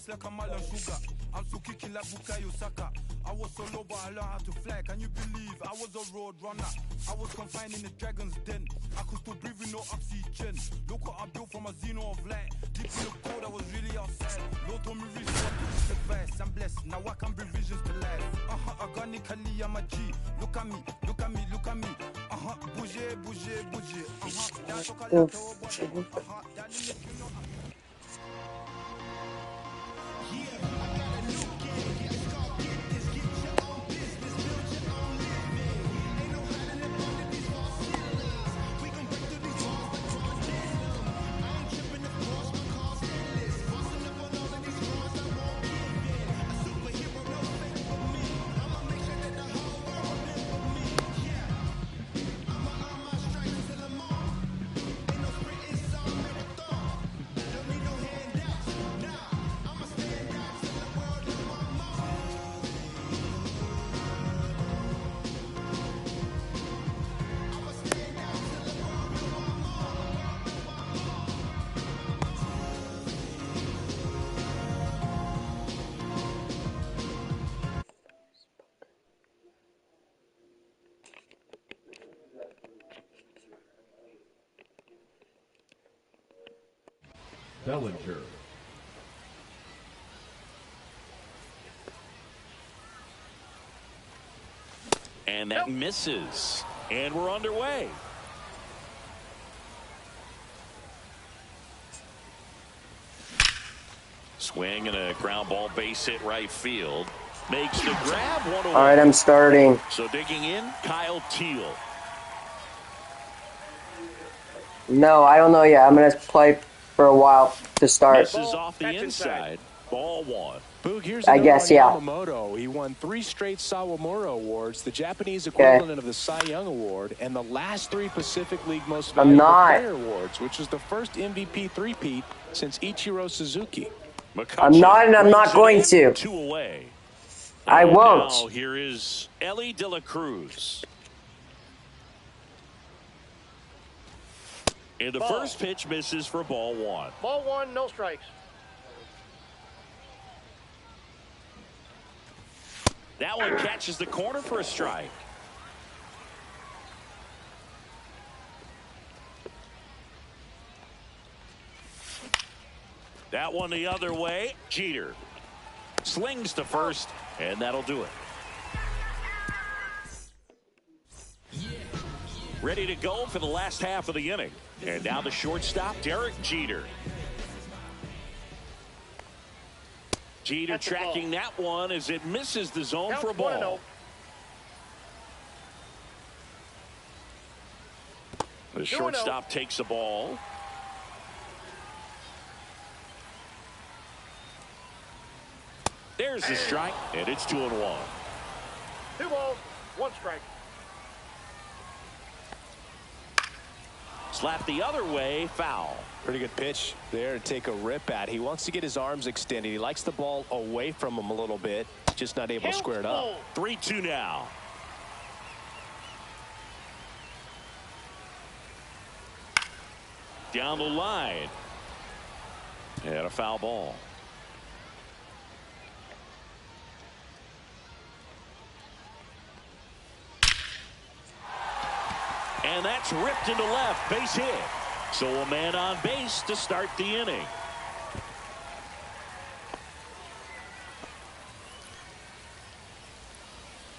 taste like a melon sugar. I'm still kicking like Bukayo Saka. I was so low, but I learned how to fly. Can you believe I was a road runner? I was confined in the dragon's den. I could still breathe with no oxygen. Look what I built from a xeno of light. Deep in the cold, I was really outside. Lord told me reach what to advice. I'm blessed, now I can bring visions to life. Organically, I'm a G. Look at me, look at me, look at me. Bouger, bouger, bouger. Bellinger. And that misses. And we're underway. Swing and a ground ball base hit right field. Makes the grab, one away. All right, I'm starting. So digging in, Kyle Teal. No, I don't know yet. I'm going to play for a while to start. Misses off the inside. Ball one. Boog, here's I guess, yeah. Yamamoto. He won 3 straight Sawamura Awards, the Japanese equivalent of the Cy Young Award, and the last 3 Pacific League Most Valuable Player Awards, which was the first MVP three-peat since Ichiro Suzuki. McCutcheon I'm not, and I'm not going to. 2 away. I And won't. Now here is Ellie De La Cruz. And the first pitch misses for ball one. Ball one, no strikes. That one catches the corner for a strike. That one the other way. Jeter slings to first, and that'll do it. Ready to go for the last half of the inning. And now the shortstop, Derek Jeter. Jeter tracking that one as it misses the zone for a ball. The shortstop takes the ball. There's the strike, and it's 2-1. 2 balls, 1 strike. Slap the other way, foul. Pretty good pitch there to take a rip at. He wants to get his arms extended. He likes the ball away from him a little bit. Just not able to square it up. 3-2 now. Down the line. And a foul ball. And that's ripped into left, base hit. So a man on base to start the inning.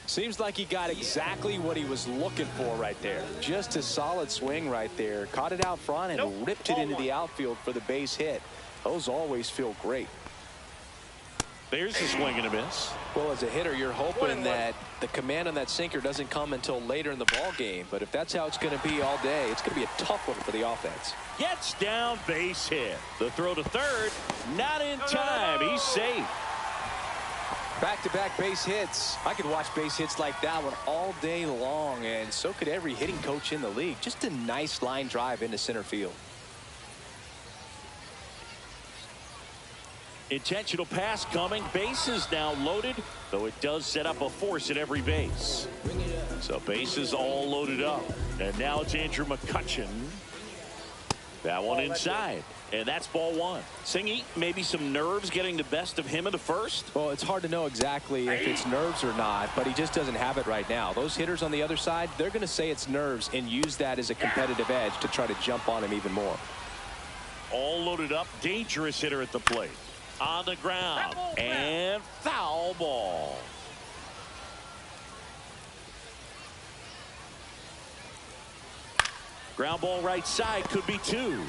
Seems like he got exactly what he was looking for right there. Just a solid swing right there. Caught it out front and ripped it into the outfield for the base hit. Those always feel great. There's a swing and a miss. Well, as a hitter, you're hoping that the command on that sinker doesn't come until later in the ball game. But if that's how it's going to be all day, it's going to be a tough one for the offense. Gets down, base hit. The throw to third, not in time. He's safe. Back-to-back base hits. I could watch base hits like that one all day long, and so could every hitting coach in the league. Just a nice line drive into center field. Intentional pass coming. Bases now loaded, though it does set up a force at every base. So bases all loaded up. And now it's Andrew McCutcheon. That one inside. And that's ball one. Singy, maybe some nerves getting the best of him in the first? Well, it's hard to know exactly if it's nerves or not, but he just doesn't have it right now. Those hitters on the other side, they're going to say it's nerves and use that as a competitive edge to try to jump on him even more. All loaded up. Dangerous hitter at the plate. On the ground. And foul ball. Ground ball right side, could be two.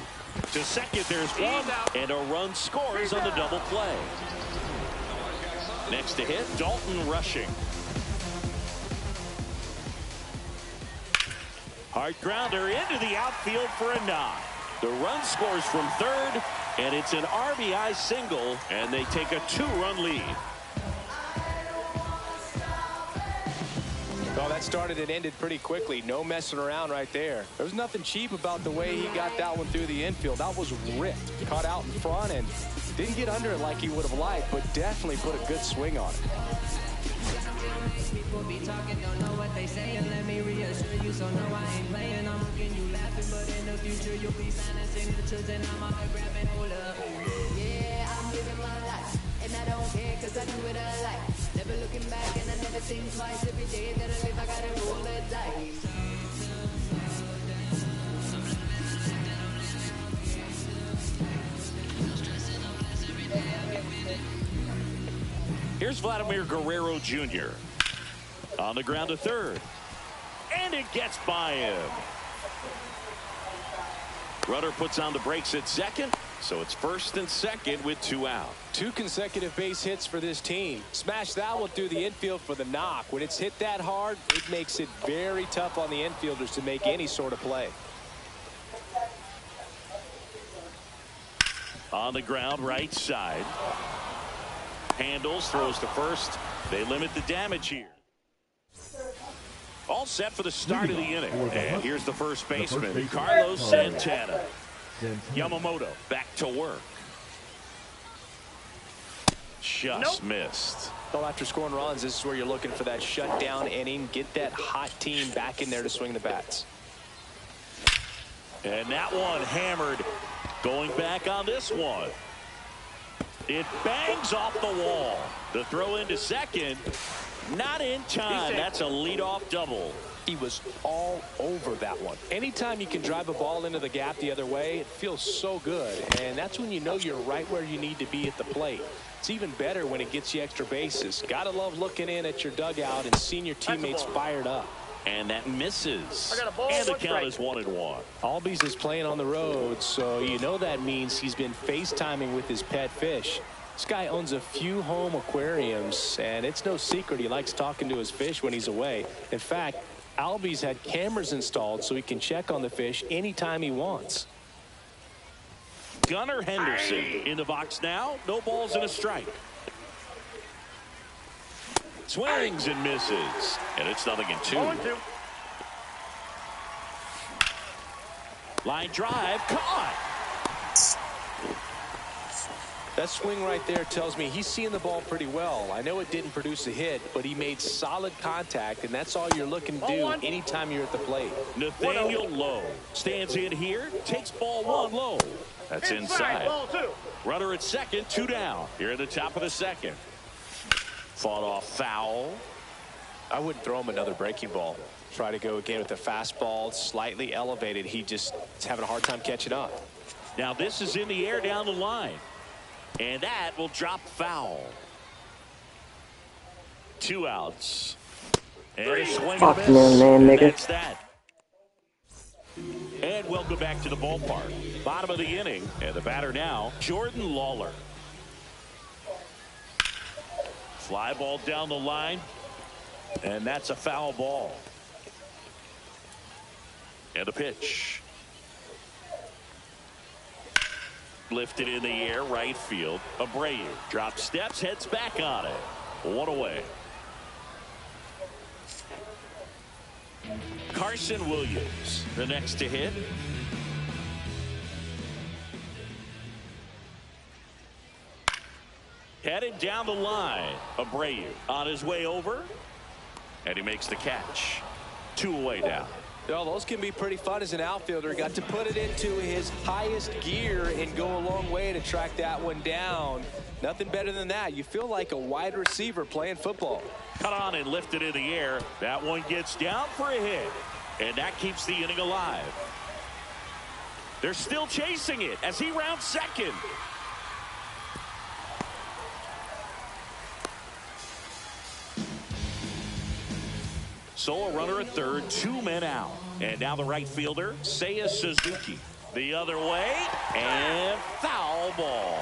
To second, there's one, and a run scores on the double play. Next to hit, Dalton rushing. Hard grounder into the outfield for a knock. The run scores from third, and it's an RBI single, and they take a two-run lead. Well, that started and ended pretty quickly. No messing around right there. There was nothing cheap about the way he got that one through the infield. That was ripped. Caught out in front and didn't get under it like he would have liked, but definitely put a good swing on it. People be talking, don't know what they say, and let me reassure you, so no, I ain't playing. I'm looking, you laughing, but in the future you'll be signing signatures, and I'm grabbing hold up. Yeah, I'm living my life, and I don't care, cause I do what I like. Never looking back, and I never think twice. Every day that I live, I gotta roll the dice. Here's Vladimir Guerrero Jr. On the ground to third. And it gets by him. Runner puts on the brakes at second. So it's first and second with two out. 2 consecutive base hits for this team. Smash that one through the infield for the knock. When it's hit that hard, it makes it very tough on the infielders to make any sort of play. On the ground, right side. Handles, throws to first. They limit the damage here. All set for the start of the inning. And here's the first baseman, Carlos Santana. Yamamoto back to work. Just missed. Well, after scoring runs, this is where you're looking for that shutdown inning. Get that hot team back in there to swing the bats. And that one hammered. Going back on this one. It bangs off the wall. The throw into second. Not in time. That's a leadoff double. He was all over that one. Anytime you can drive a ball into the gap the other way, it feels so good. And that's when you know you're right where you need to be at the plate. It's even better when it gets you extra bases. Gotta love looking in at your dugout and seeing your teammates fired up. And that misses. I got a ball, and the one count strike. is 1-1. Albies is playing on the road, so you know that means he's been FaceTiming with his pet fish. This guy owns a few home aquariums, and it's no secret he likes talking to his fish when he's away. In fact, Albies had cameras installed so he can check on the fish anytime he wants. Gunnar Henderson in the box now. No balls and a strike. Swings and misses. And it's 0-2. 0-2. Line drive. Caught. That swing right there tells me he's seeing the ball pretty well. I know it didn't produce a hit, but he made solid contact, and that's all you're looking to do anytime you're at the plate. Nathaniel Lowe stands in here. Takes ball one low. That's inside. Ball 2. Runner at second. 2 down. Here at the top of the second. Fought off foul. I wouldn't throw him another breaking ball. Try to go again with the fastball slightly elevated. He just is having a hard time catching up. Now this is in the air down the line. And that will drop foul. 2 outs. And a swing and a miss. And that's that. And welcome back to the ballpark. Bottom of the inning. And the batter now, Jordan Lawler. Fly ball down the line. And that's a foul ball. And a pitch. Lifted in the air, right field. Abreu drops steps, heads back on it. 1 away. Carson Williams, the next to hit. Headed down the line. Abreu on his way over. And he makes the catch. 2 away now. Well, those can be pretty fun as an outfielder. Got to put it into his highest gear and go a long way to track that one down. Nothing better than that. You feel like a wide receiver playing football. Cut on and lifted in the air. That one gets down for a hit. And that keeps the inning alive. They're still chasing it as he rounds second. So a runner at third, 2 men out. And now the right fielder, Seiya Suzuki. The other way, and foul ball.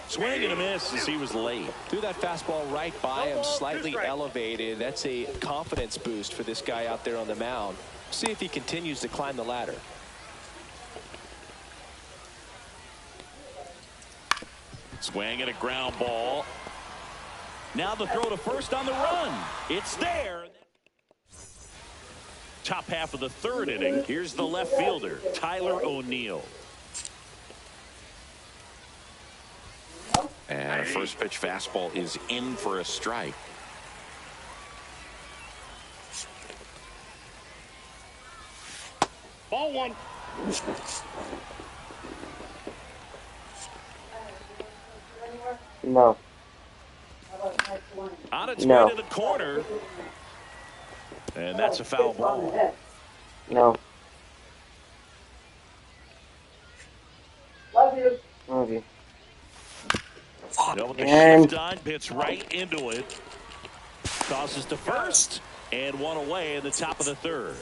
Swing and a miss as he was late. Threw that fastball right by him, slightly elevated. That's a confidence boost for this guy out there on the mound. See if he continues to climb the ladder. Swing and a ground ball. Now the throw to first on the run. It's there. Top half of the third inning. Here's the left fielder, Tyler O'Neill. And a first pitch fastball is in for a strike. Ball one. No. On its way to the corner. And that's a foul ball. No. Love you. Love you. With the shift on, hits right into it. Tosses to first. And one away in the top of the third.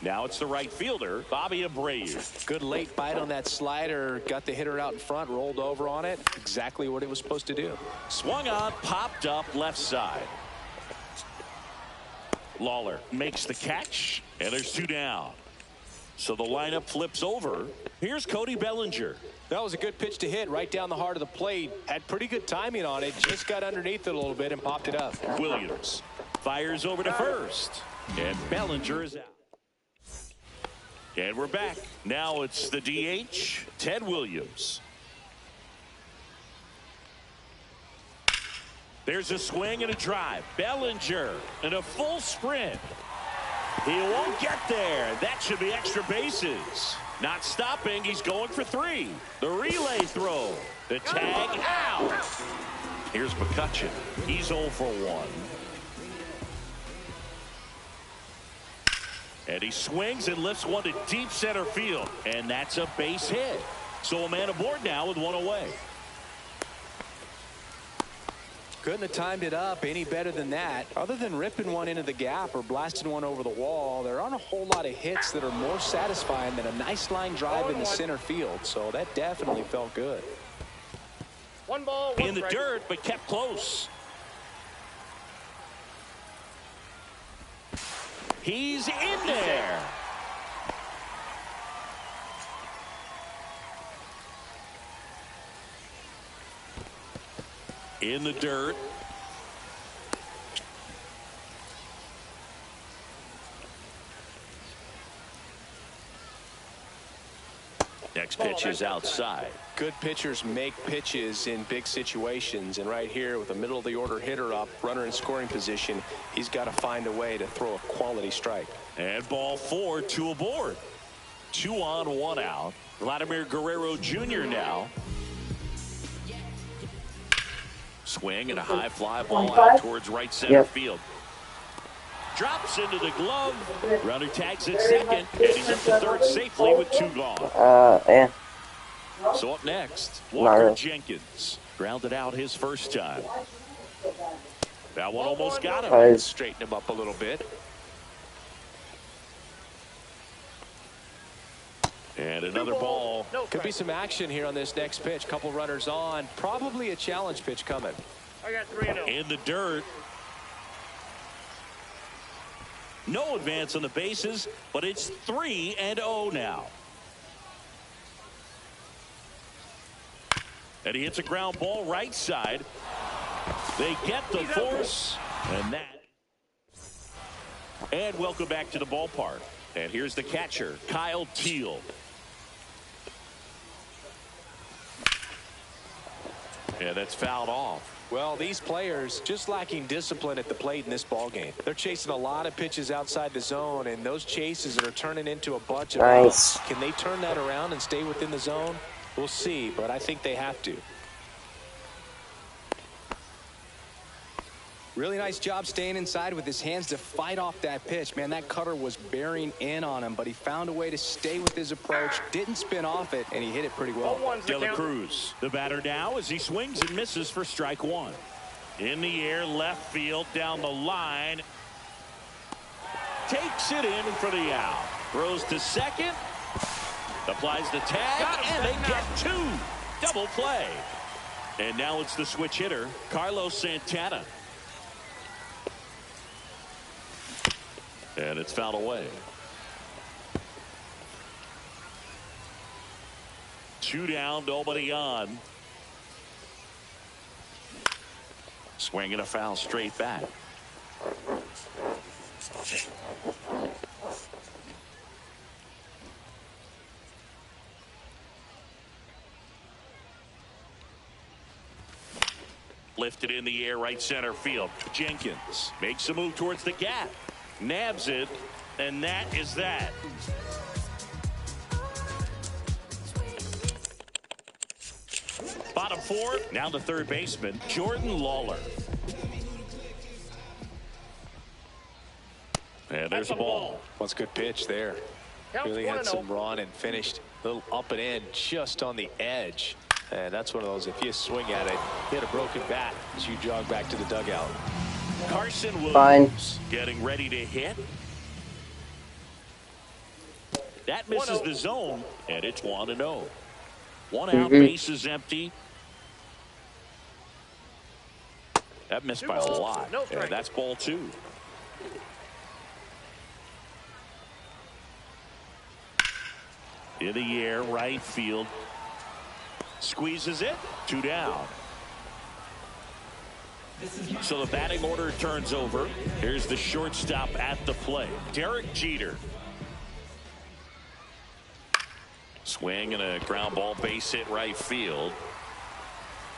Now it's the right fielder, Bobby Abreu. Good late bite on that slider. Got the hitter out in front, rolled over on it. Exactly what it was supposed to do. Swung on, popped up left side. Lawler makes the catch, and there's 2 down. So the lineup flips over. Here's Cody Bellinger. That was a good pitch to hit right down the heart of the plate. Had pretty good timing on it. Just got underneath it a little bit and popped it up. Williams fires over to first, and Bellinger is out. And we're back. Now it's the DH, Ted Williams. There's a swing and a drive. Bellinger in a full sprint. He won't get there. That should be extra bases. Not stopping. He's going for 3. The relay throw. The tag out. Here's McCutcheon. He's 0 for 1. And he swings and lifts one to deep center field. And that's a base hit. So a man aboard now with 1 away. Couldn't have timed it up any better than that. Other than ripping one into the gap or blasting one over the wall, there aren't a whole lot of hits that are more satisfying than a nice line drive in the center field. So that definitely felt good. 1 ball, 1 in the strike. dirt, but kept close. He's in there. In the dirt. Next pitch is outside. Good pitchers make pitches in big situations, and right here with a middle of the order hitter up, runner in scoring position, he's got to find a way to throw a quality strike. And ball 4, 2 aboard. 2 on, 1 out. Vladimir Guerrero Jr. now. Swing and a high fly ball out towards right center field. Drops into the glove. Runner tags at second, and he's up to third safely with 2 gone. Yeah. So up next, Walker Jenkins grounded out his first time. That one almost got him. Straighten him up a little bit. And another ball. Could be some action here on this next pitch. Couple runners on. Probably a challenge pitch coming. I got 3-0. In the dirt. No advance on the bases, but it's 3-0 now. And he hits a ground ball right side. They get the force, and that. And welcome back to the ballpark. And here's the catcher, Kyle Teal. Yeah, that's fouled off. Well, these players just lacking discipline at the plate in this ball game. They're chasing a lot of pitches outside the zone, and those chases are turning into a bunch of outs. Can they turn that around and stay within the zone? We'll see, but I think they have to. Really nice job staying inside with his hands to fight off that pitch. Man, that cutter was bearing in on him, but he found a way to stay with his approach, didn't spin off it, and he hit it pretty well. De La Cruz, the batter now, as he swings and misses for strike one. In the air, left field, down the line. Takes it in for the out. Throws to second. Applies the tag, and they get two. Double play. And now it's the switch hitter, Carlos Santana. And it's fouled away. 2 down, nobody on. Swinging a foul straight back. Lifted in the air, right center field. Jenkins makes a move towards the gap. Nabs it, and that is that. Bottom 4, now the third baseman, Jordan Lawler. And there's a ball. What's a good pitch there. Really had some run and finished a little up and in just on the edge. And that's one of those, if you swing at it, hit a broken bat as you jog back to the dugout. Carson Williams getting ready to hit. That misses the zone, and it's 1-0. 1 out, bases empty. That missed by a lot, and that's ball 2. In the air, right field. Squeezes it, 2 down. So the batting order turns over. Here's the shortstop at the plate, Derek Jeter. Swing and a ground ball, base hit right field.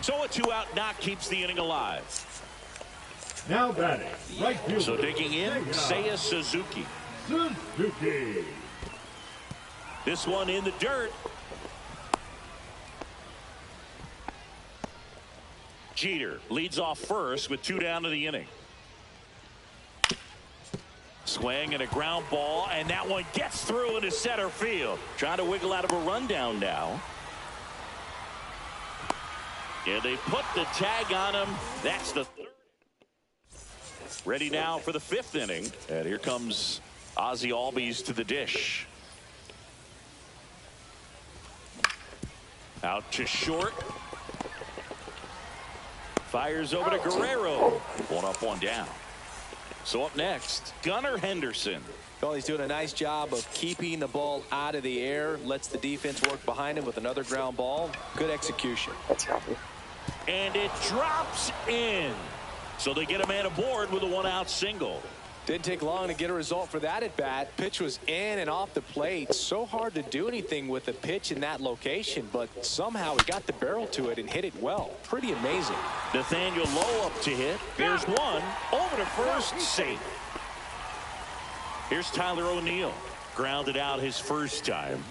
So a 2-out knock keeps the inning alive. Now batting, right field. So digging in, Seiya Suzuki. This one in the dirt. Jeter leads off first with 2 down to the inning. Swing and a ground ball, and that one gets through into center field. Trying to wiggle out of a rundown now. Yeah, they put the tag on him. That's the third. Ready now for the 5th inning. And here comes Ozzie Albies to the dish. Out to short. Fires over to Guerrero. 1 up, 1 down. So up next, Gunnar Henderson. Well, he's doing a nice job of keeping the ball out of the air. Lets the defense work behind him with another ground ball. Good execution. And it drops in. So they get a man aboard with a 1-out single. Didn't take long to get a result for that at bat. Pitch was in and off the plate. So hard to do anything with a pitch in that location, but somehow he got the barrel to it and hit it well. Pretty amazing. Nathaniel Lowe up to hit. There's one. Over to first, safe. Here's Tyler O'Neill. Grounded out his first time.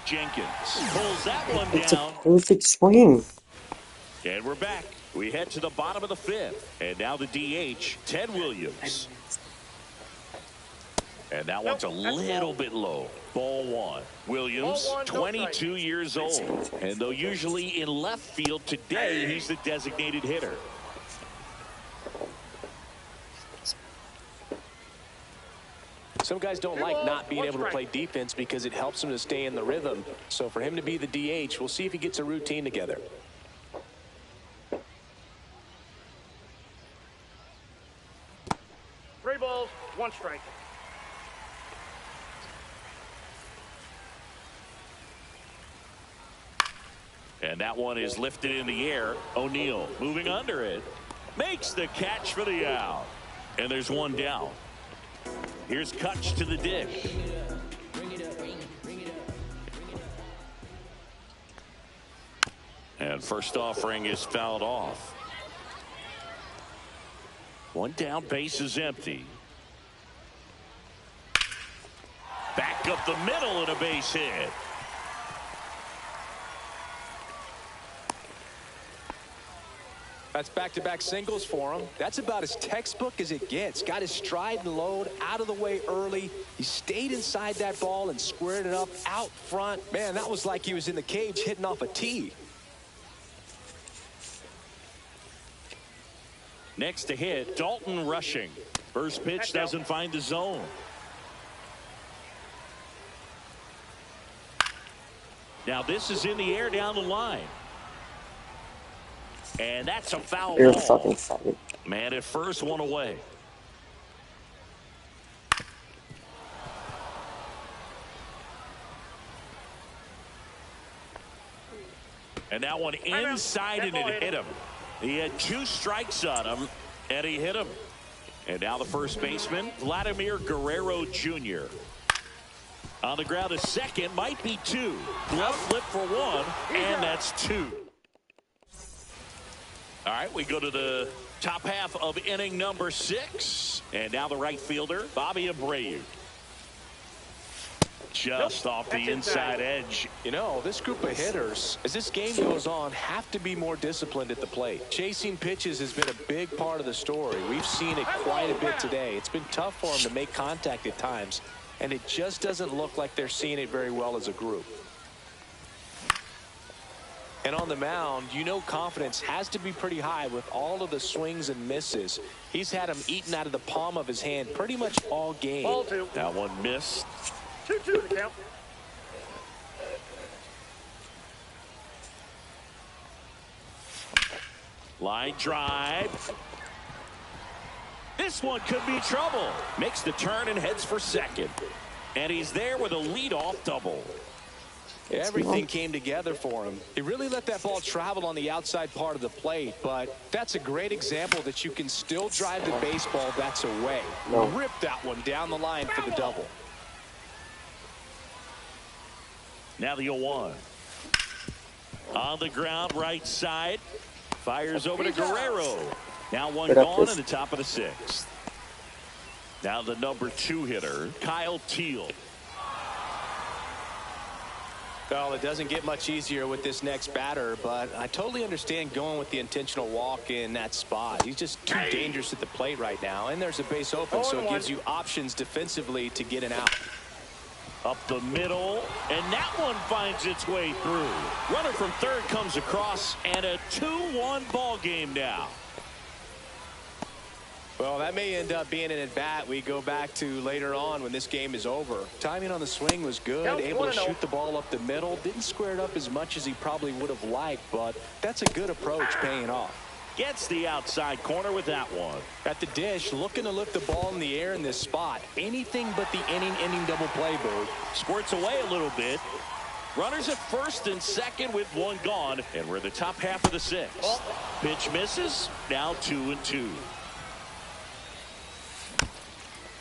Jenkins pulls that one down. It's a perfect swing. And we're back. We head to the bottom of the 5th. And now the DH, Ted Williams. And that one's a little bit low. Ball 1. Williams, 22 years old. And though usually in left field, today he's the designated hitter. Some guys don't like not being able to play defense because it helps them to stay in the rhythm. So for him to be the DH, we'll see if he gets a routine together. 3 balls, 1 strike. And that one is lifted in the air. O'Neill moving under it. Makes the catch for the out. And there's 1 down. Here's Kutch to the dish. And first offering is fouled off. One down, base is empty. Back up the middle and a base hit. That's back-to-back singles for him. That's about as textbook as it gets. Got his stride and load out of the way early. He stayed inside that ball and squared it up out front. Man, that was like he was in the cage hitting off a tee. Next to hit, Dalton Rushing. First pitch doesn't find the zone. Now this is in the air down the line. And that's a foul You're ball. fucking savage. Man at first, one away. And that one inside and it hit him. He had 2 strikes on him and he hit him. And now the first baseman, Vladimir Guerrero Jr. On the ground, a second, might be 2. Glove flip for 1, and that's 2. All right, we go to the top half of inning number 6. And now the right fielder, Bobby Abreu. Just off the inside edge. You know, this group of hitters, as this game goes on, have to be more disciplined at the plate. Chasing pitches has been a big part of the story. We've seen it quite a bit today. It's been tough for them to make contact at times, and it just doesn't look like they're seeing it very well as a group. And on the mound, you know confidence has to be pretty high with all of the swings and misses. He's had them eaten out of the palm of his hand pretty much all game. Ball 2. That one missed. 2-2 the count. Line drive. This one could be trouble. Makes the turn and heads for second. And he's there with a leadoff double. Everything came together for him. He really let that ball travel on the outside part of the plate, but that's a great example that you can still drive the baseball that's away. Rip that one down the line for the double. Now the 0-1. On the ground, right side. Fires over to Guerrero. Now one gone in the top of the 6th. Now the number 2 hitter, Kyle Teal. Well, it doesn't get much easier with this next batter, but I totally understand going with the intentional walk in that spot. He's just too dangerous at the plate right now, and there's a base open, so it gives you options defensively to get an out. Up the middle, and that one finds its way through. Runner from third comes across, and a 2-1 ball game now. Well, that may end up being an at-bat we go back to later on when this game is over. Timing on the swing was good, able to shoot the ball up the middle. Didn't square it up as much as he probably would have liked, but that's a good approach paying off. Gets the outside corner with that one. At the dish, looking to lift the ball in the air in this spot. Anything but the inning double play, Boo. Squirts away a little bit. Runners at first and second with one gone, and we're in the top half of the 6th. Pitch misses, now 2-2.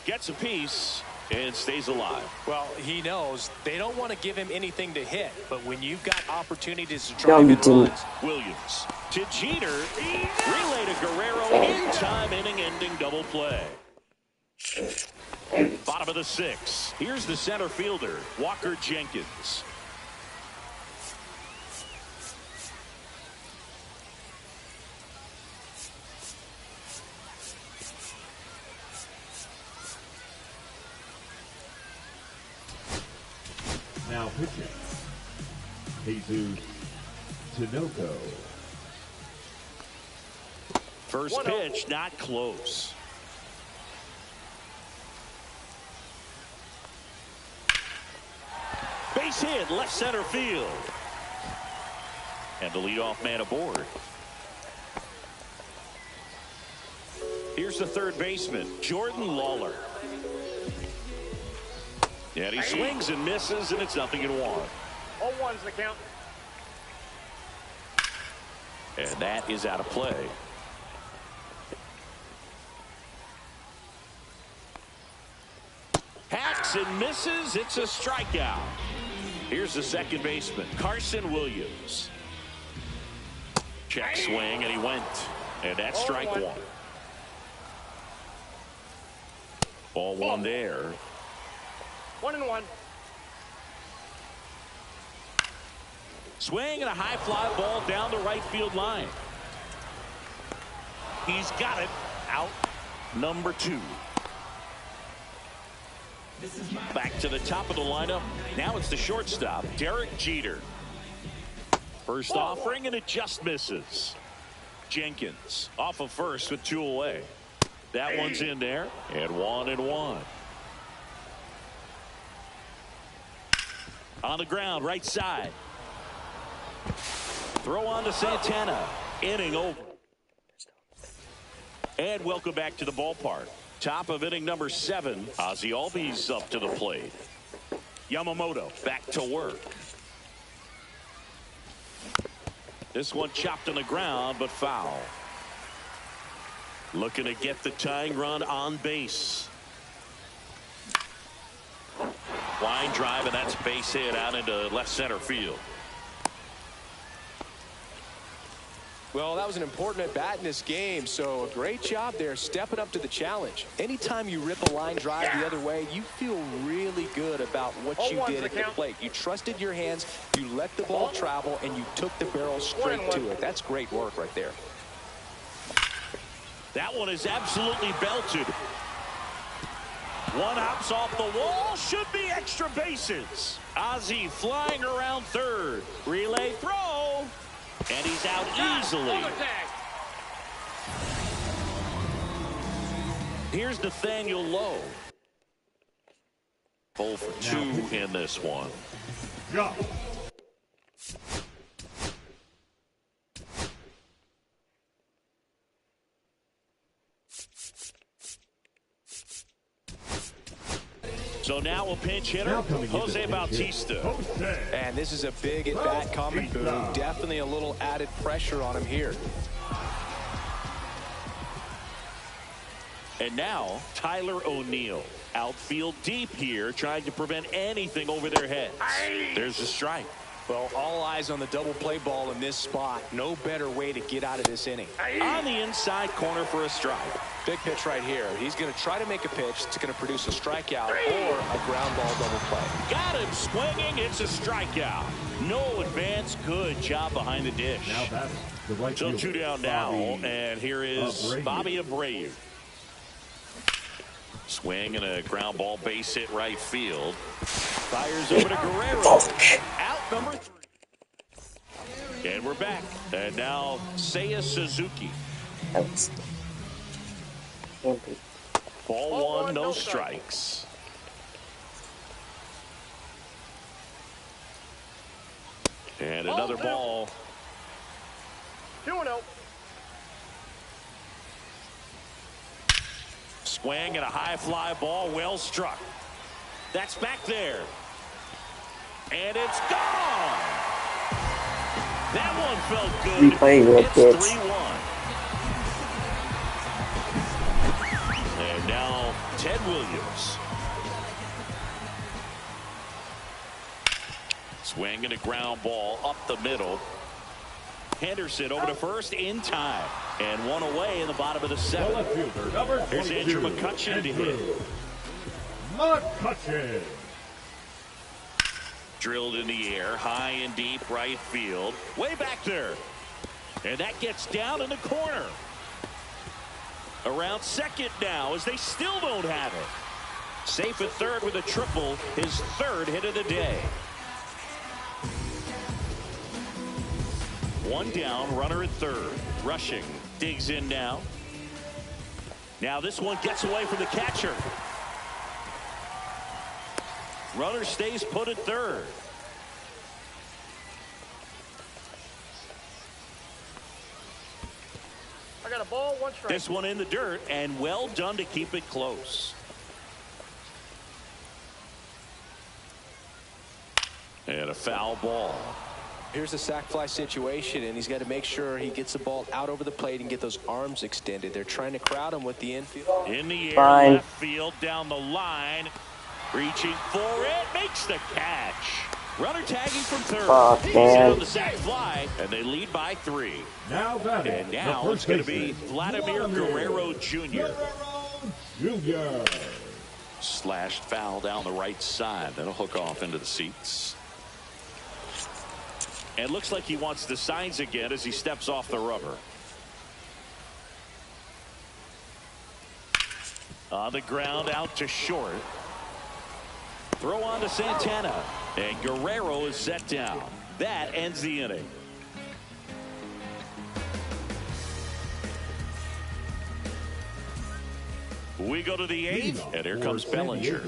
Gets a piece and stays alive. Well, he knows they don't want to give him anything to hit, but when you've got opportunities to drive in runs. Williams to Jeter, relay to Guerrero, in-time inning-ending double play. Bottom of the 6th. Here's the center fielder, Walker Jenkins. Now pitching, Jesus Tinoco. First pitch, not close. Base hit, left center field. And the leadoff man aboard. Here's the third baseman, Jordan Lawler. And he swings and misses, and it's 0-1. 0-1's the count. And that is out of play. Hacks and misses. It's a strikeout. Here's the second baseman, Carson Williams. Check swing, and he went. And that's strike one. Ball one there. 1-1. Swing and a high fly ball down the right field line. He's got it. Out number 2. Back to the top of the lineup. Now it's the shortstop, Derek Jeter. First offering, and it just misses. Jenkins off of first with 2 away. That one's in there, and 1-1. On the ground, right side. Throw on to Santana. Inning over. And welcome back to the ballpark. Top of inning number 7. Ozzie Albies up to the plate. Yamamoto back to work. This one chopped on the ground, but foul. Looking to get the tying run on base. Line drive, and that's base hit out into left center field. Well, that was an important at bat in this game, so a great job there stepping up to the challenge. Anytime you rip a line drive the other way, you feel really good about what you did at the plate. You trusted your hands, you let the ball travel, and you took the barrel straight to it. That's great work right there. That one is absolutely belted. One hops off the wall, should be extra bases. Ozzie flying around third. Relay throw. And he's out easily. Here's Nathaniel Lowe. 0 for 2 in this one. Go. So now a pinch hitter, Jose Bautista. And this is a big at-bat coming, Boone. Definitely a little added pressure on him here. And now Tyler O'Neill. Outfield deep here, trying to prevent anything over their heads. There's a strike. Well, all eyes on the double play ball in this spot. No better way to get out of this inning. On the inside corner for a strike. Big pitch right here. He's going to try to make a pitch that's going to produce a strikeout or a ground ball double play. Got him swinging. It's a strikeout. No advance. Good job behind the dish. Now batting, the right so fielder, 2 down now, and here is Abreu. Bobby Abreu. Swing and a ground ball base hit right field. Fires over to Guerrero. Out number 3. And we're back. And now Seiya Suzuki. Ball 1, no strikes. And another ball. 2-0. Swing and a high fly ball, well struck. That's back there. And it's gone. That one felt good. Replaying real quick. It's 3-1. And now Ted Williams. Swing and a ground ball up the middle. Henderson over to first in time. And 1 away in the bottom of the 7th. Here's Andrew McCutchen to hit. McCutchen. Drilled in the air, high and deep right field. Way back there. And that gets down in the corner. Around second now as they still don't have it. Safe at third with a triple, his 3rd hit of the day. 1 down, runner at third. Rushing, digs in now. Now this one gets away from the catcher. Runner stays put at third. I got a ball, 1 strike. This one in the dirt, and well done to keep it close. And a foul ball. Here's a sac fly situation, and he's got to make sure he gets the ball out over the plate and get those arms extended. They're trying to crowd him with the infield. In the air, Fine. left field, down the line. Reaching for it, makes the catch. Runner tagging from third. Oh, He's man. in on the sac fly, and they lead by 3. Now batting. And now it's going to be Vladimir Guerrero Jr. Jr. Slashed foul down the right side. That'll hook off into the seats. And looks like he wants the signs again as he steps off the rubber. On the ground, out to short. Throw on to Santana. And Guerrero is set down. That ends the inning. We go to the 8th, and here comes Bellinger.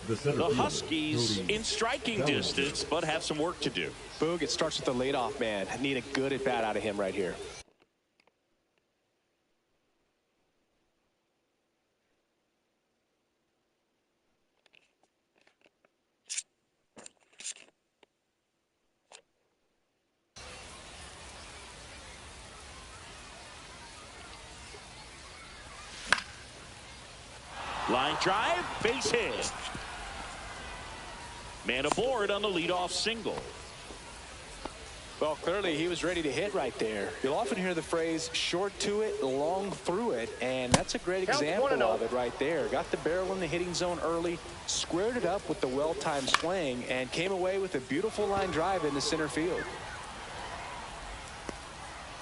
The Huskies in striking distance, but have some work to do. Boog, it starts with the leadoff man. I need a good at-bat out of him right here. Line drive, base hit. Man aboard on the leadoff single. Well, clearly he was ready to hit right there. You'll often hear the phrase short to it, long through it, and that's a great example of it right there. Got the barrel in the hitting zone early, squared it up with the well-timed swing, and came away with a beautiful line drive into center field.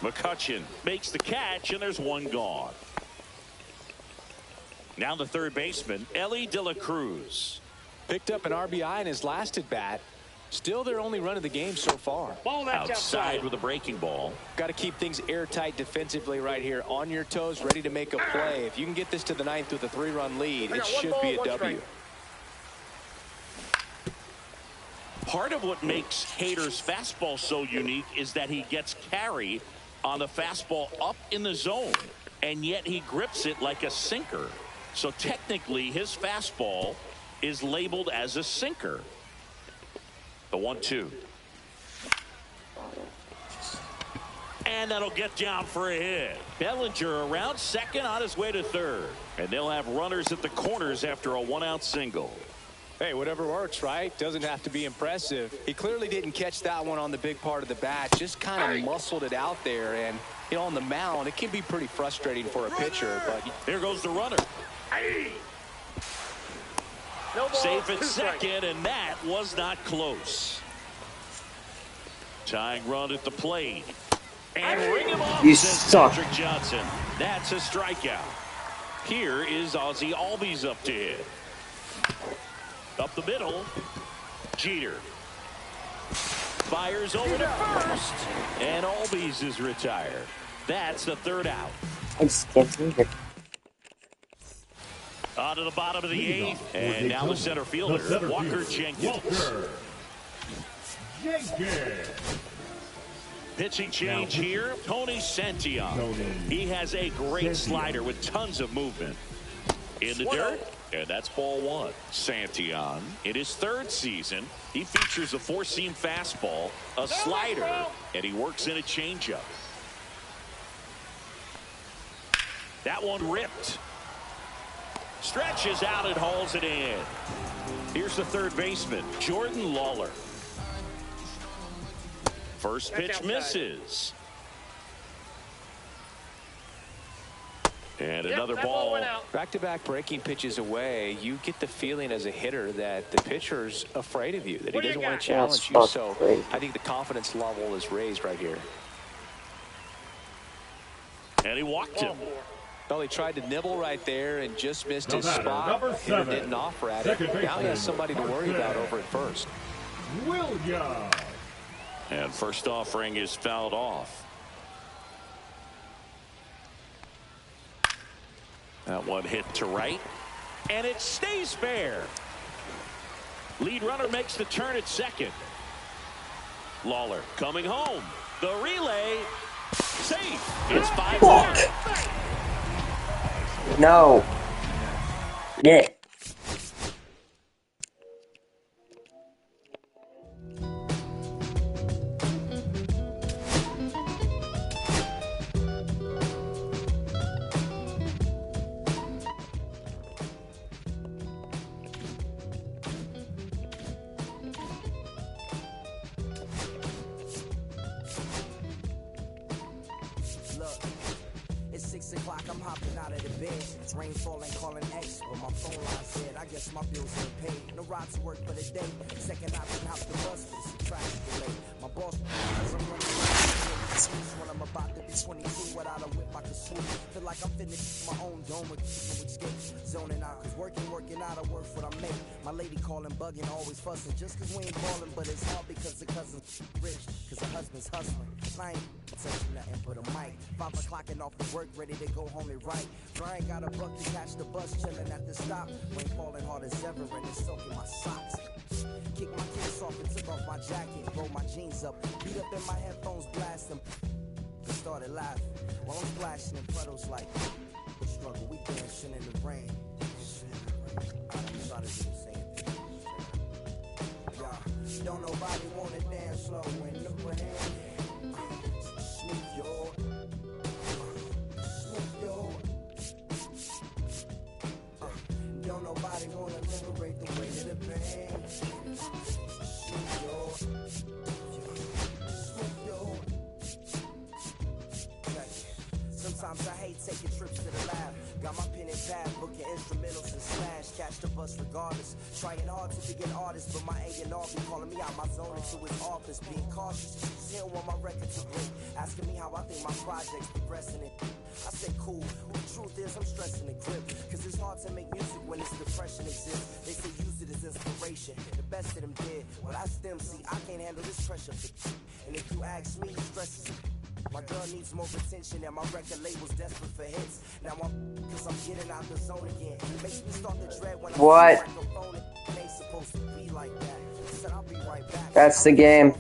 McCutchen makes the catch, and there's one gone. Now the third baseman, Ellie De La Cruz. Picked up an RBI in his last at-bat. Still their only run of the game so far. Outside with a breaking ball. Got to keep things airtight defensively right here. On your toes, ready to make a play. If you can get this to the 9th with a 3-run lead, it should be a W. Part of what makes Hader's fastball so unique is that he gets carry on the fastball up in the zone, and yet he grips it like a sinker. So technically his fastball is labeled as a sinker. The 1-2. And that'll get down for a hit. Bellinger around second on his way to third. And they'll have runners at the corners after a 1-out single. Hey, whatever works, right? Doesn't have to be impressive. He clearly didn't catch that one on the big part of the bat. Just kind of muscled it out there. And, you know, on the mound, it can be pretty frustrating for a pitcher. But here goes the runner. No ball, safe at second, and that was not close. Tying run at the plate. And ring him off, you says suck. Patrick Johnson. That's a strikeout. Here is Ozzie Albies up to hit. Up the middle, Jeter. Fires over to first, and Albies is retired. That's the third out. I just can't believe it. On to the bottom of the 8th, and now the center fielder, Walker Jenkins. Pitching change here, Tony Santillan. He has a great slider with tons of movement. In the dirt, and that's ball 1. Santillan, in his 3rd season, he features a 4-seam fastball, a slider, and he works in a changeup. That one ripped. Stretches out and hauls it in. Here's the third baseman, Jordan Lawler. First pitch misses. And another ball. Back-to-back breaking pitches away, you get the feeling as a hitter that the pitcher's afraid of you, that he doesn't want to challenge you. So I think the confidence level is raised right here. And he walked him. Well, he tried to nibble right there and just missed his spot. Hitter didn't offer at it. Now he has somebody to worry about over at first. And first offering is fouled off. That one hit to right. And it stays fair. Lead runner makes the turn at second. Lawler coming home. The relay. Safe. It's 5-1. No. Yeah. o'clock, I'm hopping out of the bed. Rain falling, calling X, but my phone line said, I guess my bills ain't paid. No ride to work for the day. Second option, hop the bus for the traffic delay. My boss, when I'm about to be 22 without a whip I can swoop. Feel like I'm finished my own dome with escape. Zoning out, cause working out I work what I make. My lady calling, bugging, always fussing. Just cause we ain't ballin', but it's hard because the cousin's rich. Cause the husband's hustling. I ain't touching nothing but a mic. 5 o'clock and off of work, ready to go home and write. Brian got a buck to catch the bus, chillin' at the stop. Rain falling hard as ever and it's soaking my socks. Kick my kicks off and took off my jacket. Roll my jeans up, beat up in my headphones, blast them. Started laughing while I'm splashing in puddles like the struggle. We dancing in the rain. I don't try to do the same thing. Yeah, don't nobody wanna dance slow in the rain. Smooth yo, smooth yo. Don't nobody wanna liberate the weight of the pain. Smooth yo, smooth yo. Sometimes I hate taking trips to the lab. Got my pen and pad, booking instrumentals and smash. Catch the bus regardless. Trying hard to be an artist, but my A&R be calling me out my zone into his office. Being cautious, still want my record to break. Asking me how I think my project's progressing it. I say cool, but the truth is I'm stressing the grip. Cause it's hard to make music when this depression exists. They say use it as inspiration. The best of them did, but I still see I can't handle this pressure. And if you ask me, stress is my girl needs more attention and my record label's desperate for hits. Now cause I'm getting out the zone again. Makes me start to dread when I'm on the microphone. It ain't supposed to be like that. Said I'll be right back. That's the game.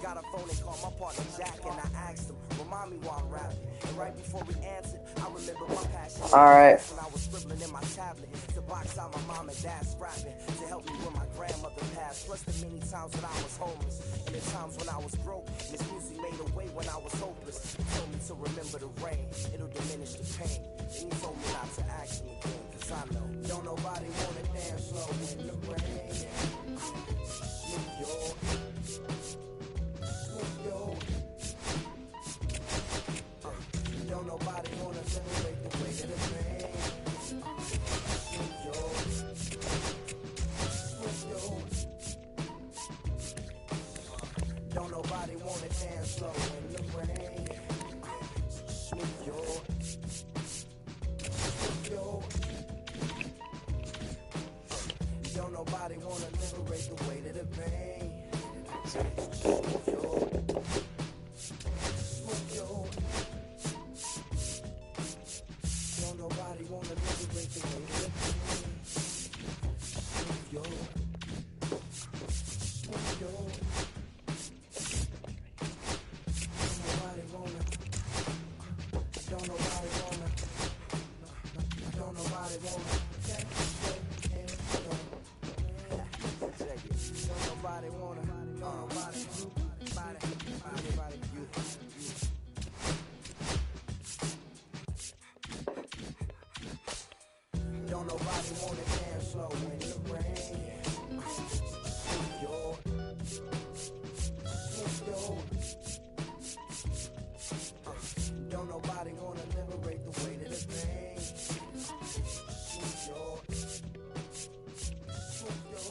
Got a phone and called my partner Jack and I asked him, remind me while I'm rapping. And right before we answered, I remember my passion. Alright. When I was scribbling in my tablet to box out my mom and dad's rapping. To help me when my grandmother passed. Plus the many times when I was homeless. And the times when I was broke. This music made a way when I was hopeless. He told me to remember the rain. It'll diminish the pain. And he told me not to ask him again. Cause I know don't nobody wanna dance slow in the rain. Smooth yo. Smooth yo. Don't nobody wanna celebrate the weight of the pain. Smooth yo. Smooth yo. Don't nobody wanna dance slow in the rain. Smooth yo. Smooth yo. Don't nobody wanna liberate the weight of the pain. Smooth yo. Smooth yo. Don't nobody wanna liberate the weight of the pain. Smooth yo. Smooth yo. Don't nobody wanna. Don't nobody wanna. Don't nobody wanna. Don't nobody wanna dance slow in the rain. Smooth yo. Smooth yo. Don't nobody wanna liberate the weight of the pain. Smooth yo. Smooth yo.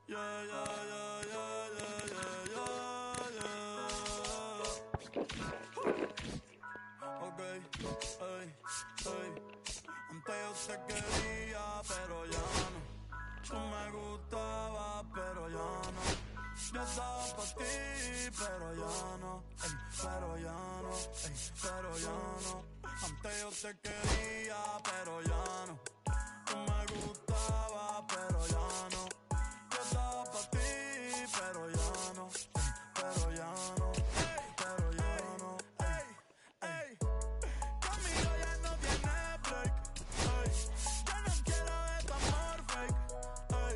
Yeah, yeah, yeah, yeah, yeah, yeah, yeah. Okay, hey, hey. Antes yo te quería, pero ya no. Tú me gustabas, pero ya no. Yo estaba pa' ti, pero ya no. Ey, pero ya no, ey, pero ya no. Antes yo te quería, pero ya no. Tú me gustabas, pero ya no. Yo estaba pa' ti, pero ya no. Ey, pero ya no, ey, pero ya no. Ey, ey. Conmigo ya no tiene break. Ey, yo no quiero de tu amor fake. Ey,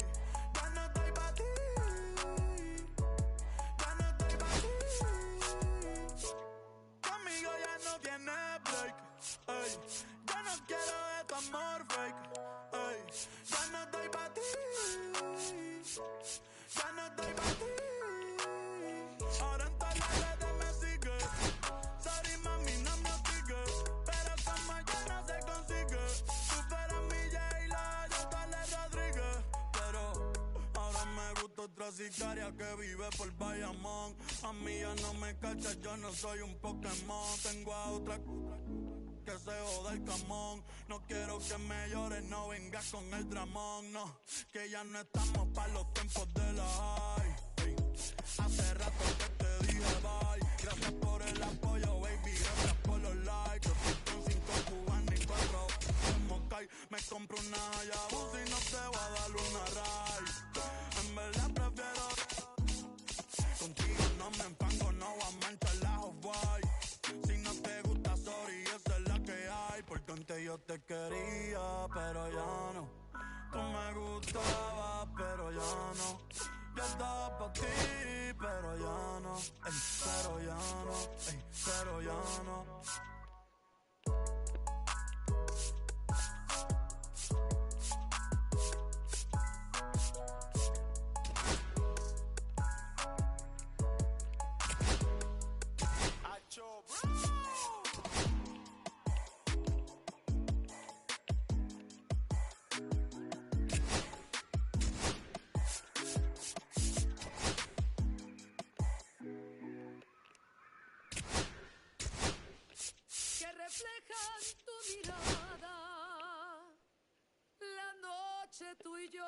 ya no estoy pa' ti. Ya no estoy pa' ti. Ey, ya no estoy pa' ti. Ya no estoy pa' ti. Ahora en todas las redes me sigue. Sorry mami, no me hostigues. Pero como ya no se consigue. Supera mi J-Lo, yo Tale Rodríguez. Pero ahora me gusta otra sicaria que vive por Bayamón. A mí ya no me cachas, yo no soy un Pokémon. Tengo a otra que se joda el camón. No quiero que me llores, no vengas con el dramón. No, que ya no estamos pa' los tiempos de la high. Ey, hace rato que te dije bye. Gracias por el apoyo, baby, gracias por los likes. Yo estoy con 5 cubanos y 4 en Moscay. Me compro una Hayabusa y no te voy a dar una ride. En verdad prefiero contigo, no me empango, no voy a manchar la Off-White. Si no te gusta, sorry, esa es la que hay. Porque antes yo te quería, pero ya no. Tú me gustabas, pero ya no. Yo estaba pa' ti, pero ya no. Ey, pero ya no, ey, pero ya no. Que reflejan tu mirada, la noche tú y yo.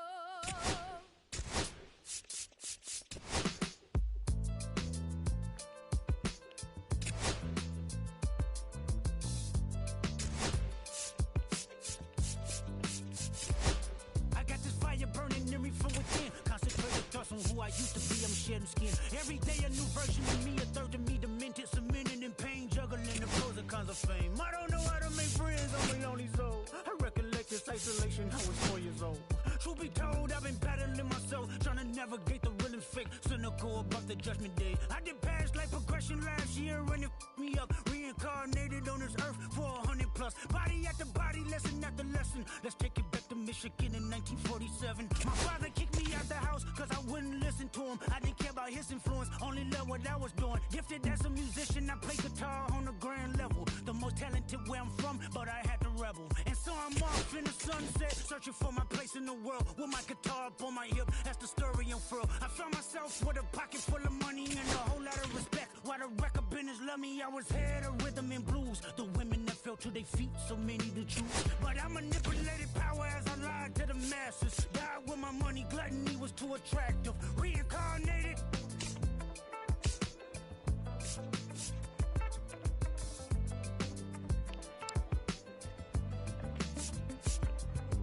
I got this fire burning in me from within. Concentrated thoughts on who I used to be, I'm shedding skin. Every day a new version of me, a third of me demented, cemented in pain, juggling the pros and cons of fame. I don't know how to make friends, I'm a lonely soul. I recollect this isolation, I was 4 years old. Truth be told, I've been battling myself, trying to navigate the real and fake, cynical about the judgment day. I did past life progression last year and it f***ed me up. Reincarnated on this earth for 100 plus. Body after body, lesson after lesson. Let's take it back to Michigan in 1947. My father kicked me out the house cause I wouldn't listen to him. I didn't care about his influence, only loved what I was doing. Gifted as a musician, I play guitar on the grand level. The most talented where I'm from, but I had to rebel. And so I'm off in the sunset, searching for my place in the world. With my guitar up on my hip, that's the story unfurled. I found myself with a pocket full of money and a whole lot of respect. While the record business love me, I was head of rhythm and blues. The women that fell to their feet, so many to choose. But I manipulated power as I lied to the masses. Died with my money, gluttony was too attractive. Reincarnated.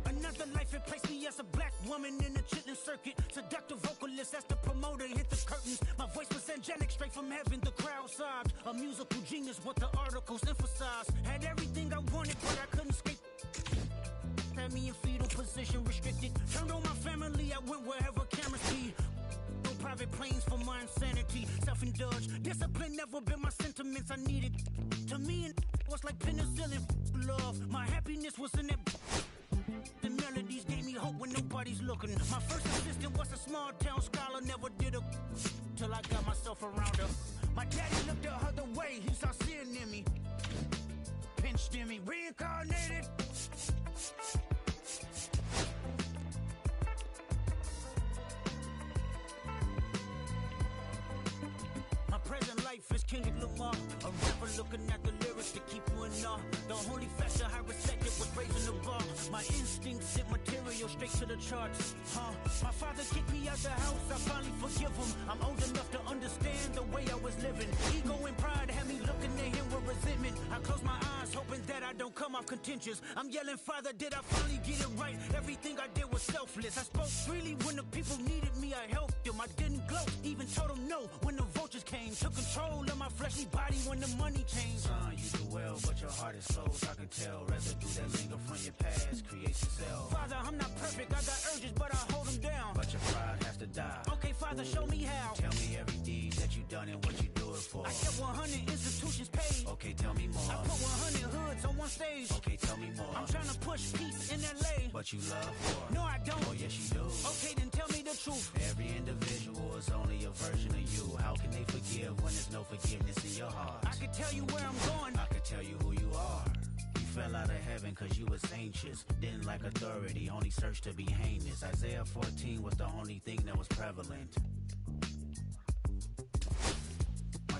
Another life, it placed me as a black woman in the chitlin circuit. Seductive vocalist, as the promoter hit the curtains. My voice was angelic, straight from heaven, the crowd sobbed. A musical genius, what the articles emphasized. Had everything I wanted, but I couldn't escape. Had me in fetal position, restricted. Turned on my family, I went wherever cameras be. No private planes for my insanity. Self-indulged, discipline never been my sentiments I needed. To me, it was like penicillin, love. My happiness was in it. The melodies gave me hope when nobody's looking. My first assistant was a small town scholar, never did a till I got myself around her. My daddy looked the other way, he saw sin in me. Pinched in me, reincarnated. My present life is Kendrick Lamar, a rapper looking at the lyrics to keep you in awe. The only factor I respected was raising the bar. My instincts sent material straight to the charts. My father kicked me out the house, I finally forgive him. I'm old enough to understand the way I was living. Ego and pride had me looking at him with resentment. I closed my eyes, hoping that I don't come off contentious. I'm yelling, Father, did I finally get it right? Everything I did was selfless. I spoke freely when the people needed me, I helped them. I didn't gloat, even told them no when the vultures came. Took control of my fleshly body when the money changed. Son, you do well, but your heart is closed. I can tell. Residue that linger from your past creates yourself. Father, I'm not perfect. I got urges, but I hold them down. But your pride has to die. Okay, Father, show me how. Tell me every deed that you done and what you do it for. for? I kept 100 institutions paid. Okay, tell me more. I put 100 hoods on one stage. Okay, tell me more. I'm trying to push peace in LA. But you love war. No, I don't. Oh, yes, you do. Okay, then tell me the truth. Every individual is only a version of you. How can they forgive when there's no forgiveness in your heart? I could tell you where I'm going. I could tell you who you are. You fell out of heaven cause you was anxious. Didn't like authority, only searched to be heinous. Isaiah 14 was the only thing that was prevalent.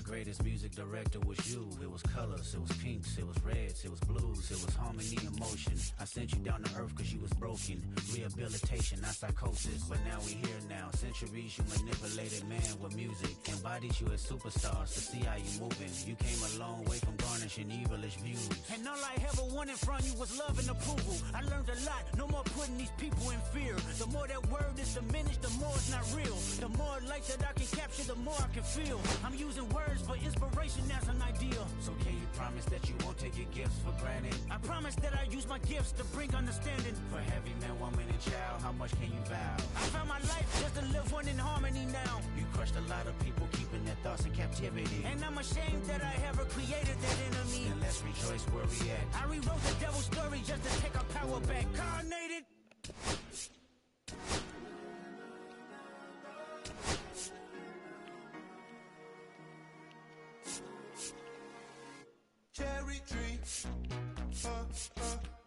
Greatest music director was you. It was colors, it was pinks, it was reds, it was blues, it was harmony and motion. I sent you down to earth cause you was broken. Rehabilitation, not psychosis. But now we here now. Centuries you manipulated man with music. Embodied you as superstars to see how you moving. You came a long way from garnishing evilish views. And all I ever wanted from you was love and approval. I learned a lot, no more putting these people in fear. The more that word is diminished, the more it's not real. The more light that I can capture, the more I can feel. I'm using words for inspiration as an ideal. So can you promise that you won't take your gifts for granted? I promise that I use my gifts to bring understanding. For every man, woman, and child, how much can you vow? I found my life just to live one in harmony now. You crushed a lot of people keeping their thoughts in captivity. And I'm ashamed that I ever created that enemy. Then let's rejoice where we at. I rewrote the devil's story just to take our power back. Carnated. Cherry tree,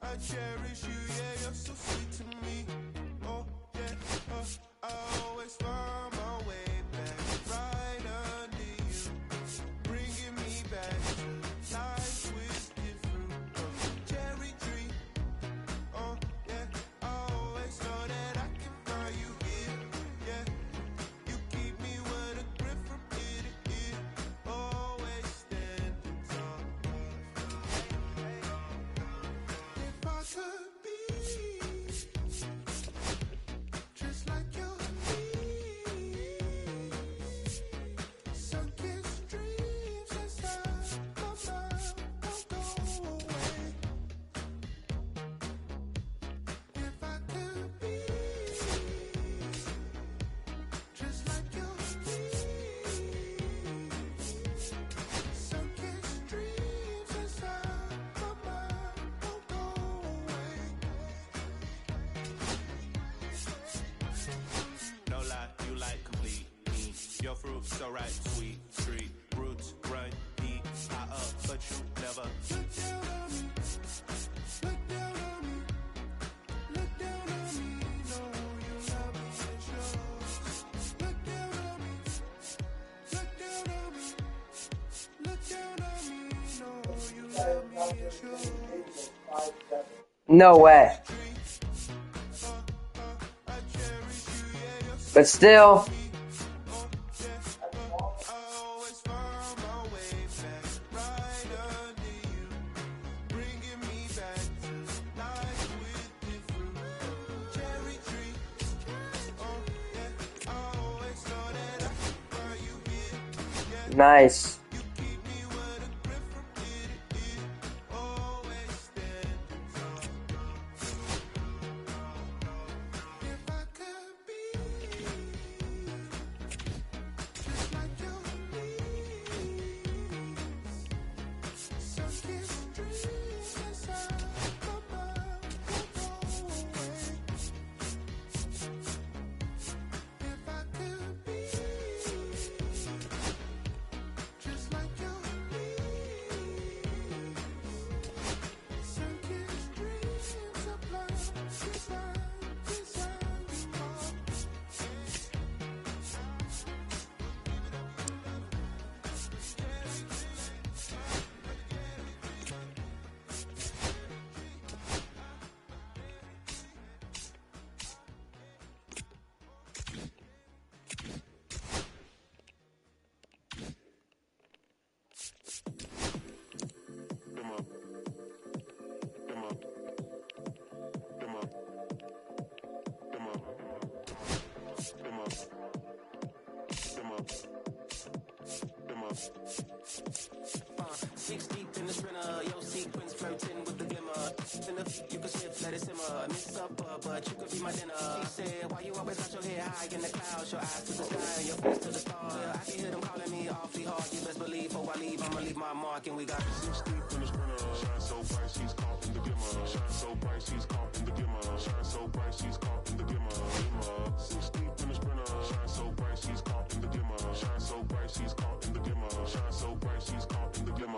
I cherish you, yeah, you're so sweet to me. Oh, yeah, I always find my way back, right under you, bringing me back to life with different cherry tree, oh, yeah, I always know that I can find you here, yeah, you keep me with a grip from ear to ear, always standing tall. If I could be just like you, sunken dreams inside my mind won't go away. If I could be just like you, sunken dreams inside my mind won't go away. No lie, you like complete me. Your fruit so right, sweet street roots run deep. High up, but you never Look down on me, look down on me, look down on me. No, you love me, it's yours. Look down on me, look down on me, look down on me. No, you love me, it's yours. No way. But still, nice. Six deep in the sprinter, your sequence floating with the glimmer. You can shift, let it simmer. Miss up, but you could be my dinner. She said, why you always got your head high in the clouds? Your eyes to the sky and your face to the stars. I can hear them calling me awfully hard. You best believe before I leave, I'ma leave my mark. And we got 6 deep in the sprinter. Shine so bright, she's caught in the glimmer. Shine so bright, she's caught in the glimmer. Shine so bright, she's caught in the glimmer. 6 deep in the sprinter. Shine so bright, she's caught in the glimmer. Shine so bright, she's caught in the glimmer. Shine so bright, she's caught in the glimmer.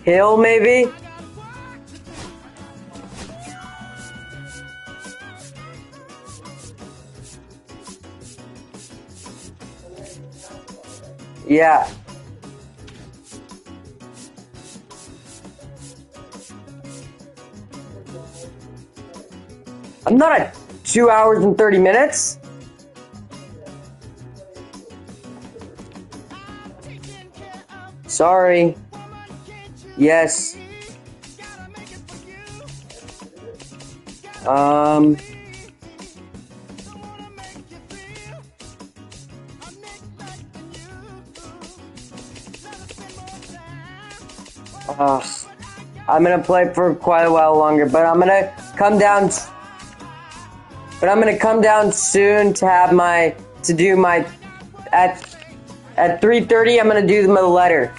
Hill, maybe? Yeah. I'm not at 2 hours and 30 minutes. Sorry. Yes. I'm gonna play for quite a while longer, but I'm gonna come down. But I'm gonna come down soon to have do my at 3:30. I'm gonna do my letter.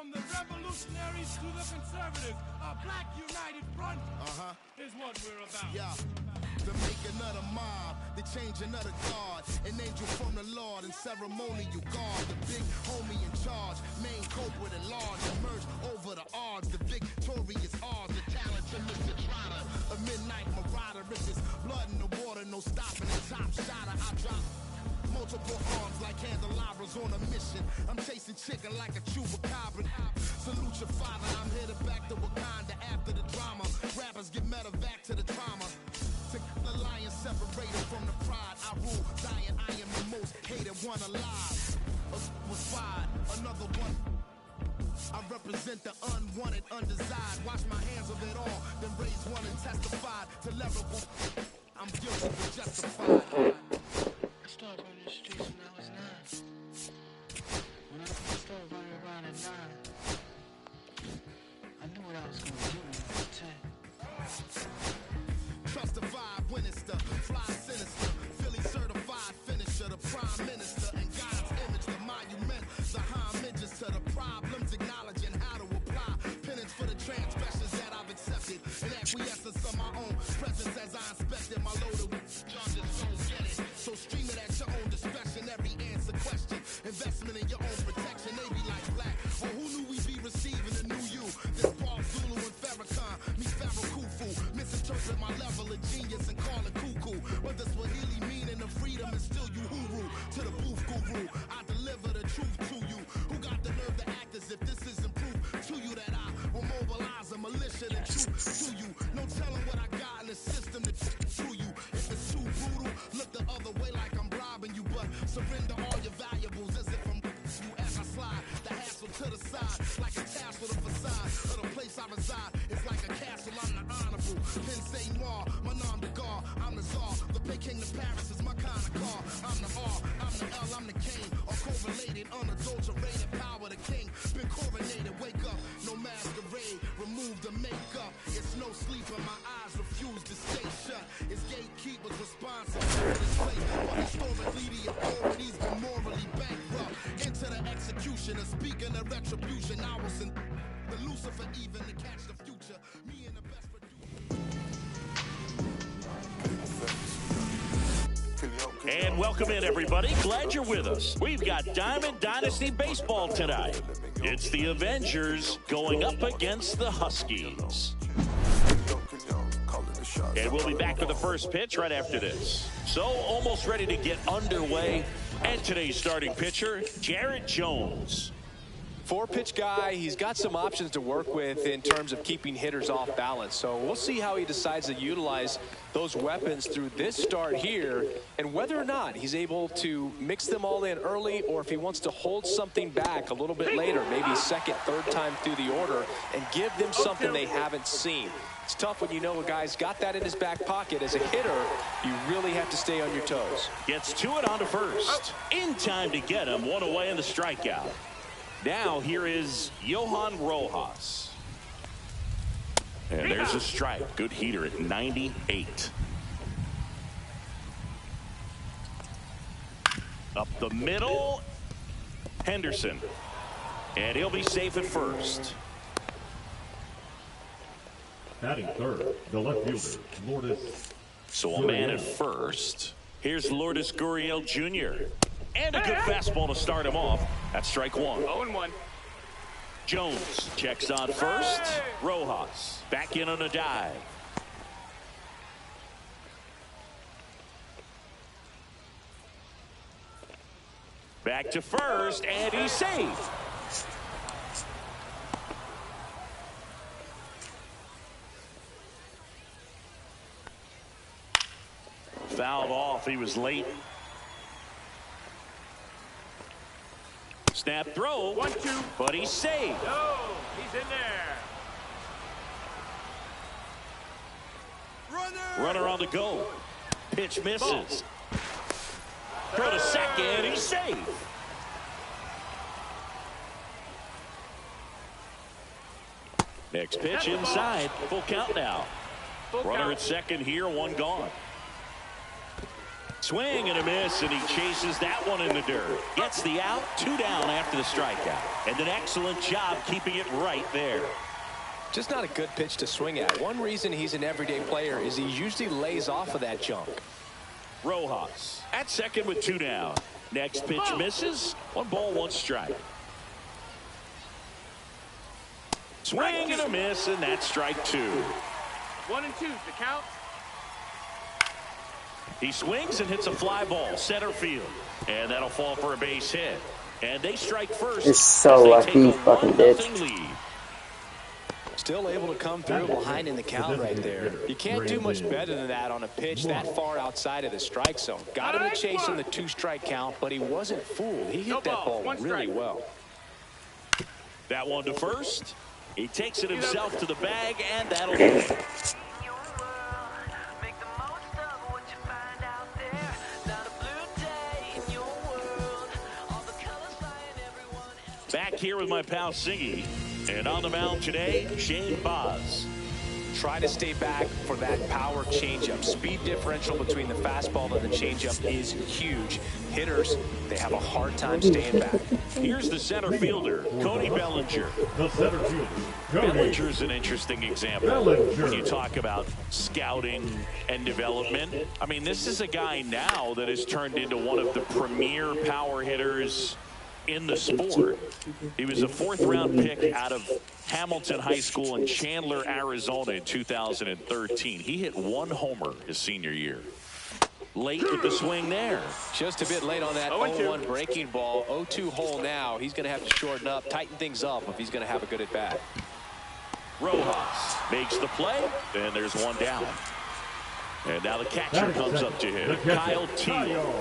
from the revolutionaries to the conservatives. A black united front is what we're about. Yeah. The making of the mob, the changing of the guard, an angel from the Lord and ceremonial guard, the big homie in charge, main culprit at large, emerge over the odds, the victorious odds, the talented Mr. Trotter, a midnight marauder, it's just blood in the water, no stopping the top shotter, I drop multiple arms like candelabras on a mission. I'm chasing chicken like a chupacabra. Salute your father, I'm headed back to Wakanda after the drama. Rappers get medevac to the trauma. To the lion separated from the pride. I rule, dying, I am the most hated one alive. Was fired, another one. I represent the unwanted, undesired. Wash my hands of it all, then raise one and testified to level. I'm guilty but justified. I started running the streets when I was 9. When I started running around at 9, I knew what I was going to do when I was 10. Trust the vibe, Winnister, fly sinister, Philly certified finisher, the prime minister, and God's image, the monument, the homages to the problems, acknowledging how to apply penance for the transgressions that I've accepted, and acquiescence of my own presence as I inspected my loaded with charges, don't get it. So stream it at your own discretion, every answer question, investment in your own protection, they be like black. Well, who knew we'd be receiving a new you? This Paul Zulu and Farrakhan, me Pharaoh Khufu, misinterpret my level of genius and call it cuckoo. What does Swahili meaning of freedom is still you huru. To the booth guru, I deliver the truth to you. Who got the nerve to act as if this isn't proof to you that I will mobilize a militia and truth to you. No telling what I got in the system to you. If it's too brutal, look the other way like I'm robbing you, but surrender all your valuables as if I'm you as I slide. The hassle to the side, like a tassel, the facade of the place I reside. It's like a castle, I'm the honorable. Pin say noir, my nom de gar, I'm the czar. The Peking to Paris is my kind of car. I'm the R, I'm the L, I'm the king. All correlated, unadulterated power, the king. Been coronated, wake up, no masquerade. Remove the makeup, it's no sleep and my eyes refuse to stay shut. It's gatekeepers responsible for this place. But historically the authorities been morally bankrupt. Into the execution of speaking of retribution, I was in the Lucifer even to catch the future. Me and the best producer. And welcome in, everybody. Glad you're with us. We've got Diamond Dynasty Baseball tonight. It's the Avengers going up against the Huskies. And we'll be back for the first pitch right after this. So, almost ready to get underway. And today's starting pitcher, Jared Jones. 4-pitch guy, he's got some options to work with in terms of keeping hitters off balance. So we'll see how he decides to utilize those weapons through this start here, and whether or not he's able to mix them all in early, or if he wants to hold something back a little bit later, maybe second, third time through the order, and give them something they haven't seen. It's tough when you know a guy's got that in his back pocket. As a hitter, you really have to stay on your toes. Gets to it on to first. In time to get him, one away in the strikeout. Now here is Johan Rojas. And there's a strike. Good heater at 98. Up the middle, Henderson. And he'll be safe at first. Batting third, the left fielder, Lourdes. So a man at first. Here's Lourdes Gurriel Jr. And a good fastball to start him off. That's strike one. 0-1. Jones checks on first. Rojas back in on a dive. Back to first, and he's safe. Fouled off. He was late. Snap throw. 1-2. But he's safe. No, he's in there. Runner on the go. Pitch misses. Throw to second. He's safe. Next pitch inside. Full count now. Runner at second here, one gone. Swing and a miss, and he chases that one in the dirt. Gets the out, 2 down after the strikeout. And an excellent job keeping it right there. Just not a good pitch to swing at. One reason he's an everyday player is he usually lays off of that junk. Rojas at second with 2 down. Next pitch misses. 1 ball, 1 strike. Swing and a miss, and that's strike 2. 1 and 2's the count. He swings and hits a fly ball center field, and that'll fall for a base hit. And they strike first. You're so lucky, you fucking bitch. Lead. Still able to come through behind in the count right there. You can't do much better than that on a pitch that far outside of the strike zone. Got him to chase in the 2-strike count, but he wasn't fooled. He hit that ball really well. That one to first. He takes it himself to the bag, and that'll do it. Back here with my pal Siggy, and on the mound today, Shane Baz. Try to stay back for that power changeup. Speed differential between the fastball and the changeup is huge. Hitters, they have a hard time staying back. Here's the center fielder, Cody Bellinger. The center fielder, Bellinger's an interesting example when you talk about scouting and development. I mean, this is a guy now that has turned into one of the premier power hitters in the sport. He was a 4th-round pick out of Hamilton High School in Chandler, Arizona in 2013. He hit 1 homer his senior year. Late with the swing there. Just a bit late on that 0-1 breaking ball. 0-2 hole now. He's going to have to shorten up, tighten things up if he's going to have a good at-bat. Rojas makes the play, and there's 1 down. And now the catcher comes up to him, Kyle Teal.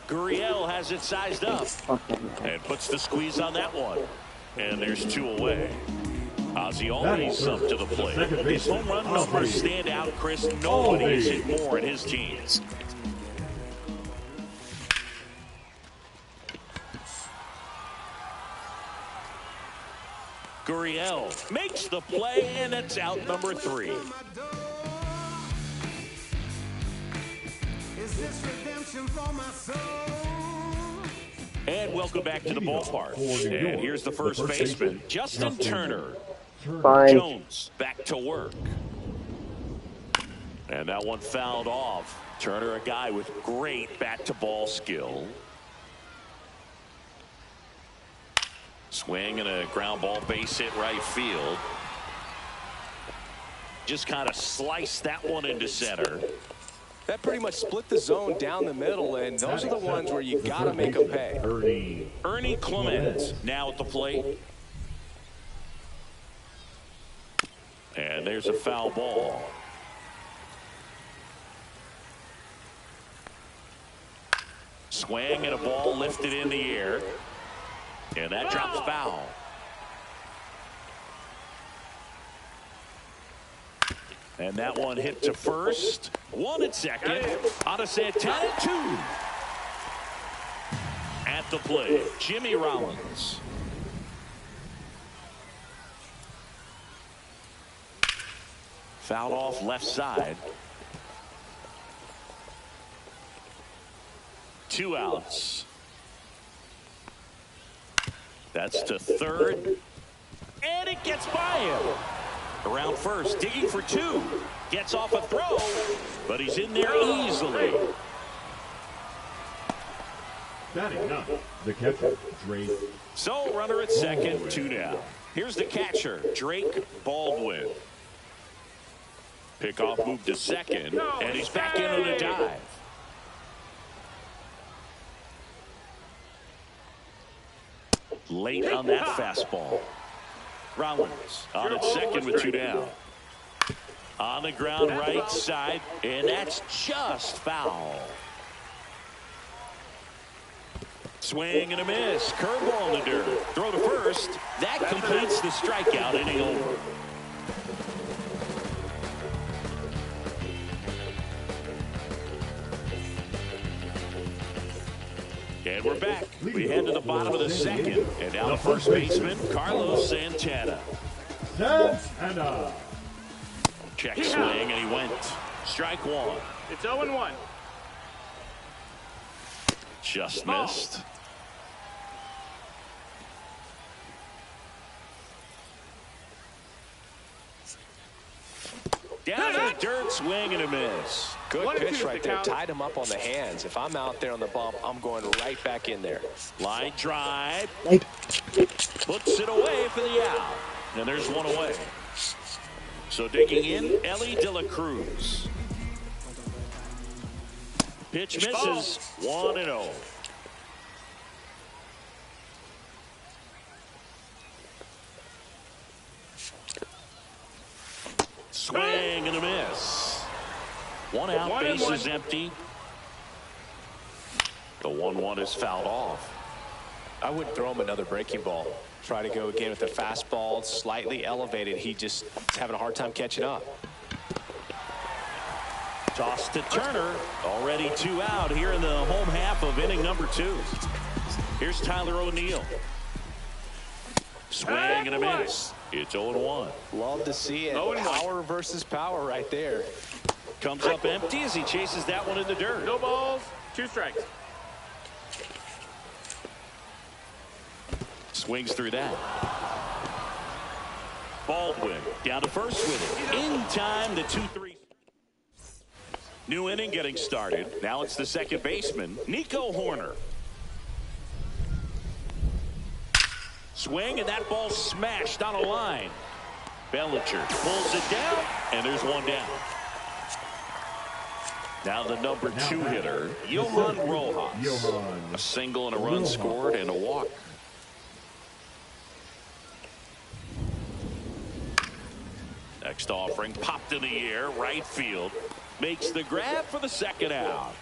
Gurriel has it sized up and puts the squeeze on that one. And there's 2 away. Ozzy up to the plate. His home run numbers stand out, Chris. Nobody's hit more in his team. Gurriel makes the play, and it's out number 3. And welcome back to the ballpark. And here's the first baseman, Justin Turner. Jones back to work. And that one fouled off. Turner, a guy with great bat-to-ball skill. Swing and a ground ball base hit right field. Just kind of sliced that one into center. That pretty much split the zone down the middle, and those are the ones where you got to make them pay. Ernie Clement now at the plate. And there's a foul ball. Swing and a ball lifted in the air. And that drops foul. And that one hit to first. 1 at second. On a Santana 2. At the plate, Jimmy Rollins. Fouled off left side. 2 outs. That's to third. And it gets by him. Around first, digging for 2. Gets off a throw, but he's in there easily. Batting up, the catcher, Drake. So, runner at second, 2 down. Here's the catcher, Drake Baldwin. Pickoff move to second, and he's back in on a dive. Late on that fastball. Rollins on at second with 2 down. On the ground right side, and that's just foul. Swing and a miss. Curveball in the dirt. Throw to first. That completes the strikeout. Inning over. And we're back. We head to the bottom of the second. And now the first baseman, Carlos Santana. Santana. Check swing, and he went. Strike one. It's 0-1. Just missed. Down to the dirt, swing and a miss. Good pitch right there. Tied him up on the hands. If I'm out there on the bump, I'm going right back in there. Line drive. Puts it away for the out. And there's one away. So digging in, Ellie De La Cruz. Pitch misses. 1-0. Swing and a miss. One out, base is empty. The 1-1 is fouled off. I wouldn't throw him another breaking ball. Try to go again with the fastball, slightly elevated. He just is having a hard time catching up. Toss to Turner. Already 2 out here in the home half of inning number 2. Here's Tyler O'Neill. Swing and a miss. It's 0-1. Love to see it. Power versus power right there. Comes up empty as he chases that one in the dirt. No balls, 2 strikes. Swings through that. Baldwin down to first with it. In time, the 2-3. New inning getting started. Now it's the second baseman, Nico Horner. Swing, and that ball smashed on a line. Bellinger pulls it down, and there's one down. Now the number 2 hitter, Johan Rojas. A single and a run scored and a walk. Next offering popped in the air, right field. Makes the grab for the second out.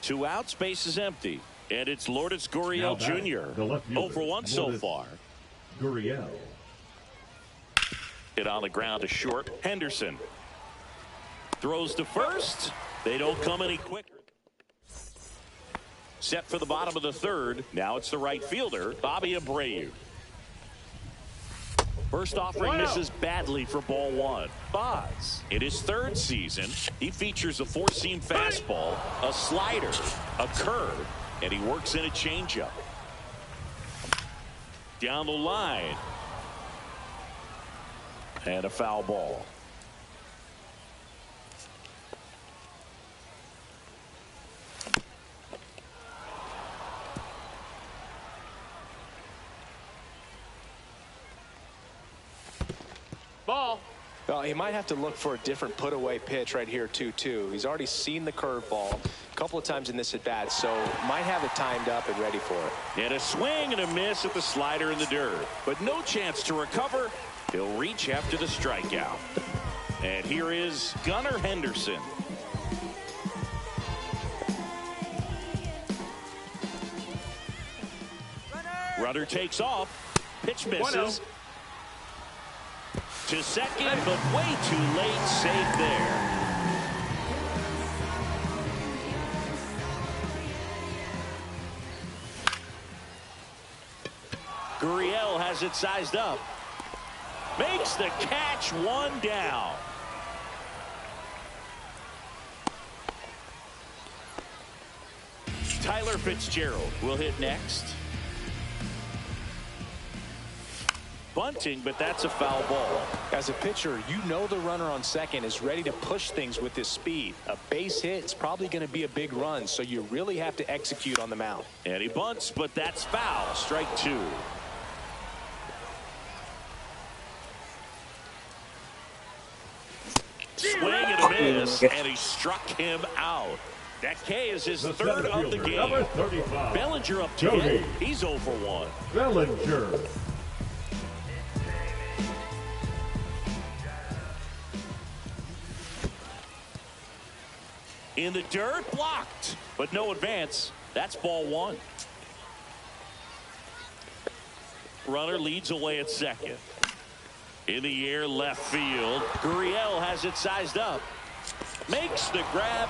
2 outs, base is empty. And it's Lourdes Gurriel Jr. 0 for 1 so far. Gurriel. Hit on the ground to short. Henderson throws to first. They don't come any quicker. Set for the bottom of the third. Now it's the right fielder, Bobby Abreu. First offering misses badly for ball 1. Boz, in his 3rd season, he features a 4-seam fastball, a slider, a curve, and he works in a changeup. Down the line. And a foul ball. Ball. Well, he might have to look for a different put-away pitch right here, 2-2. He's already seen the curveball a couple of times in this at-bat, so might have it timed up and ready for it. And a swing and a miss at the slider in the dirt. But no chance to recover. He'll reach after the strikeout. And here is Gunnar Henderson. Runner takes off. Pitch misses. To second, but way too late. Safe there. Gurriel has it sized up. Makes the catch, 1 down. Tyler Fitzgerald will hit next. Bunting, but that's a foul ball. As a pitcher, you know the runner on second is ready to push things with his speed. A base hit is probably going to be a big run, so you really have to execute on the mound. And he bunts, but that's foul. Strike 2. Swing and a miss, and he struck him out. That K is his 3rd of the game. Bellinger up to hit. He's 0 for 1. Bellinger. In the dirt, blocked, but no advance. That's ball 1. Runner leads away at second. In the air, left field. Gurriel has it sized up. Makes the grab,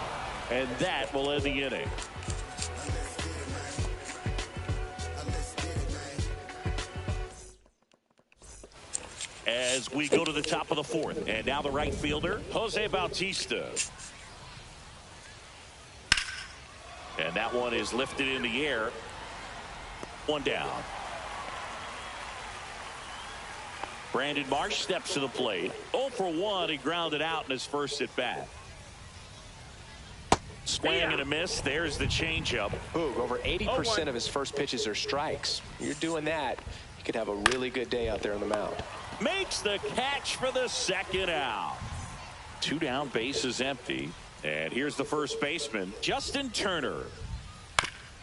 and that will end the inning. as we go to the top of the fourth. And now the right fielder, Jose Bautista. And that one is lifted in the air. One down. Brandon Marsh steps to the plate. 0 for 1. He grounded out in his first at bat. Swing and a miss. There's the changeup. Boog, over 80% of his first pitches are strikes. You're doing that, you could have a really good day out there on the mound. Makes the catch for the second out. 2 down, base is empty. And here's the first baseman, Justin Turner.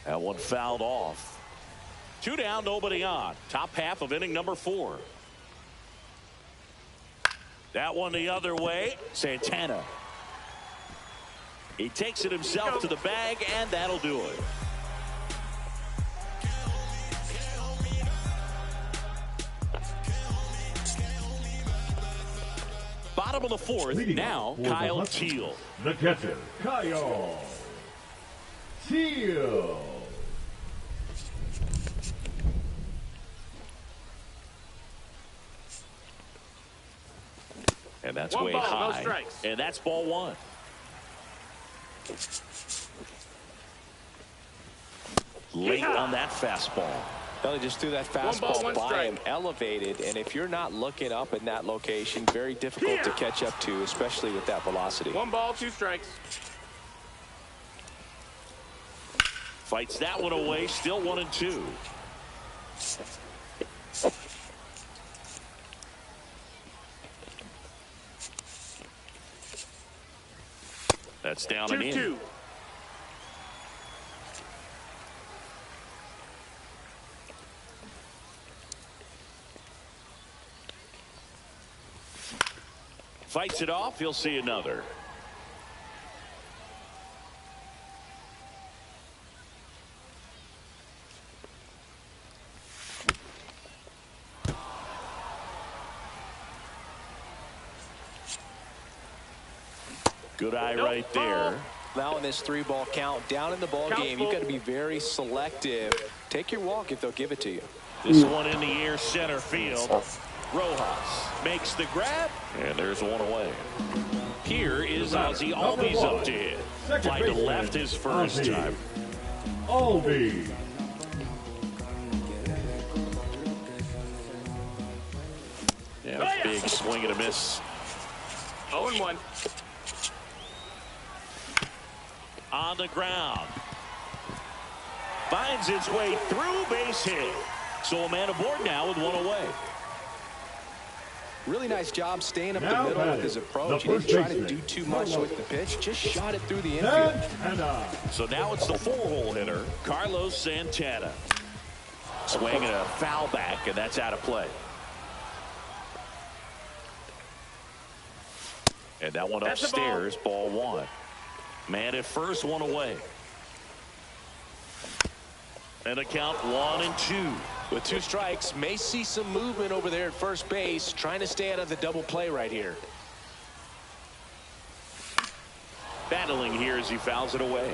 That one fouled off. 2 down, nobody on. Top half of inning number 4. That one the other way. Santana. He takes it himself to the bag, and that'll do it. Bottom of the fourth, now Kyle Teal. The catcher, Kyle Teal. And that's One way ball, high. no strikes. And that's ball 1. Late on that fastball. Well, they just threw that fastball by him, elevated, and if you're not looking up in that location, very difficult to catch up to, especially with that velocity. 1 ball, 2 strikes. Fights that one away, still 1 and 2. That's down and in. 2-2. Fights it off. He'll see another. Good eye right there. Now in this 3-ball count, down in the ball game, you've got to be very selective. Take your walk if they'll give it to you. This one in the air, center field. Rojas makes the grab, and there's one away. Here is Ozzy Albies up to hit. Fly to left his first time. Albies. Yeah, big swing and a miss. 0-1. On the ground. Finds its way through, base hit. So a man aboard now with 1 away. Really nice job staying up the middle with his approach. He didn't try to do too much with the pitch. Just shot it through the infield. So now it's the 4-hole hitter, Carlos Santana. Swing and a foul back, and that's out of play. And that one upstairs, ball 1. Man at first, 1 away. And a count 1 and 2. With 2 strikes, may see some movement over there at first base, trying to stay out of the double play right here. Battling here as he fouls it away.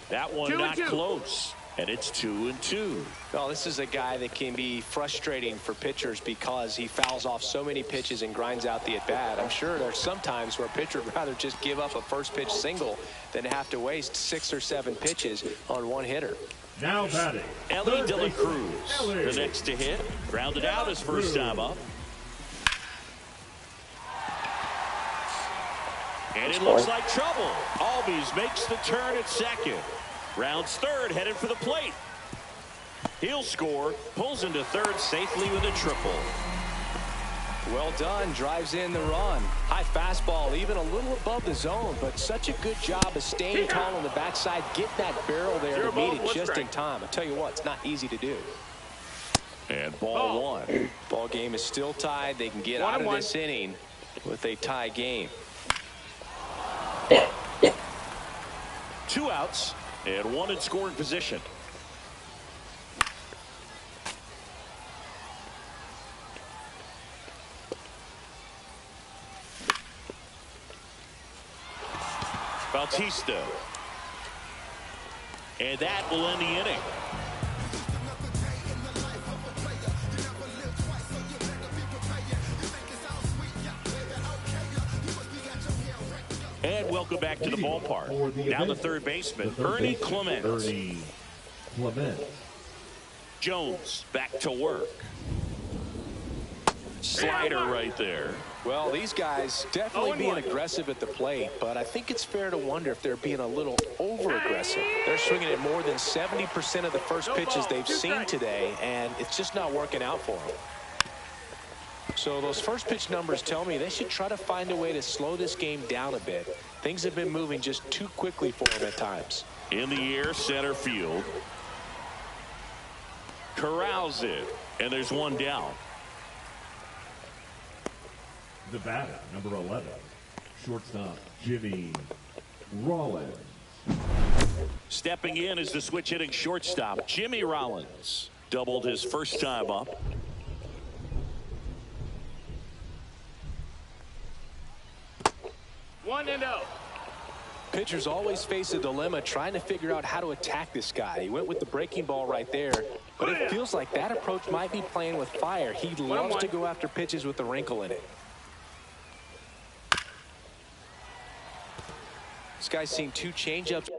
That one not close. And it's 2 and 2. Well, this is a guy that can be frustrating for pitchers because he fouls off so many pitches and grinds out the at-bat. I'm sure there's some times where a pitcher would rather just give up a first pitch single than have to waste 6 or 7 pitches on one hitter. Now batting, Ellie De La Cruz, the next to hit. Grounded out his first time up. And it looks like trouble. Albies makes the turn at second. Rounds third, headed for the plate. He'll score, pulls into third safely with a triple. Well done, drives in the run. High fastball, even a little above the zone, but such a good job of staying tall on the backside, getting that barrel there to meet it just in time. I tell you what, it's not easy to do. And ball 1. Ball game is still tied. They can get out of this inning with a tie game. 2 outs. And 1 in scoring position. Bautista. And that will end the inning. And welcome back to the ballpark. Now the third baseman, Ernie Clement. Ernie Clement. Jones back to work. Slider right there. Well, these guys definitely being aggressive at the plate, but I think it's fair to wonder if they're being a little over-aggressive. They're swinging at more than 70% of the first pitches they've seen today, and it's just not working out for them. So those first pitch numbers tell me they should try to find a way to slow this game down a bit. Things have been moving just too quickly for them at times. In the air, center field. Corrals it, and there's one down. The batter, number 11, shortstop Jimmy Rollins. Stepping in is the switch hitting shortstop Jimmy Rollins. Doubled his first time up. One and oh. Pitchers always face a dilemma trying to figure out how to attack this guy. He went with the breaking ball right there, but it feels like that approach might be playing with fire. He loves to go after pitches with a wrinkle in it. This guy's seen 2 changeups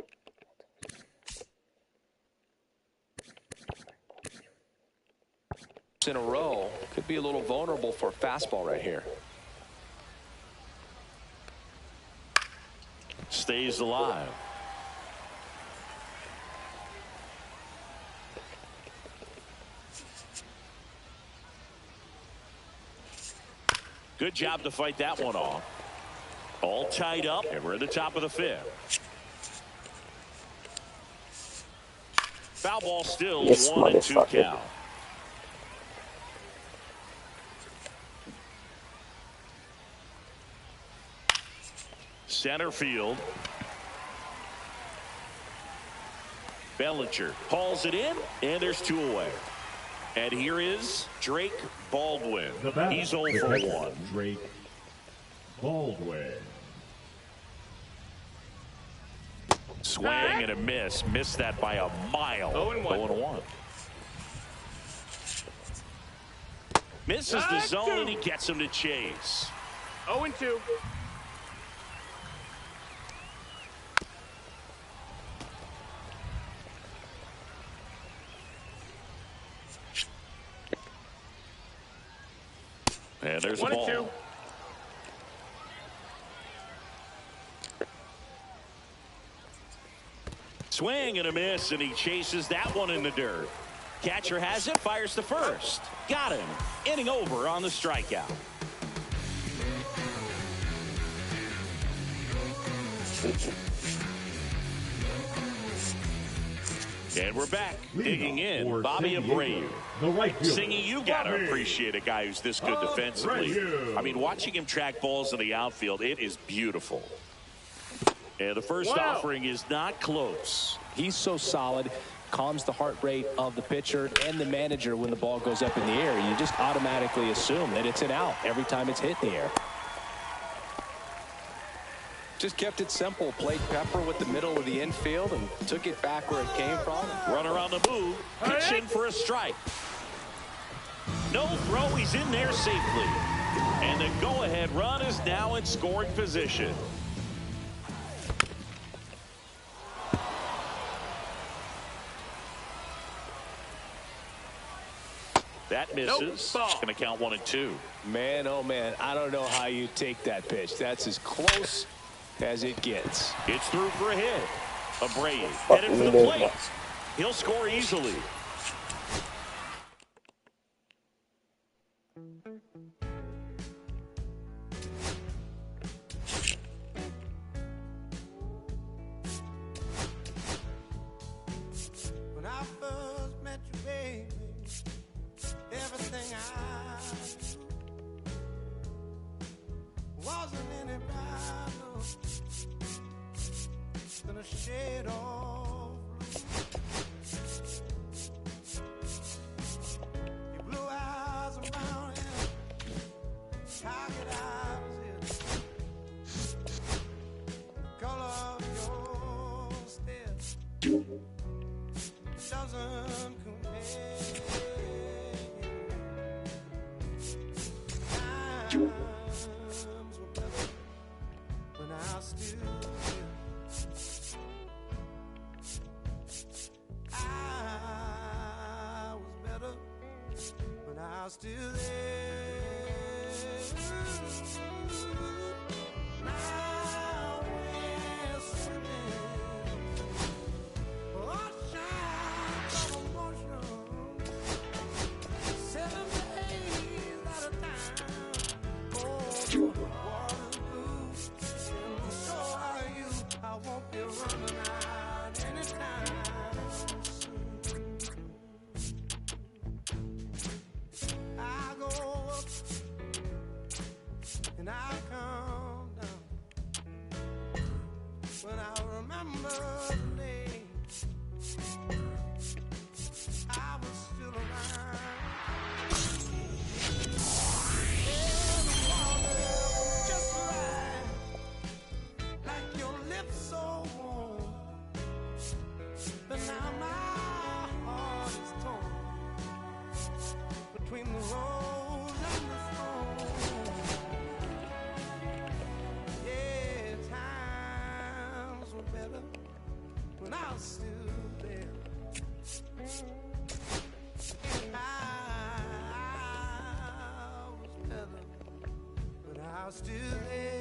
in a row. Could be a little vulnerable for a fastball right here. Stays alive. Good job to fight that one off. All tied up, and we're at the top of the 5th. Foul ball still, 1-2 count. Center field. Bellinger hauls it in, and there's 2 away. And here is Drake Baldwin. He's 0 for 1. Drake Baldwin. Swing and a miss. Missed that by a mile. 0-1. Misses the zone, and he gets him to chase. 0-2. And there's the ball. Swing and a miss, and he chases that one in the dirt. Catcher has it, fires to first. Got him. Inning over on the strikeout. And we're back. Digging in, Bobby Abreu. Singing, you got to appreciate a guy who's this good defensively. I mean, watching him track balls in the outfield, it is beautiful. And the first offering is not close. He's so solid, calms the heart rate of the pitcher and the manager when the ball goes up in the air. You just automatically assume that it's an out every time it's hit in the air. Just kept it simple. Played pepper with the middle of the infield and took it back where it came from. Runner on the move. Pitch in for a strike. No throw. He's in there safely. And the go-ahead run is now in scoring position. That misses. Going to count 1 and 2. Man, oh man, I don't know how you take that pitch. That's as close as it gets. It's through for a hit. Abreu headed for the plate. He'll score easily. When I first met you, baby, everything I do wasn't any brighter than a shade of blue. Your blue eyes and brown hair, pocket eyes, the color of your stare doesn't compare. Times were better when I still I'll still there. Now we're swimming oceans of emotion, 7 days at a time. Oh, the water's blue, and so are you. I won't be running out anytime. I go up and I come down, but I remember the day I was still around. Yeah, the water was just right, like your lips so warm. But now my heart is torn between the rose and the thorn. Yeah, times were better when I was still there. I was better, but I was still there.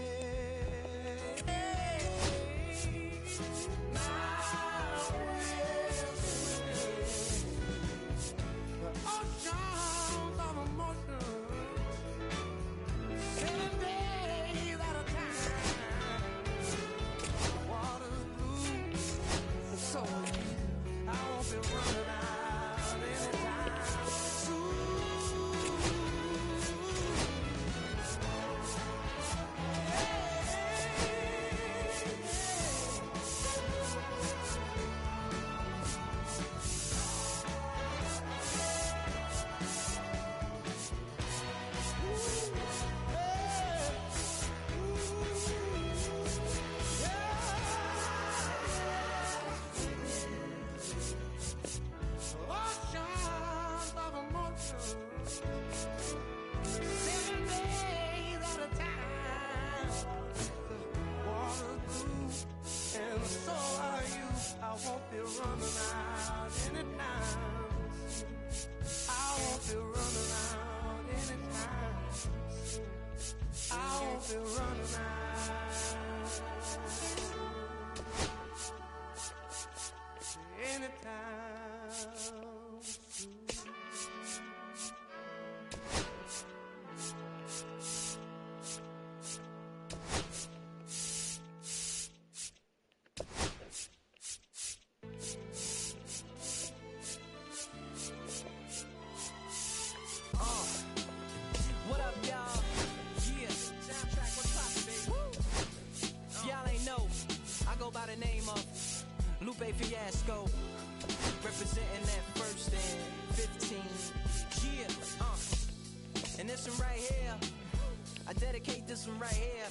Now we're swimming the oceans of emotion, 7 days at a time. Water's blue, and so are you. I won't be running out anytime soon. Oceans of emotion, 7 days at a time. Water's blue, and so are you. I won't be running out anytime. I won't be running out anytime. I won't be running out. Anytime soon. What up, y'all? Yeah, soundtrack, what's poppin', baby? Woo! Y'all ain't know, I go by the name of Lupe Fiasco, representing that first and 15. Yeah, and this one right here, I dedicate this one right here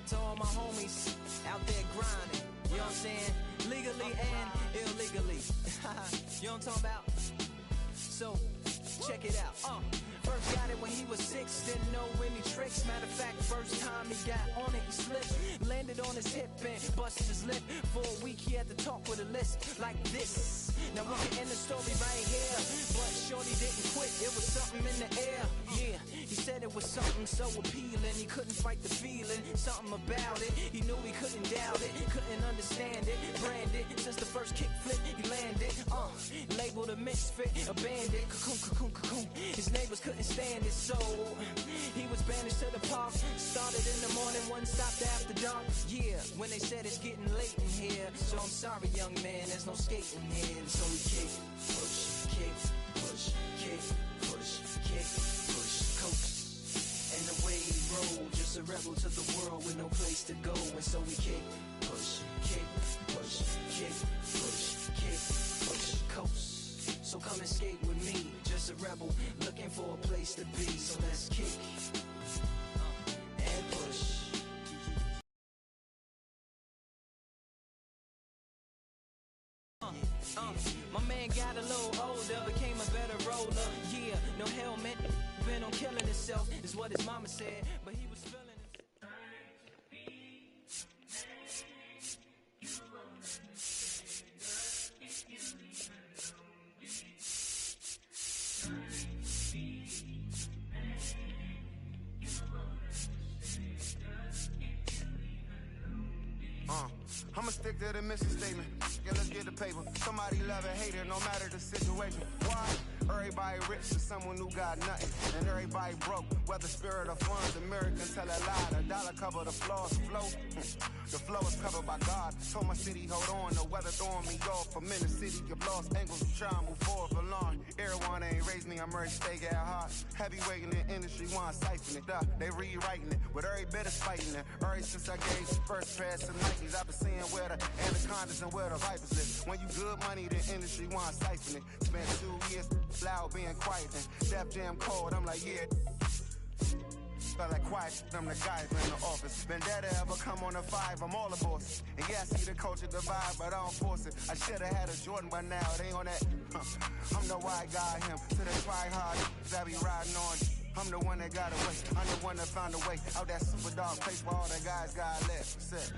to all my homies out there grinding. You know what I'm saying? Legally and illegally. You know what I'm talking about? So, check it out. First got it when he was 6, didn't know any tricks. Matter of fact, first time he got on it, he slipped. Landed on his hip and busted his lip. For a week he had to talk with a list like this. Now we can end the story right here, but shorty didn't quit, it was something in the air. Yeah, he said it was something so appealing, he couldn't fight the feeling. Something about it, he knew he couldn't doubt it. Couldn't understand it, branded since the first kick flip he landed. Labeled a misfit, a bandit, cocoon, cocoon, cocoon. His neighbors couldn't stand it, so he was banished to the park. Started in the morning, one stopped after dark. Yeah, when they said it's getting late in here, so I'm sorry, young man, there's no skating here. So we kick, push, kick, push, kick, push, kick, push, coast. And the way he rolled, just a rebel to the world with no place to go. And so we kick, push, kick, push, kick, push, kick, push, coast. So come and skate with me, just a rebel looking for a place to be. So let's kick and push. My man got a little older, became a better roller. Yeah, no helmet, been on killing himself, is what his mama said. But he was feeling it. I'ma stick to the mission statement. Yeah, let's get the paper. Somebody love it, hate it, no matter the situation. Why? Everybody rich is someone who got nothing. And everybody broke, whether spirit or funds. Americans tell a lie. The dollar cover the flaws, flow. The flow is covered by God. Told my city, hold on, the weather throwing me off. I'm in the city, you've lost angles. I'm trying to move forward for long. Everyone ain't raised me, I'm ready to stay get hard. Heavyweight in the industry, want siphon it up. They rewriting it, with every bit of fighting it. Early since I gave you first pass of Nikes, I've been seeing where the anacondas and where the vipers live. When you good money, the industry want siphon it. Spent 2 years loud being quiet and Def Jam cold, I'm like, yeah. Felt like quiet, I'm the guy in the office. Vendetta ever come on a 5, I'm all the boss. And yeah, I see the culture divide, but I don't force it. I should've had a Jordan by now, it ain't on that. I'm the white guy, him, to the try hard, I be riding on. I'm the one that got away, I'm the one that found a way out that super dark place where all the guys got left. Set.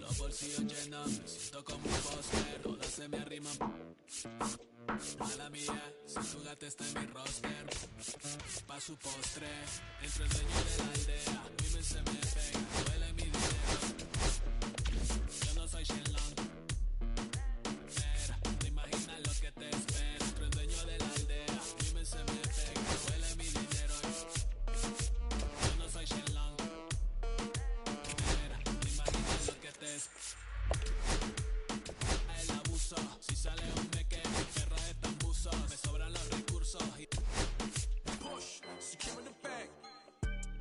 Los bolsillos llenos, me siento como un póster, todas se me arriman. Mala mía, si tu gata está en mi roster. Pa' su postre, entre el dueño de la aldea, vive se me pega, duele mi dinero. Yo no soy Shenlong. Mira, te imaginas lo que te espera. Entre el dueño de la aldea, vive se me pega, duele mi dinero. Yo no soy Shenlong. Mira, te imaginas lo que te espera. El abuso, si sale un meque, mi perra es tan buzo. Me sobran los recursos y push, securing the bag.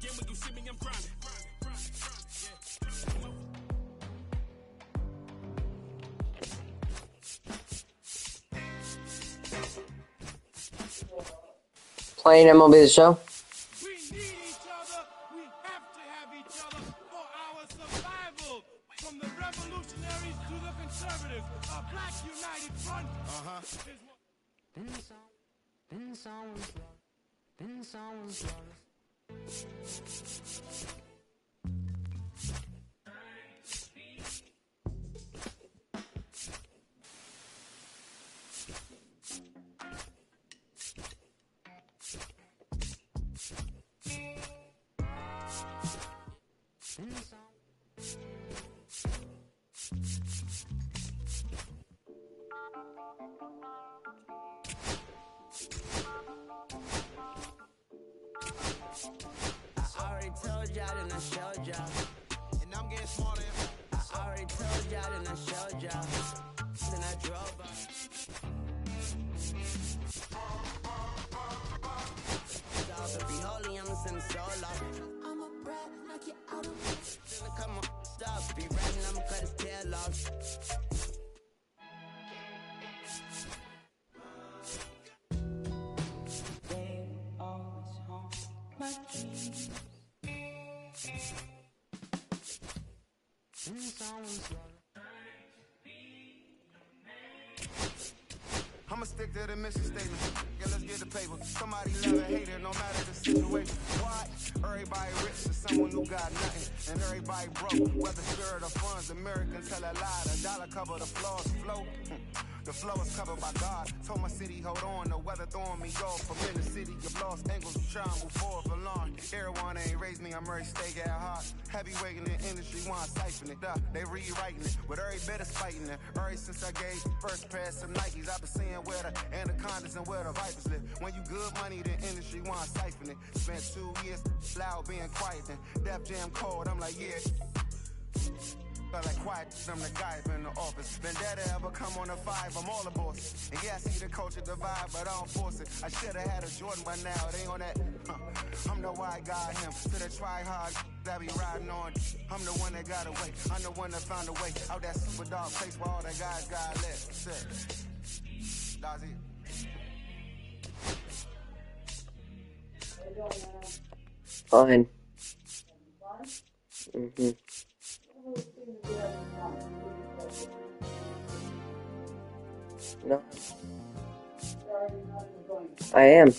Yeah, when you see me, I'm grinding. Playing MLB The Show. We need each other. We have to have each other for our survival. From the revolutionary Then someone's lost. I already told y'all, then I showed y'all. And I'm getting smarter. I already told y'all, then I showed y'all. Then I drove up. So be holy, I'ma send a soul off. I'm a brat, knock you out of it. Then I cut my stuff. Be rapping, I'ma cut his tail off. I'ma stick to the mission statement. Yeah, let's get the paper. Somebody love and hate it, no matter the situation. What? Everybody rich is someone who got nothing. And everybody broke, whether spirit or funds. Americans tell a lie, the dollar cover the flaws flow. The flow is covered by God. Told my city, hold on, the weather throwing me off. I'm in the city of lost angles, trying to move forward for long. Everyone ain't raised me, I'm ready to stay at heart. Heavyweight in the industry, want siphon it up. They rewriting it, but every bit is fighting it. Ever since I gave first pass some Nikes, I've been seeing where the anacondas and where the vipers live. When you good money, the industry want siphon it. Spent 2 years loud being quiet, then Def Jam cold, I'm like, yeah. But like quiet, I'm the guy in the office. Vendetta ever come on a 5, I'm all the boss. And yeah, I see the culture divide, but I don't force it. I should've had a Jordan by now, they on that. I'm the white guy, him. To the try hard, that be riding on. I'm the one that got away. I'm the one that found a way out that super dark place where all the guys got left. That's it. Fine. No. I am.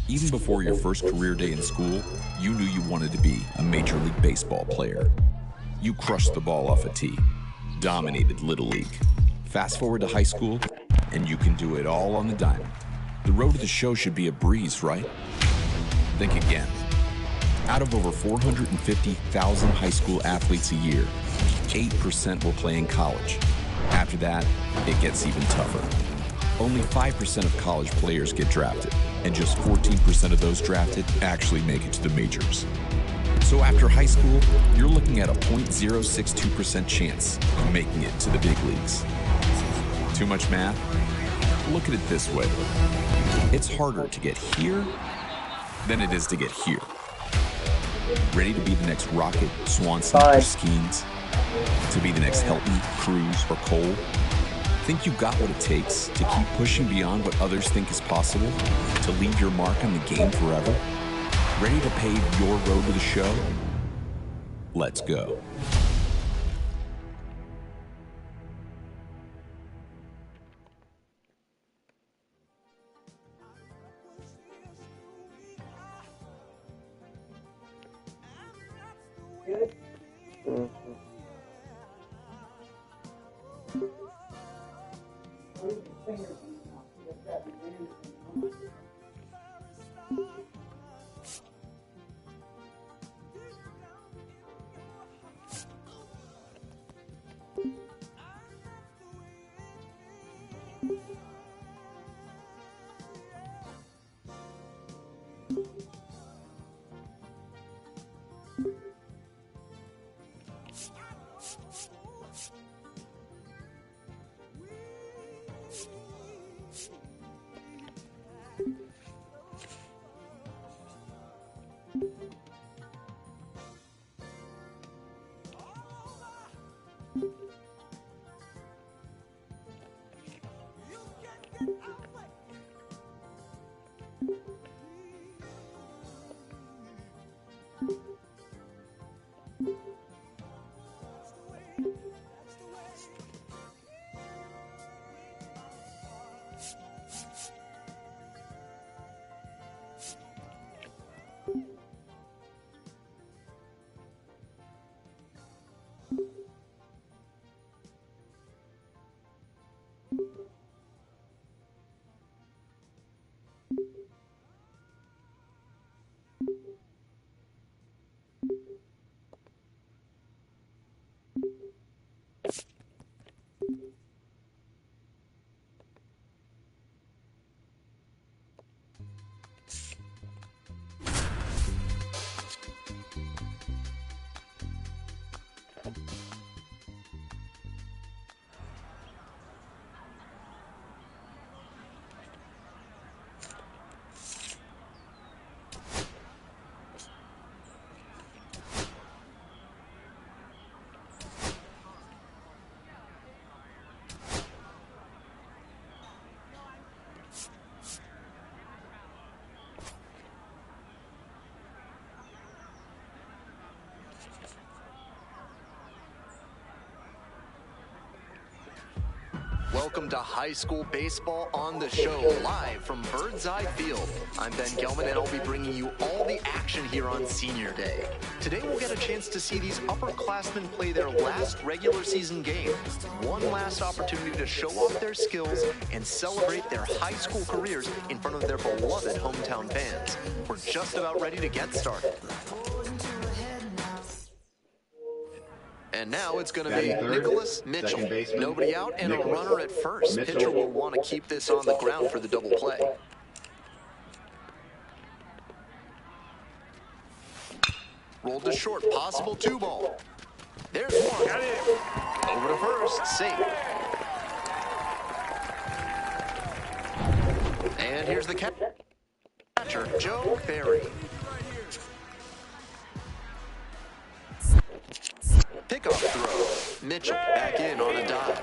Even before your first career day in school, you knew you wanted to be a Major League Baseball player. You crushed the ball off a tee, dominated Little League. Fast forward to high school, and you can do it all on the diamond. The road to the show should be a breeze, right? Think again. Out of over 450,000 high school athletes a year, 8% will play in college. After that, it gets even tougher. Only 5% of college players get drafted, and just 14% of those drafted actually make it to the majors. So after high school, you're looking at a 0.062% chance of making it to the big leagues. Too much math? Look at it this way. It's harder to get here than it is to get here. Ready to be the next Rocket, Swanson, or Skeens? To be the next Helton, Cruz, or Cole? Think you got what it takes to keep pushing beyond what others think is possible? To leave your mark on the game forever? Ready to pave your road to the show? Let's go. Welcome to High School Baseball on the Show, live from Bird's Eye Field. I'm Ben Gelman, and I'll be bringing you all the action here on Senior Day. Today we'll get a chance to see these upperclassmen play their last regular season game. One last opportunity to show off their skills and celebrate their high school careers in front of their beloved hometown fans. We're just about ready to get started. And now it's going to be Nicholas Mitchell. Nobody out and a runner at first. Pitcher will want to keep this on the ground for the double play. Rolled to short, possible 2-ball. There's one. Over to first, safe. And here's the catcher, Joe Barry. Pickoff throw. Mitchell back in on a dive.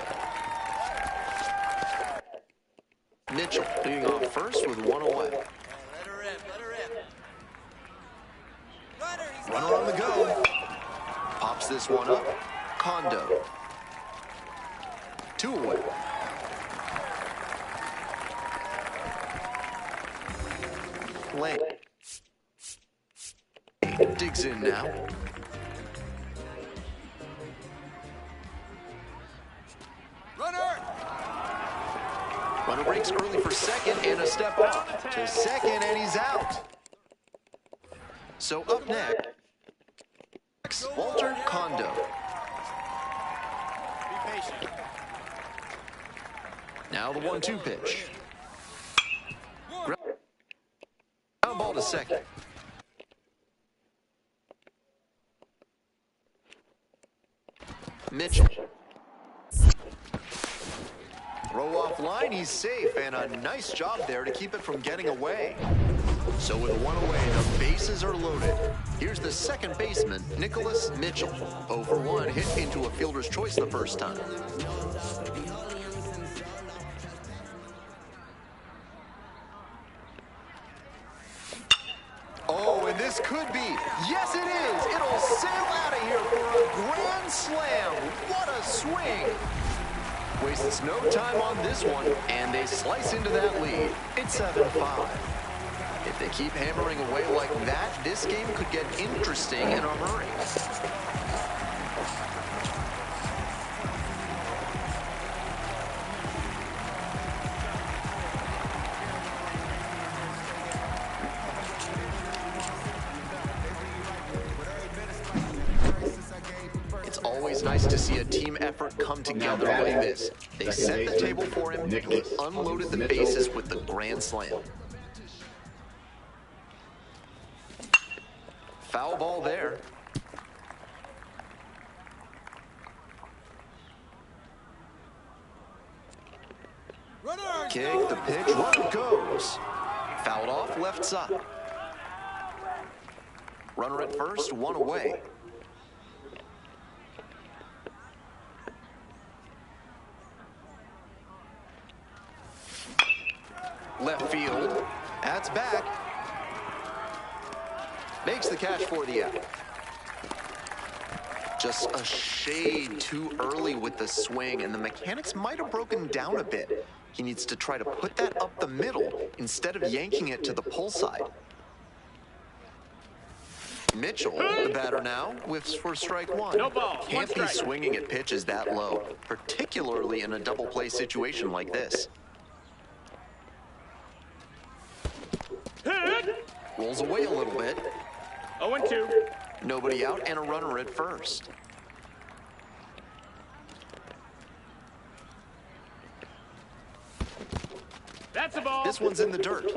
Mitchell leading off first with one away. Runner on the go. Pops this one up. Kondo. 2 away. Lane. Digs in now. Runner breaks early for second and a step off to second, and he's out. So up next, Walter Kondo. Be patient. Now the 1-2 pitch. Ground ball to second. Mitchell. Throw off line, he's safe, and a nice job there to keep it from getting away. So with 1 away, the bases are loaded. Here's the second baseman, Nicholas Mitchell. 0 for 1, hit into a fielder's choice the first time. Oh, and this could be. Yes, it is. It'll sail out of here for a grand slam. What a swing. Wastes no time on this one, and they slice into that lead. It's 7-5. If they keep hammering away like that, this game could get interesting in a hurry. It's always nice to see a team effort come together like this. They set the table for him, he unloaded the bases with the grand slam. Foul ball there. Kick, the pitch, runner goes. Fouled off left side. Runner at first, 1 away. Left field. That's back. Makes the catch for the out. Just a shade too early with the swing, and the mechanics might have broken down a bit. He needs to try to put that up the middle instead of yanking it to the pull side. Mitchell, the batter now, whiffs for strike 1. No ball. Can't be swinging at pitches that low, particularly in a double play situation like this. Rolls away a little bit. 0-2. Nobody out and a runner at first. That's a ball. This one's in the dirt.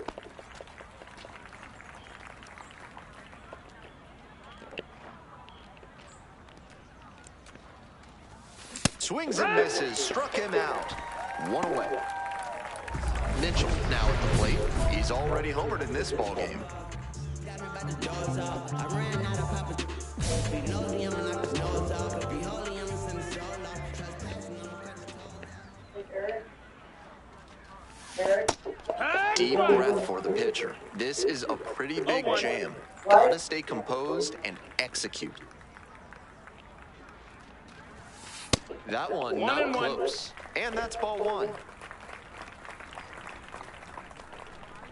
Swings and misses, struck him out. 1 away. Mitchell now at the plate. He's already homered in this ballgame. Deep breath for the pitcher. This is a pretty big jam. Gotta stay composed and execute. That one not close. And that's ball 1.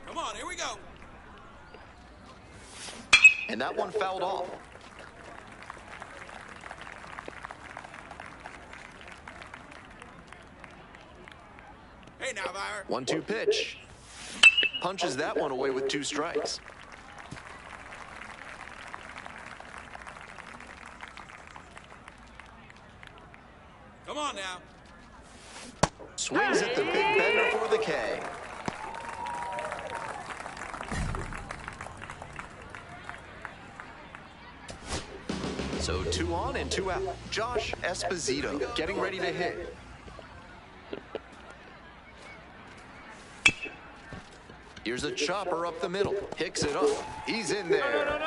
Come on, here we go. And that one fouled off. Hey now, Byron. 1-2 pitch. Punches that one away with 2 strikes. Come on now. Swings at the big bender for the K. So 2 on and 2 out. Josh Esposito getting ready to hit. Here's a chopper up the middle. Picks it up. He's in there.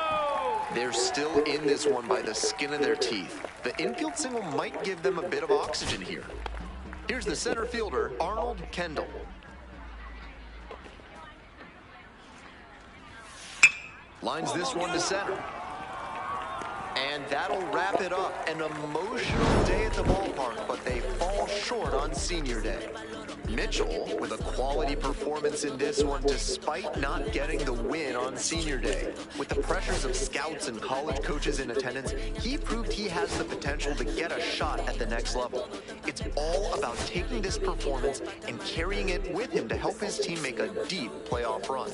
They're still in this one by the skin of their teeth. The infield single might give them a bit of oxygen here. Here's the center fielder, Arnold Kendall. Lines this one to center. And that'll wrap it up. An emotional day at the ballpark, but they fall short on senior day. Mitchell with a quality performance in this one despite not getting the win on senior day. With the pressures of scouts and college coaches in attendance, he proved he has the potential to get a shot at the next level. It's all about taking this performance and carrying it with him to help his team make a deep playoff run.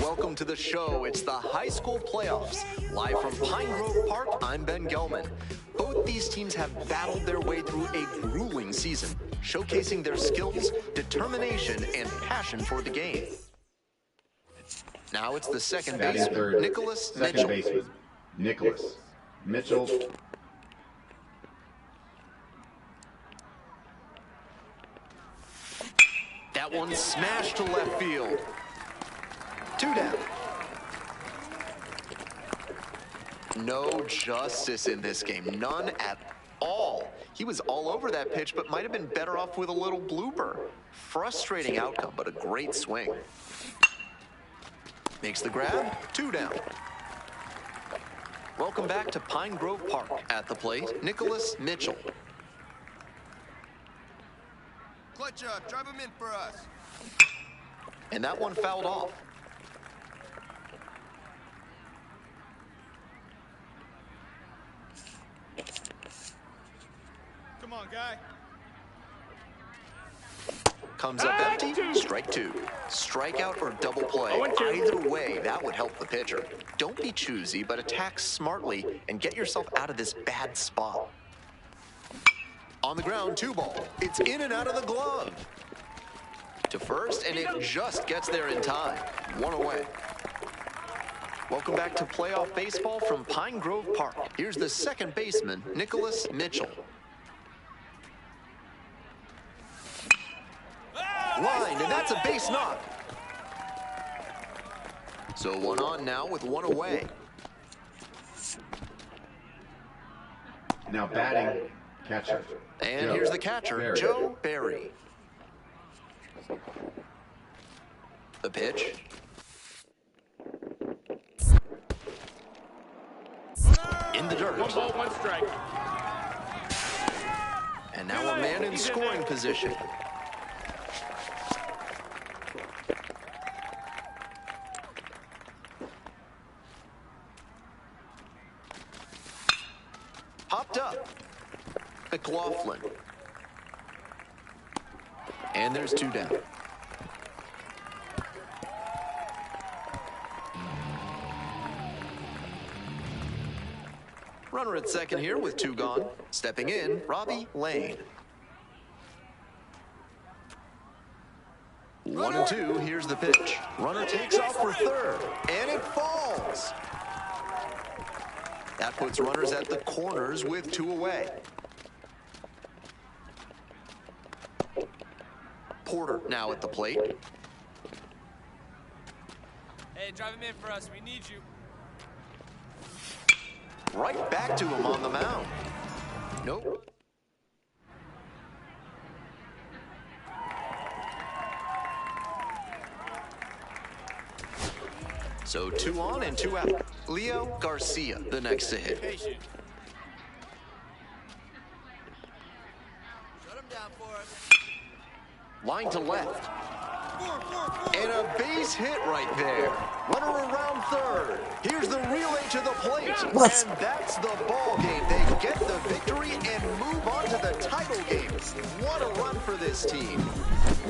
Welcome to the show. It's the high school playoffs. Live from Pine Grove Park, I'm Ben Gelman. Both these teams have battled their way through a grueling season, showcasing their skills, determination, and passion for the game. Now it's the second baseman, Nicholas Mitchell. Second baseman, Nicholas Mitchell. That one smashed to left field. 2 down. No justice in this game. None at all. He was all over that pitch, but might have been better off with a little blooper. Frustrating outcome, but a great swing. Makes the grab. 2 down. Welcome back to Pine Grove Park. At the plate, Nicholas Mitchell. Clutch up. Drive him in for us. And that one fouled off. Come on, guy. Comes up empty, strike 2. Strikeout or double play. Either way, that would help the pitcher. Don't be choosy, but attack smartly and get yourself out of this bad spot. On the ground, 2 ball. It's in and out of the glove. To first, and it just gets there in time. 1 away. Welcome back to playoff baseball from Pine Grove Park. Here's the second baseman, Nicholas Mitchell. Lined, and that's a base knock. So 1 on now with 1 away. Now batting, catcher. And here's the catcher, Joe Barry. The pitch. In the dirt. 1 ball, 1 strike. And now a man in scoring position. Popped up. McLaughlin. And there's 2 down. Runner at second here with 2 gone. Stepping in, Robbie Lane. 1-2, here's the pitch. Runner takes off for third, and it falls. That puts runners at the corners with 2 away. Porter now at the plate. Hey, drive him in for us. We need you. Right back to him on the mound. Nope. So 2 on and 2 out. Leo Garcia, the next to hit. Shut him down for us. Line to left. And a base hit right there. Runner around third. Here's the relay to the plate. What? And that's the ball game. They get the victory and move on to the title game. What a run for this team.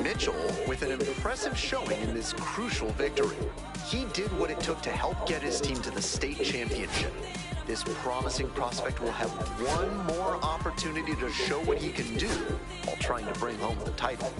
Mitchell with an impressive showing in this crucial victory. He did what it took to help get his team to the state championship. This promising prospect will have one more opportunity to show what he can do while trying to bring home the title.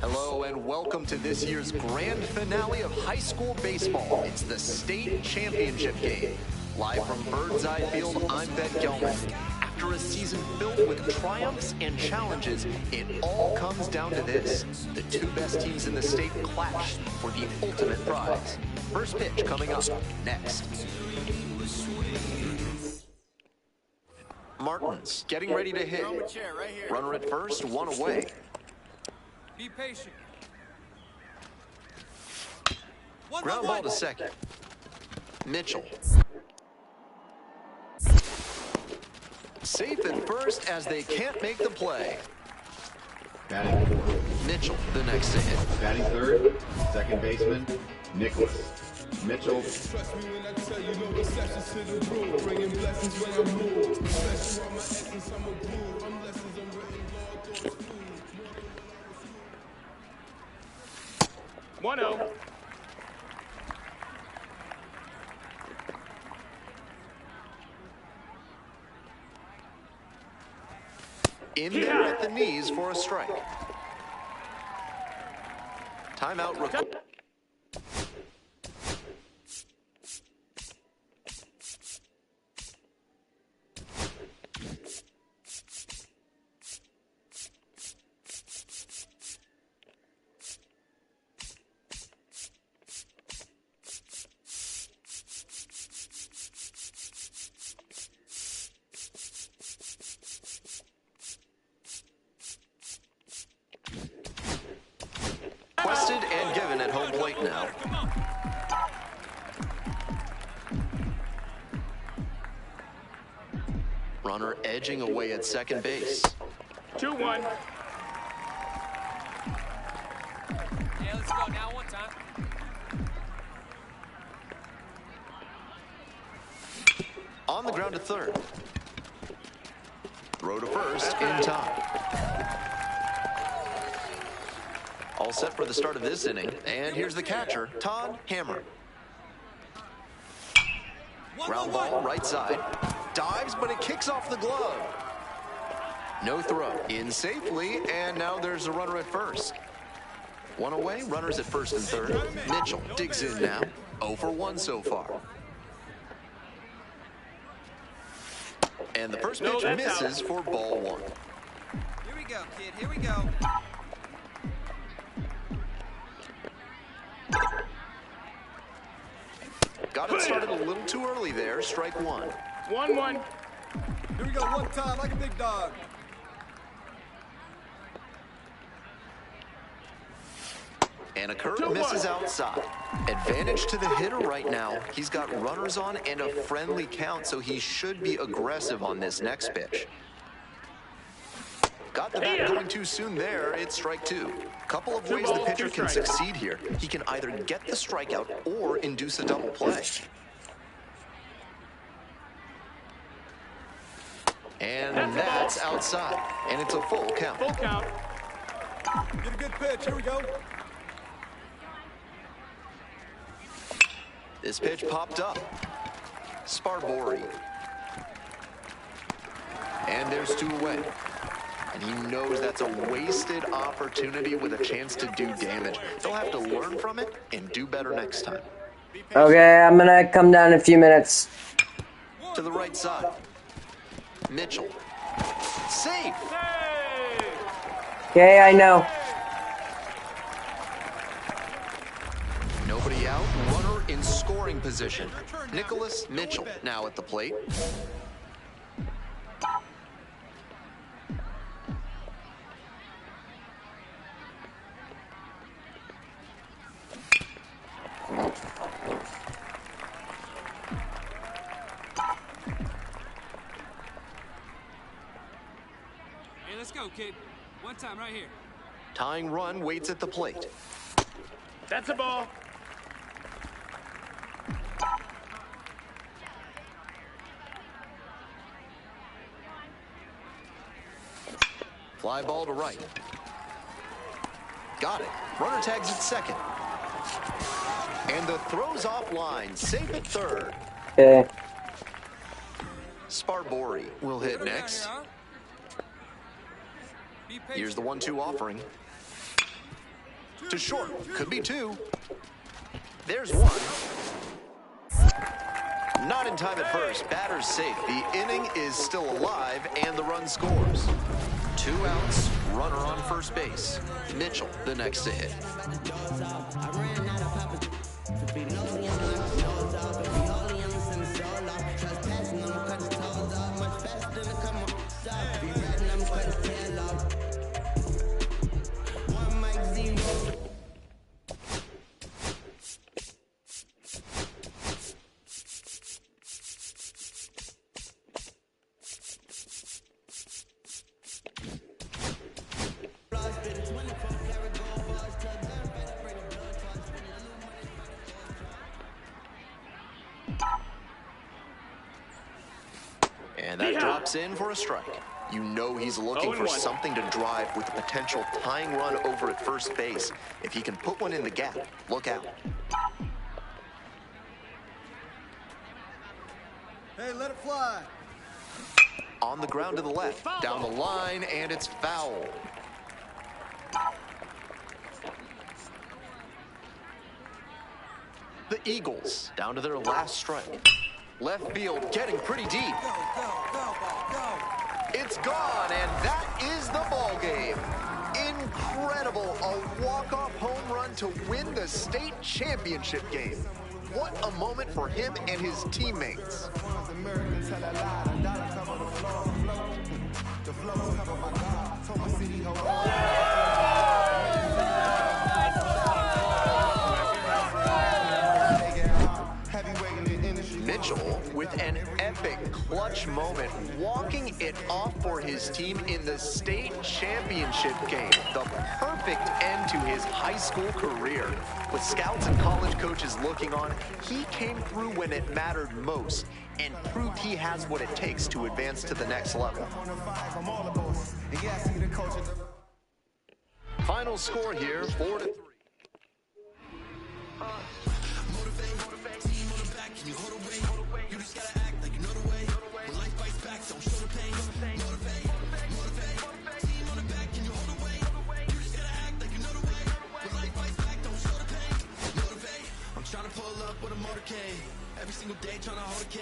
Hello and welcome to this year's grand finale of high school baseball. It's the state championship game. Live from Bird's Eye Field, I'm Ben Gelman. After a season filled with triumphs and challenges, it all comes down to this. The two best teams in the state clash for the ultimate prize. First pitch coming up next. Martins getting ready to hit. Runner at first, one away. Be patient. Ground ball to second. Mitchell. Safe at first as they can't make the play. Batting fourth. Mitchell, the next to hit. Batting third, second baseman, Nicholas. Mitchell. Trust me when I tell you no exceptions to the rule. Bringing blessings when I move. Especially on my essence, I'm a groove. I'm lessons I'm written all through school. 1-0. In there at the knees for a strike. Timeout required. Requested and given at home plate now. Runner edging away at second base. 2-1. Yeah, let's go now one time. On the ground to third. Throw to first in time. All set for the start of this inning. And here's the catcher, Todd Hammer. Ground ball, right side. Dives, but it kicks off the glove. No throw. In safely, and now there's a runner at first. One away, runners at first and third. Mitchell digs in now. 0 for 1 so far. And the first pitch misses for ball 1. Here we go, kid. Here we go. Got it started a little too early there. Strike 1. 1-1. Here we go, one time, like a big dog. And a curve misses outside. Advantage to the hitter right now. He's got runners on and a friendly count, so he should be aggressive on this next pitch. Got the bat going too soon there. It's strike 2. Couple of ways the pitcher can succeed here. He can either get the strikeout or induce a double play. And that's outside. And it's a full count. Full count. Get a good pitch. Here we go. This pitch popped up. Sparbori. And there's 2 away. And he knows that's a wasted opportunity with a chance to do damage. He'll have to learn from it and do better next time. Okay, I'm gonna come down in a few minutes. To the right side. Mitchell. Safe. Okay, I know. Nobody out. Runner in scoring position. Nicholas Mitchell now at the plate. Hey, let's go, kid. One time right here. Tying run waits at the plate. That's a ball. Fly ball to right. Got it. Runner tags at second. And the throw's offline. Safe at third. Okay. Sparbori will hit next. Here's the 1-2 offering. To short. Could be 2. There's 1. Not in time at first. Batter's safe. The inning is still alive, and the run scores. 2 outs. Runner on first base. Mitchell, the next to hit. And that drops in for a strike. You know he's looking for something to drive with the potential tying run over at first base. If he can put one in the gap, look out. Hey, let it fly. On the ground to the left, down the line, and it's foul. The Eagles down to their last strike. Left field getting pretty deep. It's gone, and that is the ball game. Incredible, a walk-off home run to win the state championship game. What a moment for him and his teammates. Mitchell with an epic clutch moment, walking it off for his team in the state championship game. The perfect end to his high school career. With scouts and college coaches looking on, he came through when it mattered most and proved he has what it takes to advance to the next level. Final score here, 4-3. Every single day trying to hold a K.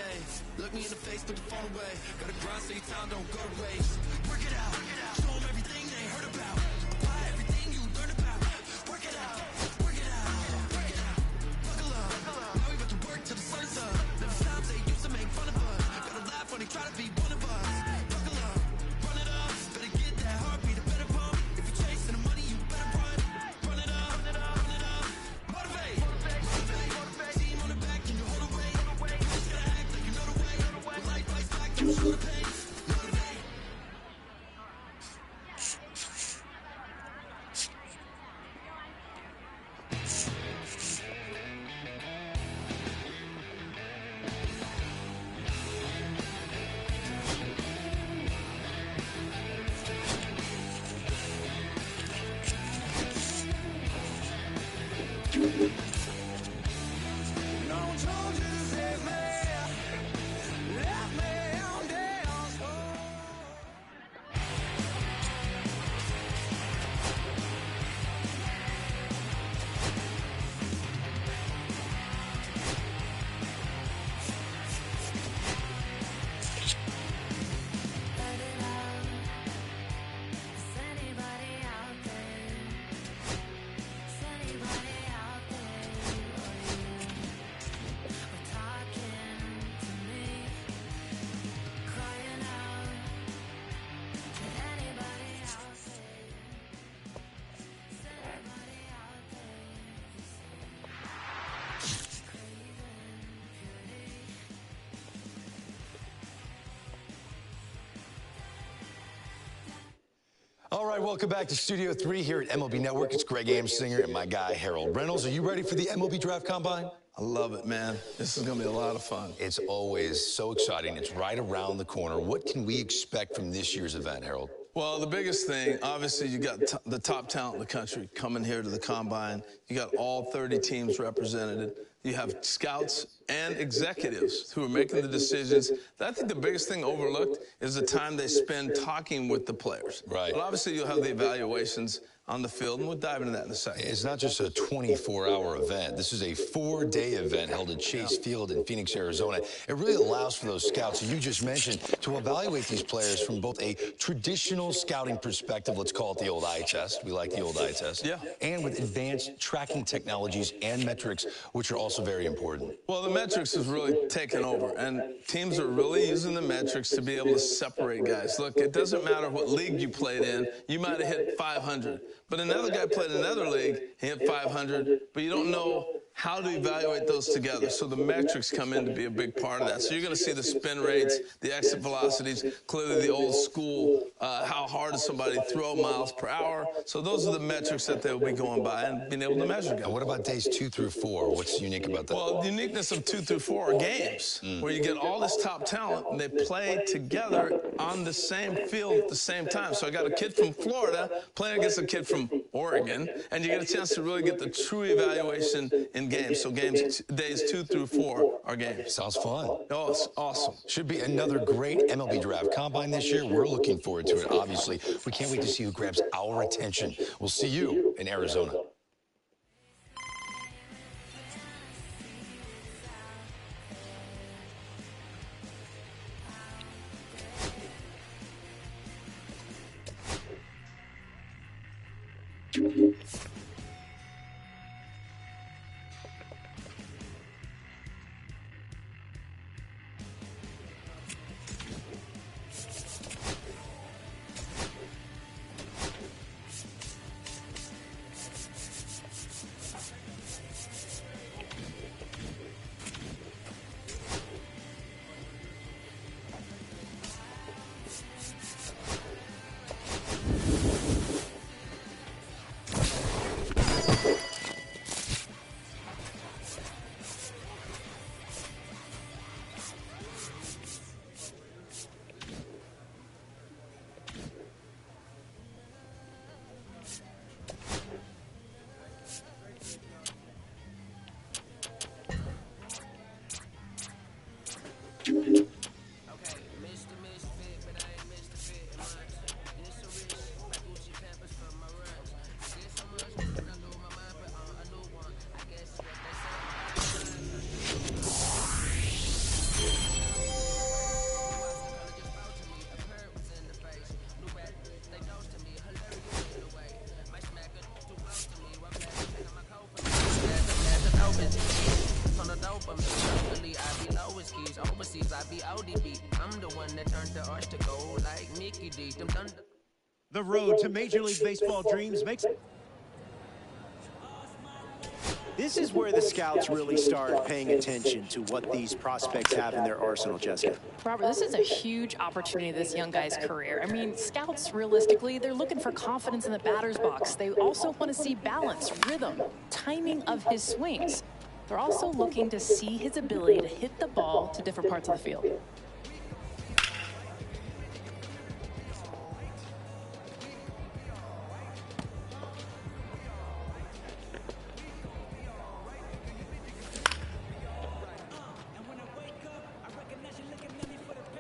Look me in the face, put the phone away. Gotta grind so your time don't go to waste. Work it out, show them everything they heard about. Apply everything you learn about. Work it out, work it out, work it out. Buckle up, now we about to work till the sun is up. Never times they used to make fun of us. Gotta laugh when they try to be one of us. Buckle up, run it up. Better get that heartbeat, a better pump. If you're chasing the money, you better run. Run it up, run it up, run it up. Motivate, motivate, motivate. Team on the back, can you hold away? welcome back to Studio 3 here at MLB Network. It's Greg Amsinger and my guy, Harold Reynolds. Are you ready for the MLB Draft Combine? I love it, man. This is going to be a lot of fun. It's always so exciting. It's right around the corner. What can we expect from this year's event, Harold? Well, the biggest thing, obviously, you got the top talent in the country coming here to the Combine. You got all 30 teams represented. You have scouts and executives who are making the decisions. I think the biggest thing overlooked is the time they spend talking with the players. Right. But obviously, you'll have the evaluations on the field, and we'll dive into that in a second. It's not just a 24-hour event. This is a 4-day event held at Chase Field in Phoenix, Arizona. It really allows for those scouts, as you just mentioned, to evaluate these players from both a traditional scouting perspective, let's call it the old eye test. We like the old eye test. Yeah. And with advanced tracking technologies and metrics, which are also very important. Well, the metrics has really taken over, and teams are really using the metrics to be able to separate guys. Look, it doesn't matter what league you played in. You might have hit 500. But another guy played in another league, he hit 500, but you don't know how to evaluate those together. So the metrics come in to be a big part of that. So you're going to see the spin rates, the exit velocities, clearly the old school, how hard does somebody throw miles per hour. So those are the metrics that they'll be going by and being able to measure guys. And what about days 2 through 4? What's unique about that? Well, the uniqueness of 2 through 4 are games where you get all this top talent and they play together on the same field at the same time. So I got a kid from Florida playing against a kid from Oregon, and you get a chance to really get the true evaluation in games. So games, days 2 through 4 are games. Sounds fun. Oh, it's awesome. Should be another great MLB Draft Combine this year. We're looking forward to it, obviously. We can't wait to see who grabs our attention. We'll see you in Arizona. The road to Major League Baseball dreams makes it. This is where the scouts really start paying attention to what these prospects have in their arsenal, Jessica. Robert, this is a huge opportunity in this young guy's career. I mean, scouts, realistically, they're looking for confidence in the batter's box. They also want to see balance, rhythm, timing of his swings. They're also looking to see his ability to hit the ball to different parts of the field.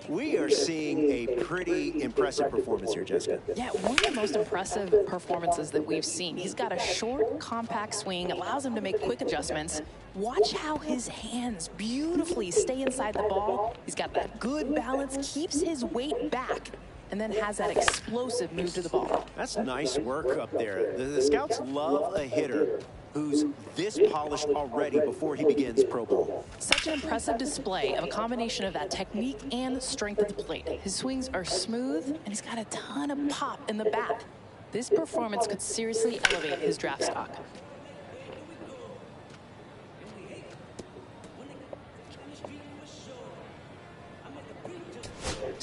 We are seeing a pretty impressive performance here, Jessica. Yeah, one of the most impressive performances that we've seen. He's got a short, compact swing, allows him to make quick adjustments. Watch how his hands beautifully stay inside the ball. He's got that good balance, keeps his weight back, and then has that explosive move to the ball. That's nice work up there. The scouts love a hitter who's this polished already before he begins pro ball. Such an impressive display of a combination of that technique and strength at the plate. His swings are smooth, and he's got a ton of pop in the bat. This performance could seriously elevate his draft stock.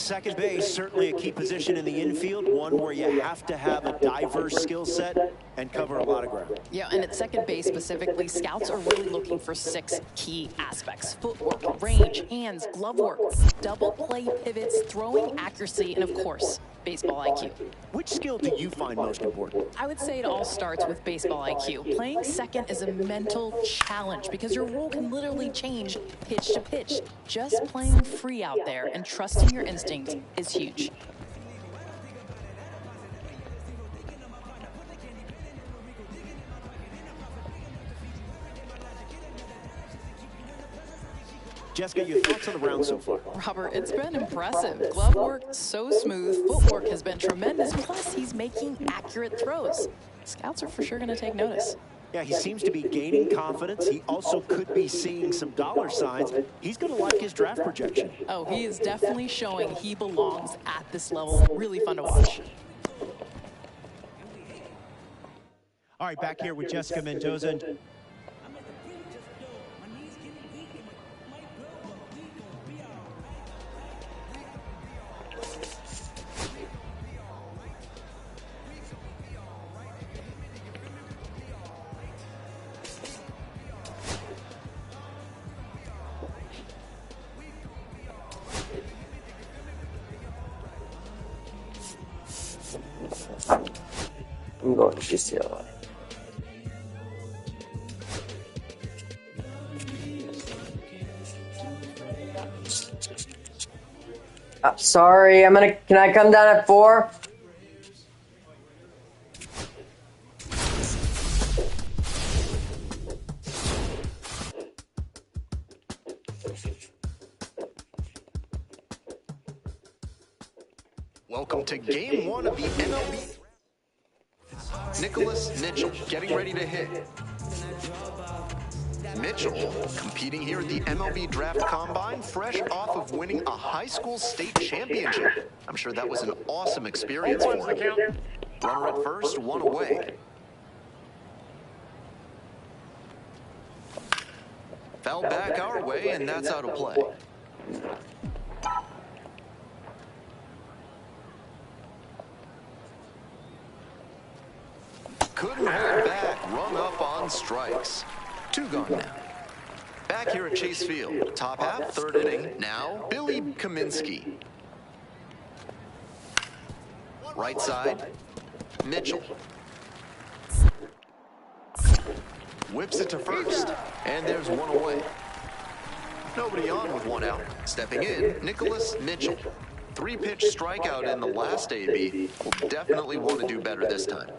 Second base, certainly a key position in the infield, one where you have to have a diverse skill set and cover a lot of ground. Yeah, and at second base specifically, scouts are really looking for 6 key aspects: footwork, range, hands, glove work, double play pivots, throwing accuracy, and of course, baseball IQ. Which skill do you find most important? I would say it all starts with baseball IQ. Playing second is a mental challenge because your role can literally change pitch to pitch. Just playing free out there and trusting your instinct is huge. Jessica, your thoughts on the round so far? Robert, it's been impressive. Glove work, so smooth. Footwork has been tremendous. Plus, he's making accurate throws. Scouts are for sure going to take notice. Yeah, he seems to be gaining confidence. He also could be seeing some dollar signs. He's going to like his draft projection. Oh, he is definitely showing he belongs at this level. Really fun to watch. All right, back here with Jessica Mendoza. I'm going to UCLA. Sorry, can I come down at 4? Welcome to game 1 of the MLB. Nicholas Mitchell getting ready to hit. Mitchell competing here at the MLB Draft Combine, fresh off of winning a high school state championship. I'm sure that was an awesome experience for him. Runner at first, 1 away. Foul back our way, and that's out of play. Couldn't hold back, run up on strikes. 2 gone now. Back here at Chase Field, top half, 3rd inning. Now, Billy Kaminsky. Right side, Mitchell. Whips it to first, and there's 1 away. Nobody on with 1 out. Stepping in, Nicholas Mitchell. 3-pitch strikeout in the last AB. Will definitely want to do better this time.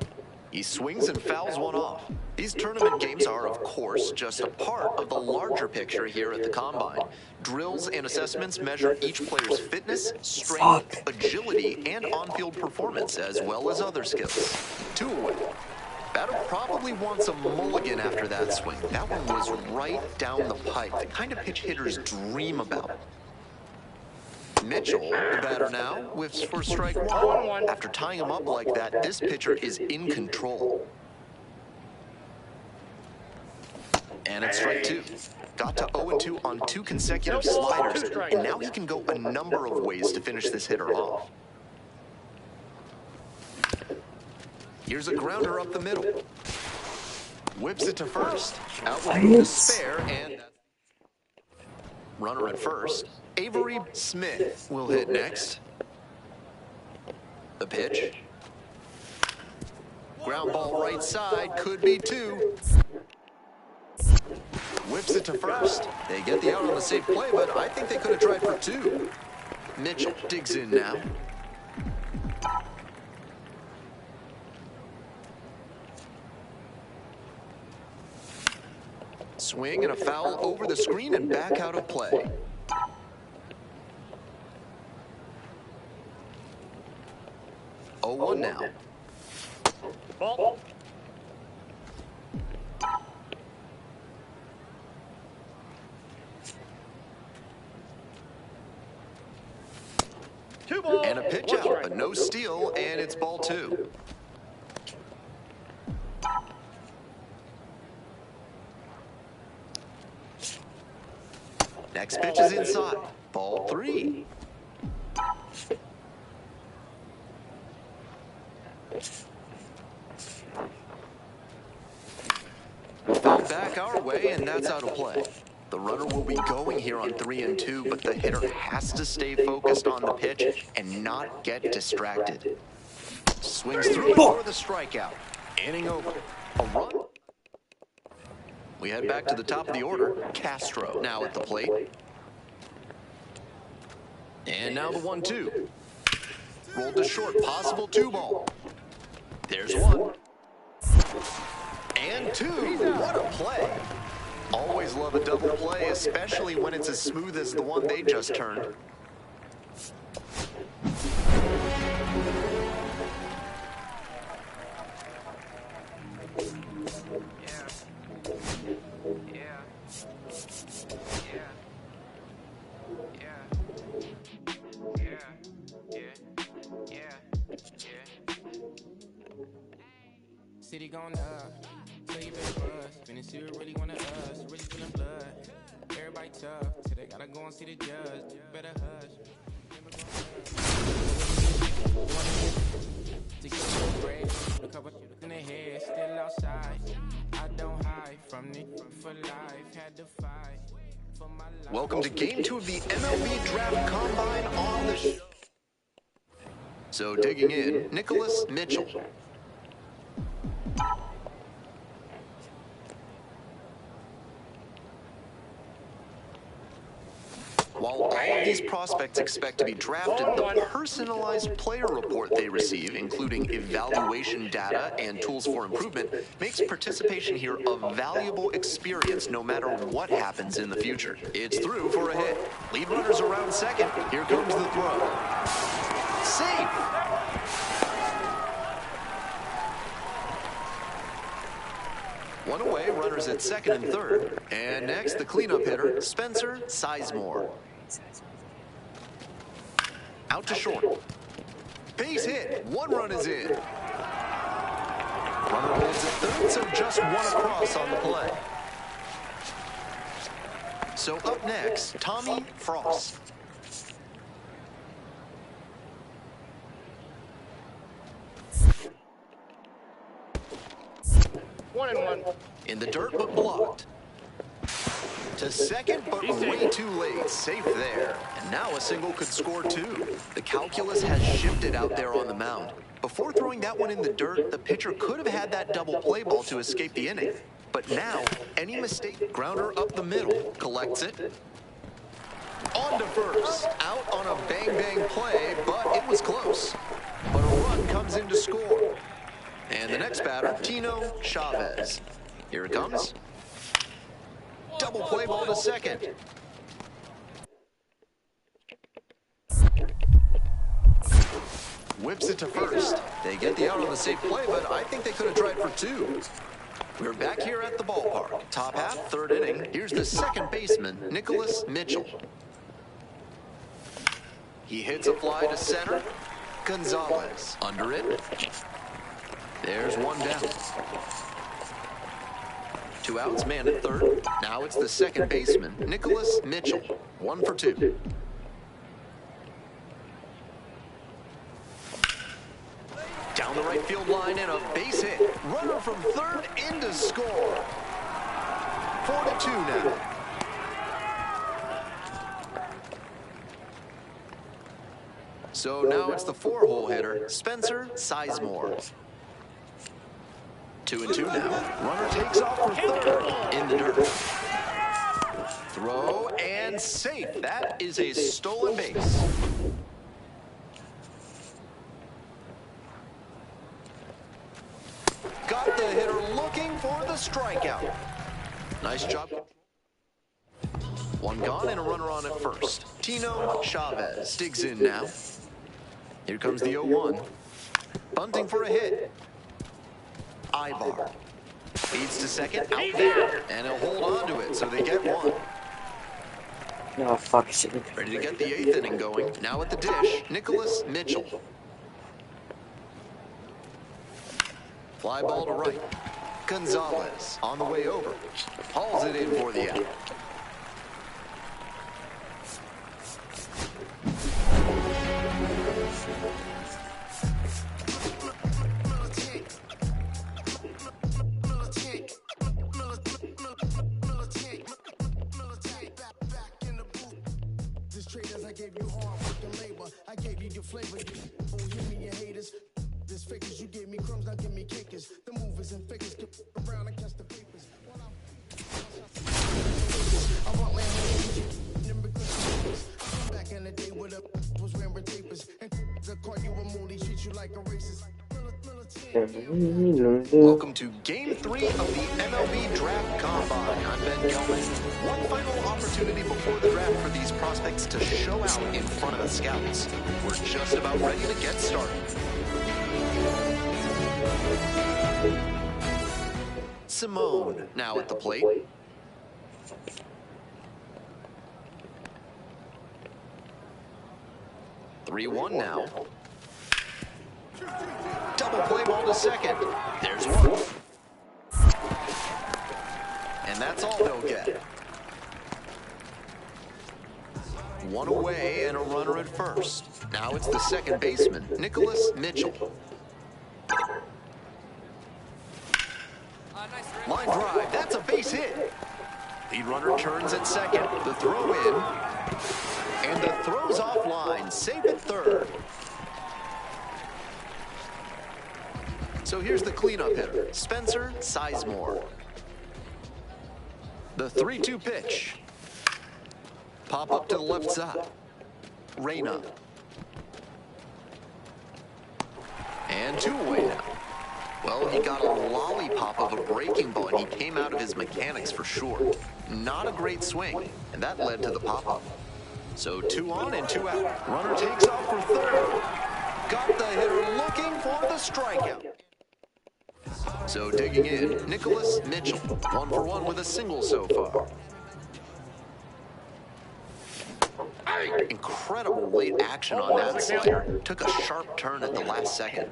He swings and fouls 1 off. These tournament games are, of course, just a part of the larger picture here at the Combine. Drills and assessments measure each player's fitness, strength, agility, and on-field performance, as well as other skills. 2 away. Batter probably wants a mulligan after that swing. That one was right down the pipe, the kind of pitch hitters dream about. Mitchell, the batter now, whiffs for strike 1. After tying him up like that, this pitcher is in control. And it's strike 2. Got to 0-2 on 2 consecutive sliders, and now he can go a number of ways to finish this hitter off. Here's a grounder up the middle. Whips it to first. Out with the spare, and runner at first. Avery Smith will hit next. The pitch. Ground ball right side, could be 2. Whips it to first. They get the out on the safe play, but I think they could have tried for 2. Mitchell digs in now. Swing and a foul over the screen and back out of play. Oh, 1 now. Ball. And a pitch out, but no steal, and it's ball 2. Next pitch is inside. Ball 3. Fouled back our way, and that's out of play. The runner will be going here on 3-2, but the hitter has to stay focused on the pitch and not get distracted. Swings through it for the strikeout. Inning over. A run. We head back to the top of the order. Castro now at the plate. And now the 1-2. Rolled to short, possible 2-ball. There's 1. And 2. What a play. Always love a double play, especially when it's as smooth as the one they just turned. City going up, tell you better buzz. Finna see what really wanna us, really feeling blood. Everybody tough, till they gotta go and see the judge. Better hush. To get your bread, a couple in the head, still outside. I don't hide from it for life, had to fight for my life. Welcome to Game 2 of the MLB Draft Combine on the show. So digging in, Nicholas Mitchell. While all of these prospects expect to be drafted, the personalized player report they receive, including evaluation data and tools for improvement, makes participation here a valuable experience no matter what happens in the future. It's through for a hit. Lead runners around second. Here comes the throw. Safe! One away, runners at second and third. And next, the cleanup hitter, Spencer Sizemore. Out to short. Base hit. 1 run is in. Runner holds at third, so just 1 across on the play. So up next, Tommy Frost. One and one. In the dirt, but blocked. To second, but way too late. Safe there. And now a single could score 2. The calculus has shifted out there on the mound. Before throwing that one in the dirt, the pitcher could have had that double play ball to escape the inning. But now, any mistake, grounder up the middle, collects it. On to first. Out on a bang-bang play, but it was close. But a run comes in to score. And the next batter, Tino Chavez. Here it comes. Double play ball to second. Whips it to first. They get the out on the safe play, but I think they could have tried for 2. We're back here at the ballpark. Top half, third inning. Here's the second baseman, Nicholas Mitchell. He hits a fly to center. Gonzalez under it. There's 1 down. 2 outs, man at third. Now it's the second baseman, Nicholas Mitchell. 1 for 2. Down the right field line and a base hit. Runner from third in to score. 4-2 now. So now it's the 4-hole hitter, Spencer Sizemore. 2-2 now. Runner takes off for third in the dirt. Throw and safe. That is a stolen base. Got the hitter looking for the strikeout. Nice job. 1 gone and a runner on at first. Tino Chavez digs in now. Here comes the 0-1. Bunting for a hit. Ibar leads to second, out there, and he'll hold on to it, so they get 1. No, fuck shit. Ready to get the 8th inning going. Now at the dish, Nicholas Mitchell. Fly ball to right. Gonzalez on the way over. Hauls it in for the out. flavor. Don't hear me, you haters. This fakers, you gave me crumbs, now give me kickers. The movers and fakers get around and catch the papers. I want my hands back in the day with a was wearing tapers and the call you a moody, treat you like a racist. Welcome to Game 3 of the MLB Draft Combine. I'm Ben Gelman. One final opportunity before the draft for these prospects to show out in front of the scouts. We're just about ready to get started. Simone now at the plate. (3-1) now. Double play ball to second. There's one. And that's all they'll get. One away and a runner at first. Now it's the second baseman, Nicholas Mitchell. Line drive, that's a base hit. Lead runner turns at second. The throw in. And the throw's offline, safe at third. So here's the cleanup hitter, Spencer Sizemore. The 3-2 pitch. Pop up to the left side. Reyna. And 2 away now. Well, he got a lollipop of a breaking ball, and he came out of his mechanics for sure. Not a great swing, and that led to the pop-up. So 2 on and 2 out. Runner takes off for third. Got the hitter looking for the strikeout. So digging in, Nicholas Mitchell. 1 for 1 with a single so far. Incredible late action on that slider. Took a sharp turn at the last second.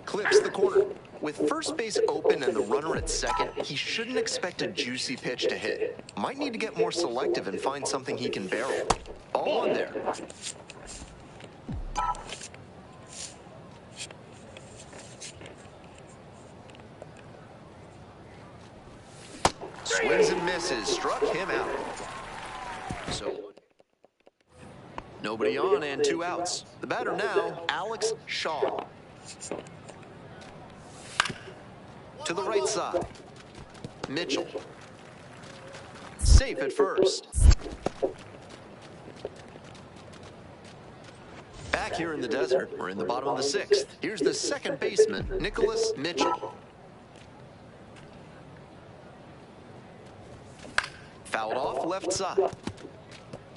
Clips the corner. With first base open and the runner at second, he shouldn't expect a juicy pitch to hit. Might need to get more selective and find something he can barrel. All on there. Swings and misses, struck him out. So, nobody on and 2 outs. The batter now, Alex Shaw. To the right side, Mitchell. Safe at first. Back here in the desert, we're in the bottom of the 6th. Here's the second baseman, Nicholas Mitchell. Fouled off left side.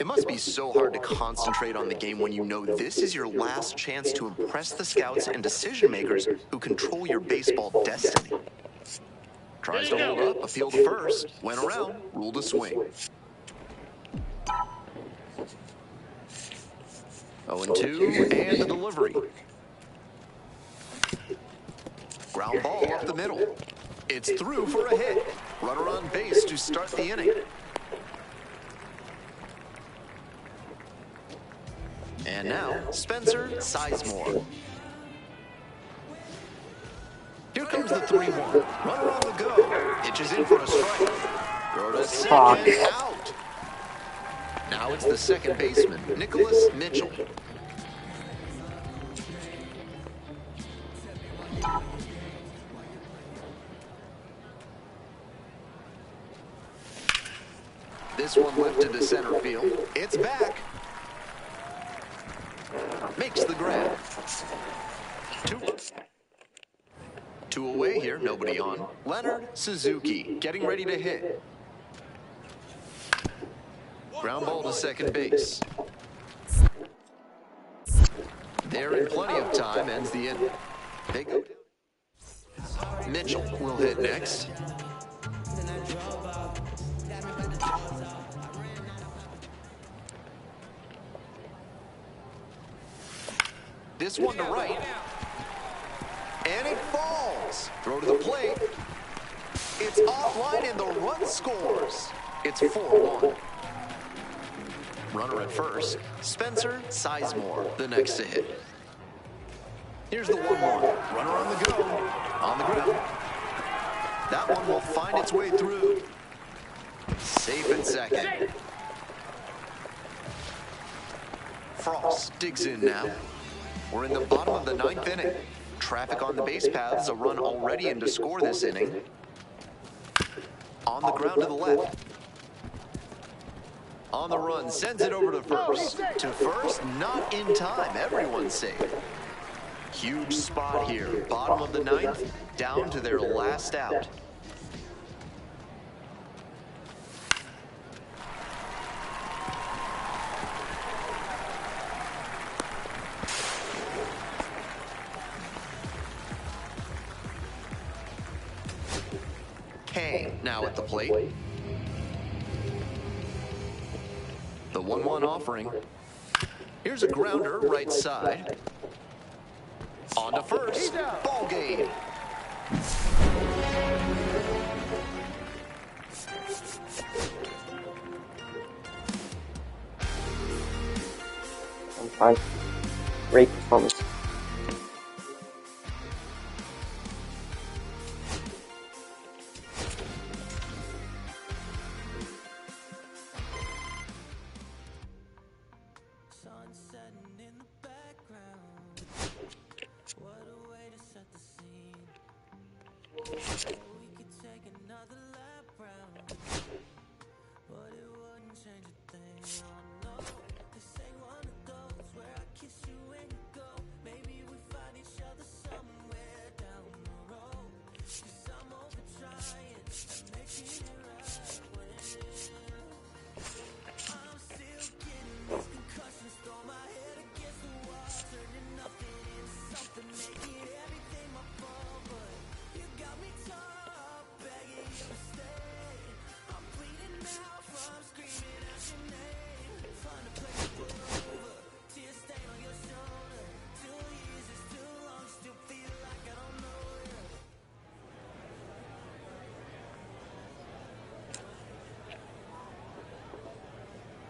It must be so hard to concentrate on the game when you know this is your last chance to impress the scouts and decision makers who control your baseball destiny. Tries to hold up, appeal to first, went around, ruled a swing. 0-2, and the delivery. Ground ball up the middle. It's through for a hit. Runner on base to start the inning. And now, Spencer Sizemore. Here comes the 3-1. Runner on the go. Pitches in for a strike. Throw to second, out. Now it's the second baseman, Nicholas Mitchell. This one lifted to center field. It's back. Makes the grab. 2 away here, nobody on. Leonard Suzuki getting ready to hit. Ground ball to second base. There in plenty of time, ends the inning. They go. Mitchell will hit next. This one to right. And it falls. Throw to the plate. It's offline and the run scores. It's 4-1. Runner at first. Spencer Sizemore, the next to hit. Here's the 1-1. Runner on the go. On the ground. That one will find its way through. Safe at second. Frost digs in now. We're in the bottom of the 9th inning. Traffic on the base paths, a run already in to score this inning. On the ground to the left. On the run, sends it over to first. To first, not in time. Everyone's safe. Huge spot here. Bottom of the 9th, down to their last out. Kang now at the plate. The 1-1 offering. Here's a grounder right side. On to first. Ball game. I'm fine. Great performance.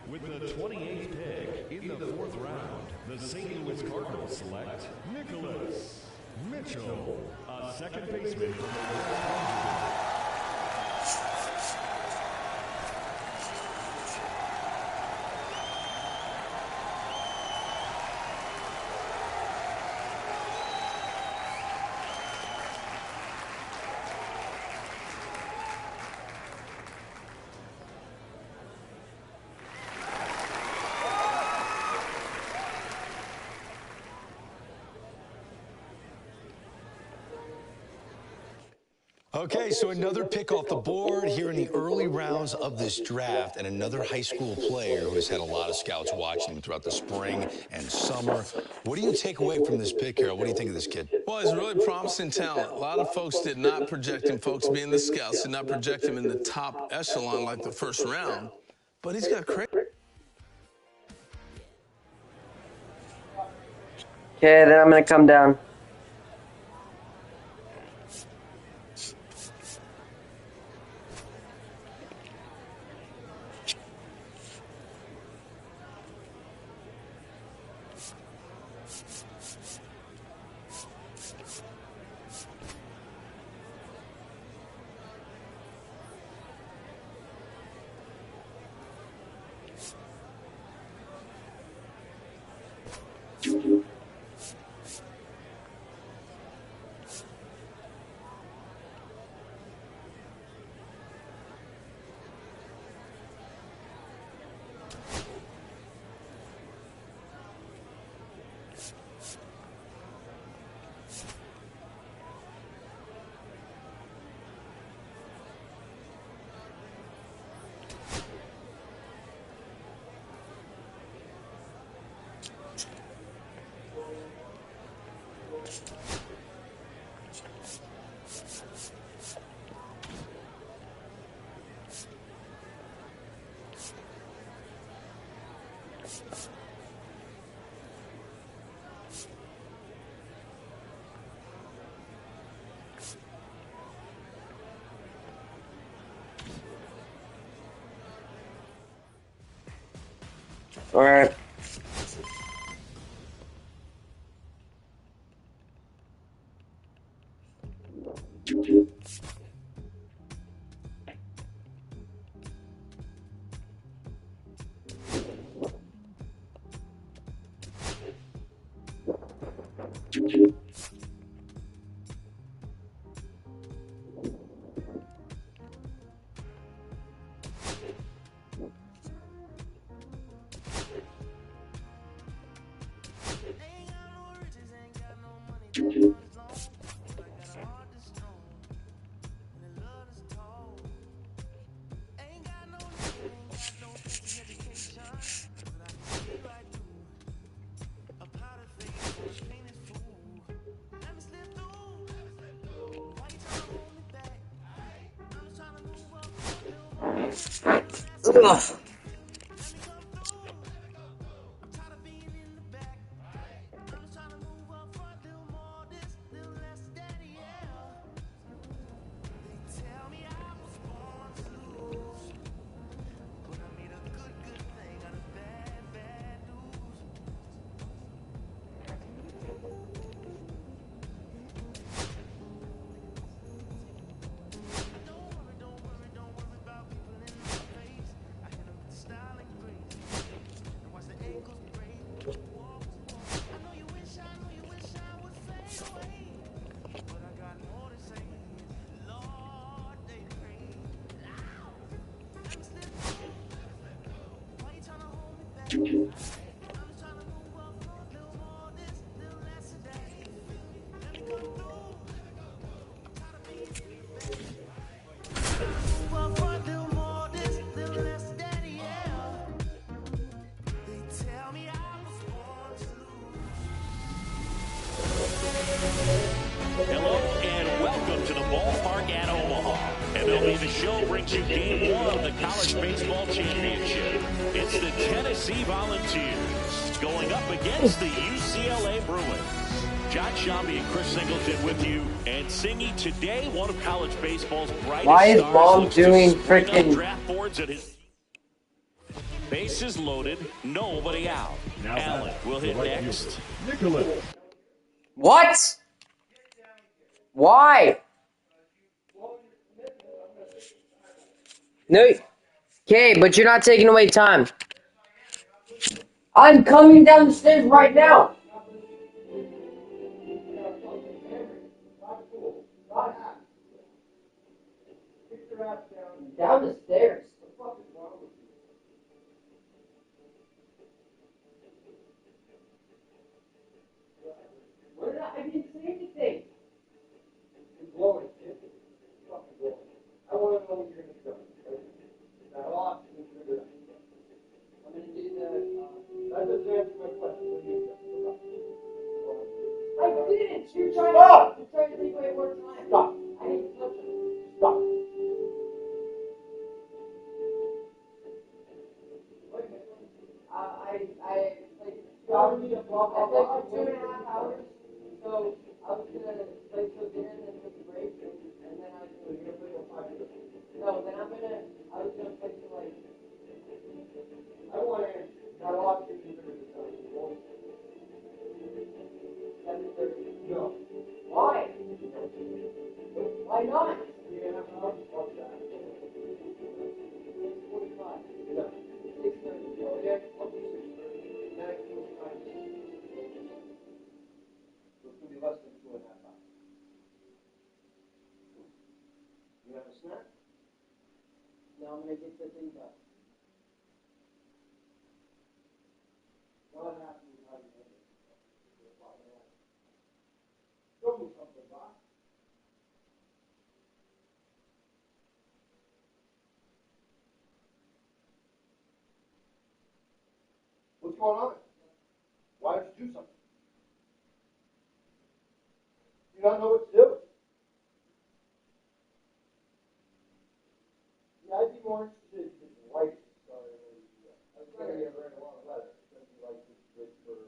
With the 28th pick in the 4th round, the St. Louis Cardinals select Nicholas Mitchell, a second baseman from the West Coast. Okay, so another pick off the board here in the early rounds of this draft, and another high school player who has had a lot of scouts watching him throughout the spring and summer. What do you take away from this pick, Harold? What do you think of this kid? Well, he's really promising talent. A lot of folks did not project him, folks being the scouts, did not project him in the top echelon like the first round, but he's got crazy. Okay, then I'm going to come down. All right. Ugh. Hello and welcome to the ballpark at Omaha. MLB The Show brings you Game 1 of the College Baseball Championship. It's the Tennessee Volunteers going up against the UCLA Bruins. John Shambi and Chris Singleton with you. And Singy, today, one of college baseball's brightest Why is stars Mom looks to doing spring up frickin' draft boards at his bases loaded, nobody out. Allen will hit next. Nicholas. What? Why? No. Okay, but you're not taking away time. I'm coming down the stairs right now. Down the stairs. I didn't say anything. You're blowing. Fucking blowing. I want to know what you're going to do. That off. I'm going to do the. That doesn't answer my question. What do you do? I didn't. You're trying to. You're trying to take away more time. Stop. I didn't touch it. Stop. I need a block. I played for 2.5 hours. So I was gonna play till dinner and then take a break, and then I was gonna play till 5 minutes. No, then I was gonna play till like. I don't want to answer. Not a lot of people are going to tell you. 7:30. No. Why? Why not? You're gonna have an hour to fuck that. 6:45. No. 6:30. Okay. I'll do 6:30. Then I can do 5 minutes. It's going to be less than 2.5 hours. You have a snack? No, I'm going to get the thing done. What happened with how you made it? Show me something, Bob. What's going on? Why did you do something? You don't know what to do? Yeah, I'd be more interested in white. I was going to get a long letter. It's going to be like this good for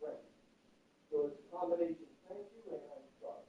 friends. So it's a combination. Thank you, and I'm sorry.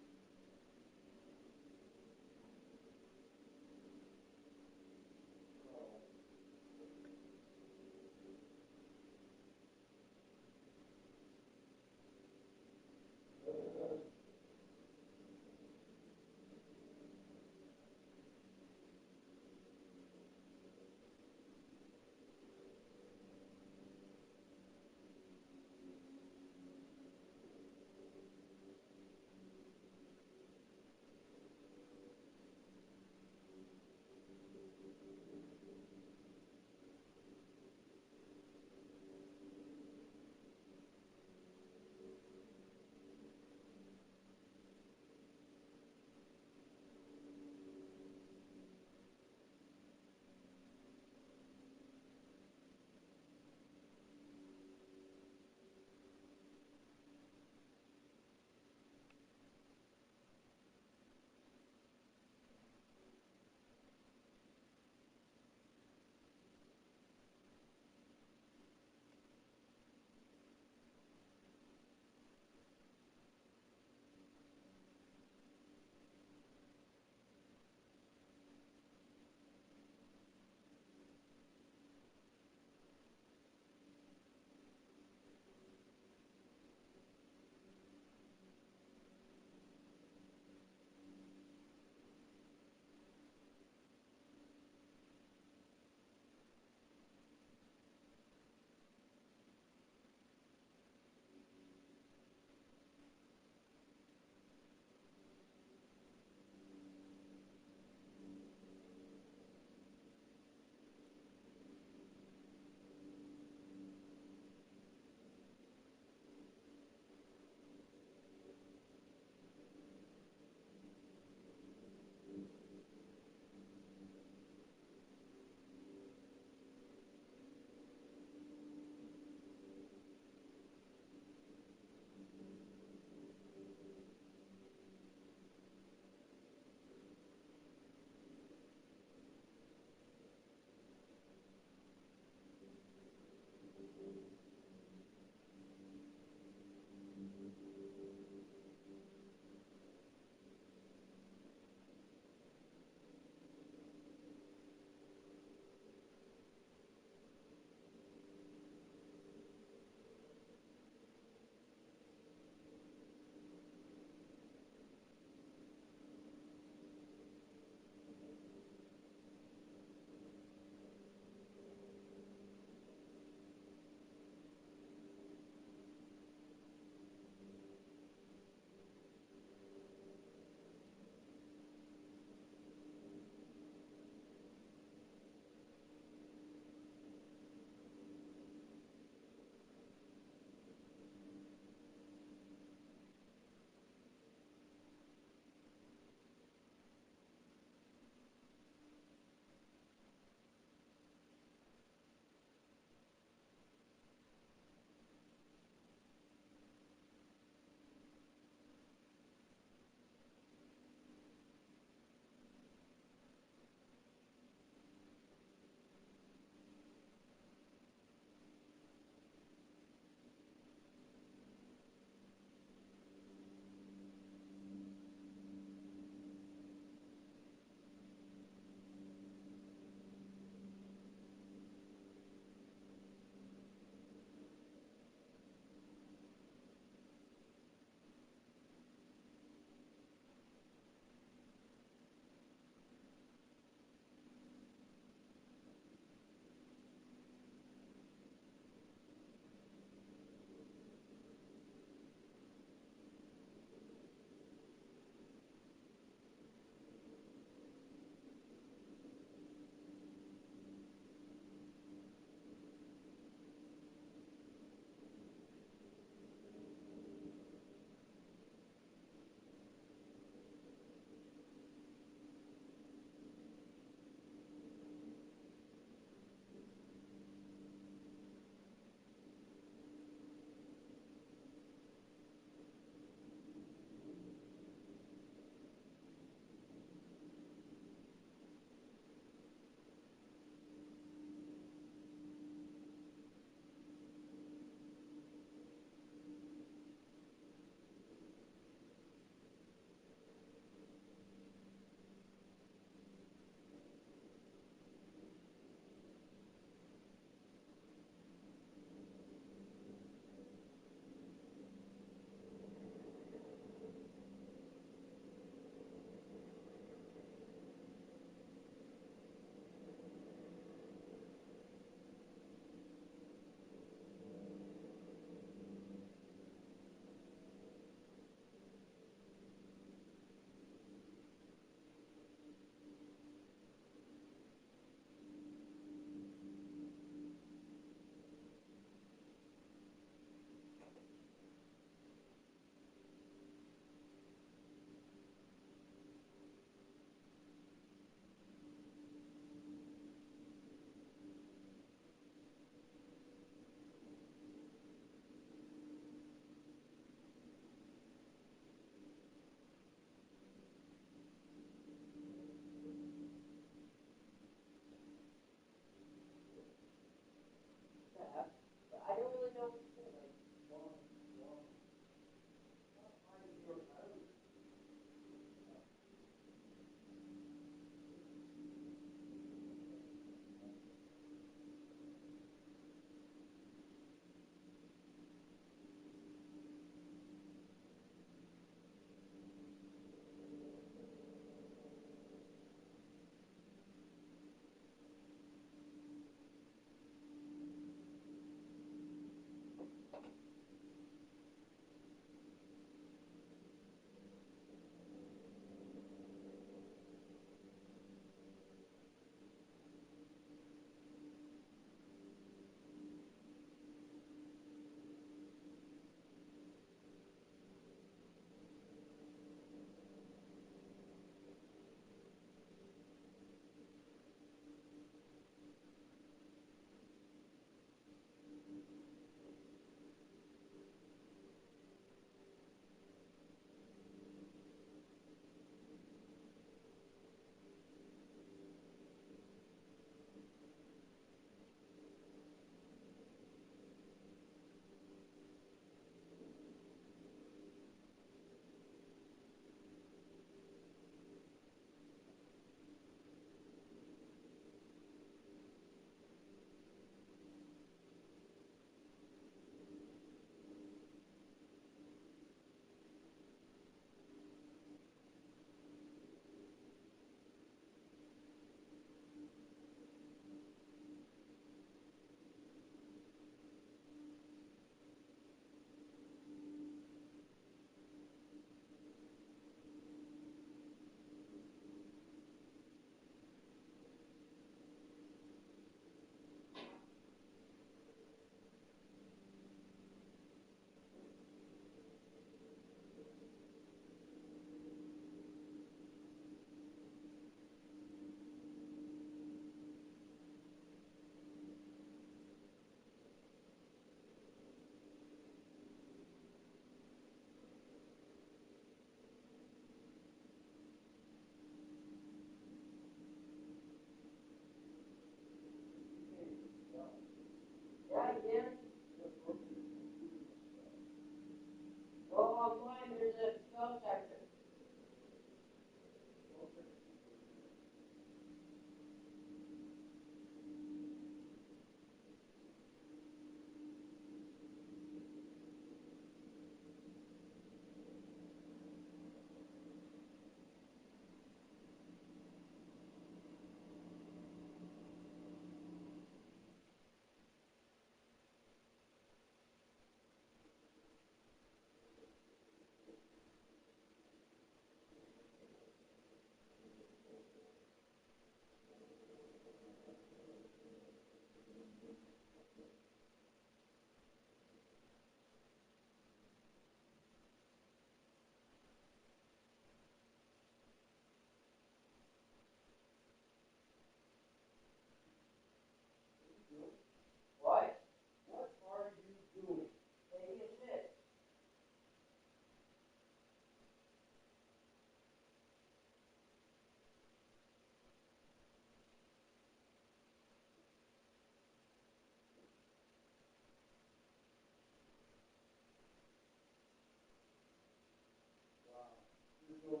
That's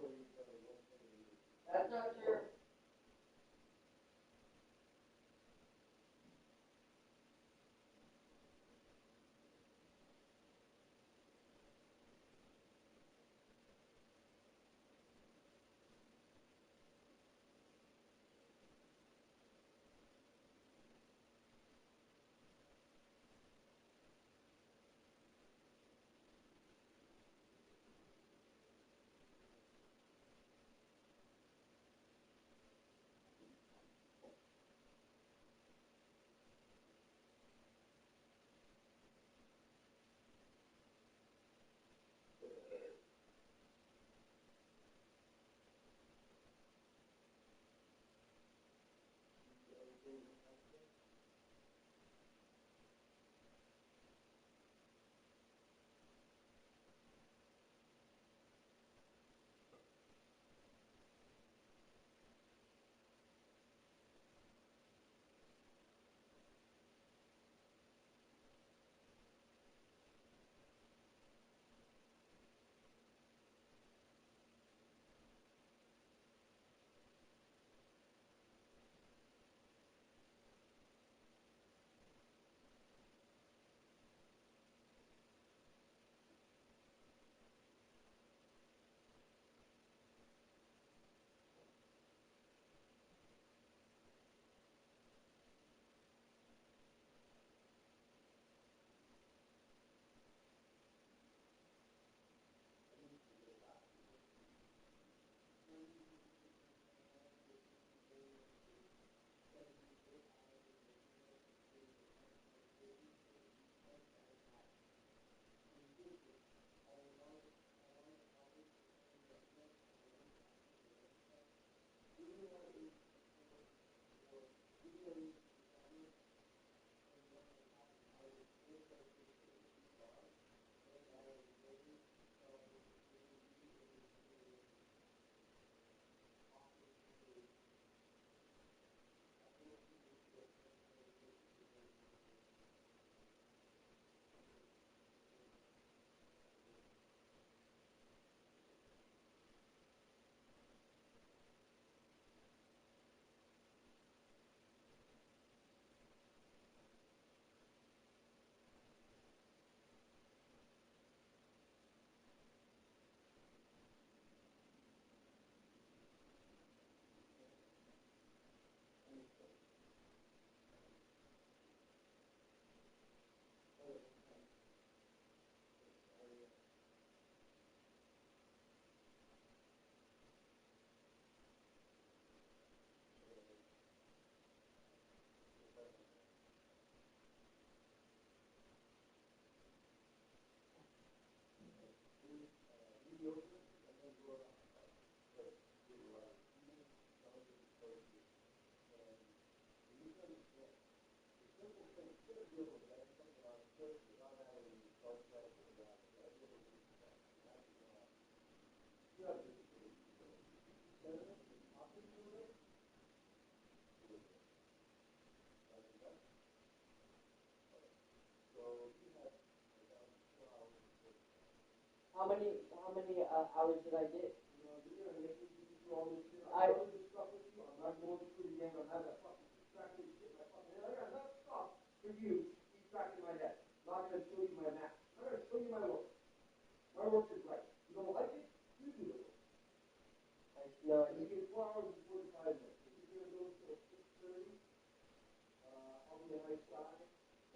not true. How many hours did I get? I was just stuff with you. I'm not going through the game. I'm not that fucking distracted shit. My fucking I got enough stuff for you. Keep tracking my desk. I'm not gonna show you my map. I'm not gonna show you my work. My work is right. You don't like it? You do it. No, you get 4 hours and 45 minutes. If you're gonna go till 6:30, I'll be a nice guy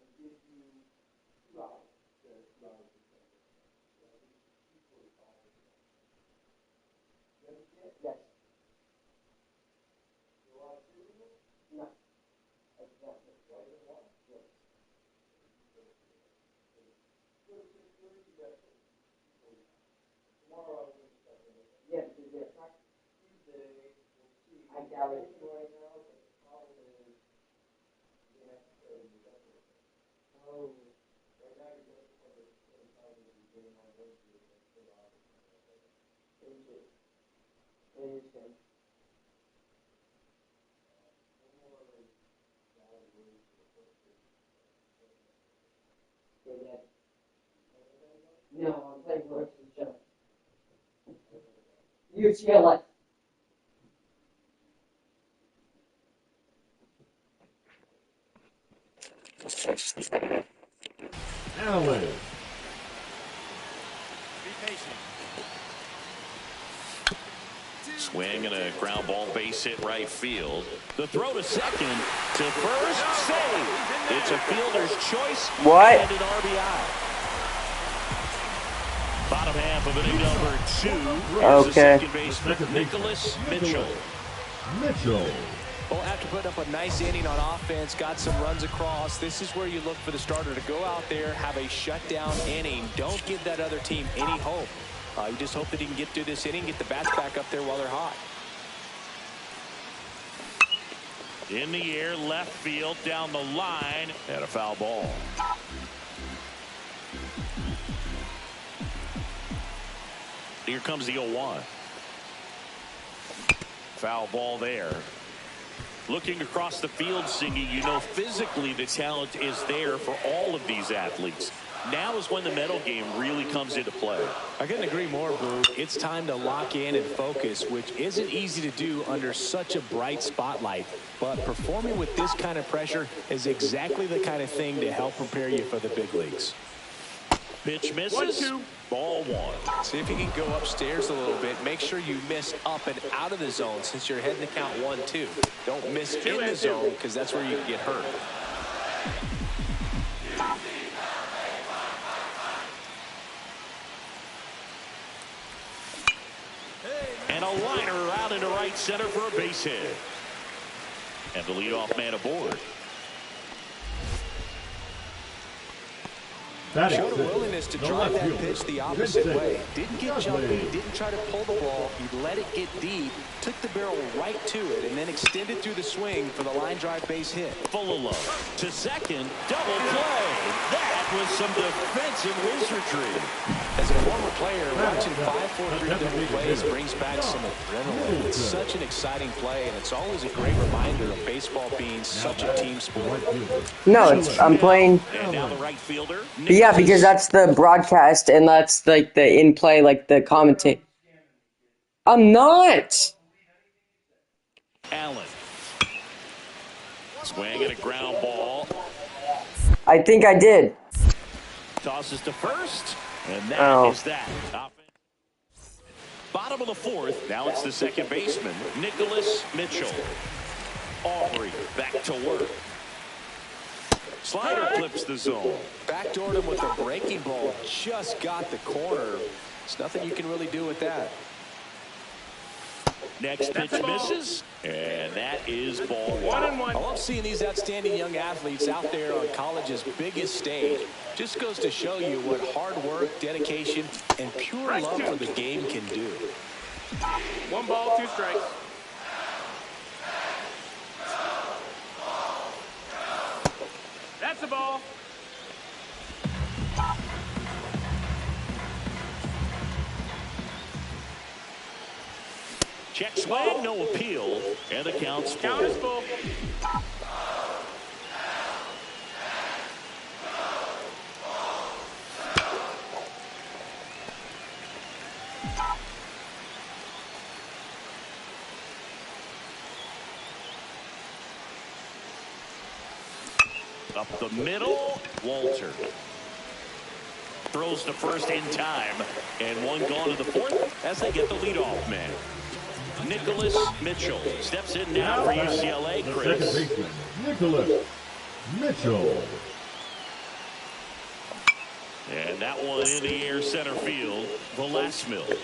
and give you 2 hours. 2 hours. Yes. You want to? No. I just want to. Why do you want? Yes. Tomorrow I will start. Yes, yes. Tuesday, we'll see. I doubt it. Right now, but the problem is you have to start in December. Oh. Right now you're just for the same time as you're getting on Wednesday and still out. Thank you. I understand. No, I'm playing versus Jeff. UCLA. Allen. Be patient. Swing and a ground ball base hit right field. The throw to second, to first, save. It's a fielder's choice. What? And an RBI. Bottom half of inning number 2. Here's the second baseman, Nicholas Mitchell. Well, after putting up a nice inning on offense, got some runs across, this is where you look for the starter to go out there, have a shutdown inning. Don't give that other team any hope. You just hope that he can get through this inning, get the bats back up there while they're hot. In the air, left field, down the line, and a foul ball. Here comes the 0-1. Foul ball there. Looking across the field, Singy, you know physically the talent is there for all of these athletes. Now is when the mental game really comes into play. I couldn't agree more, Boo. It's time to lock in and focus, which isn't easy to do under such a bright spotlight. But performing with this kind of pressure is exactly the kind of thing to help prepare you for the big leagues. Pitch misses. 1-2. Ball 1. See if you can go upstairs a little bit. Make sure you miss up and out of the zone since you're heading to count 1-2. Don't miss in the zone because that's where you can get hurt. And a liner out into right center for a base hit. And the leadoff man aboard. Showed a willingness to drive that pitch the opposite way. Didn't get jumpy, didn't try to pull the ball. He let it get deep, took the barrel right to it, and then extended through the swing for the line drive base hit. Full of love. To second, double play. That was some defensive wizardry. As a former player, watching 5-4-3 double plays brings back some adrenaline. It's such an exciting play, and it's always a great reminder of baseball being such a team sport. No, I'm playing. And now the right fielder. Yeah, because that's the broadcast, and that's like the in play, like the commentate. I'm not. Allen. Swing and a ground ball. I think I did. Tosses to first, and that is that. Bottom of the 4th. Now it's the second baseman, Nicholas Mitchell. Aubrey back to work. Slider clips the zone. Backdoored him with a breaking ball. Just got the corner. There's nothing you can really do with that. Next pitch misses, and that is ball 1. I love seeing these outstanding young athletes out there on college's biggest stage. Just goes to show you what hard work, dedication, and pure love for the game can do. 1 ball, 2 strikes. That's the ball. Check swing, no appeal, and the count's full. Count is full. Up the middle, Walter. Throws to first in time, and 1 gone to the 4th as they get the leadoff man. Nicholas Mitchell steps in now for UCLA, Chris. Second baseman, Nicholas Mitchell. And that one in the air center field, Velasquez.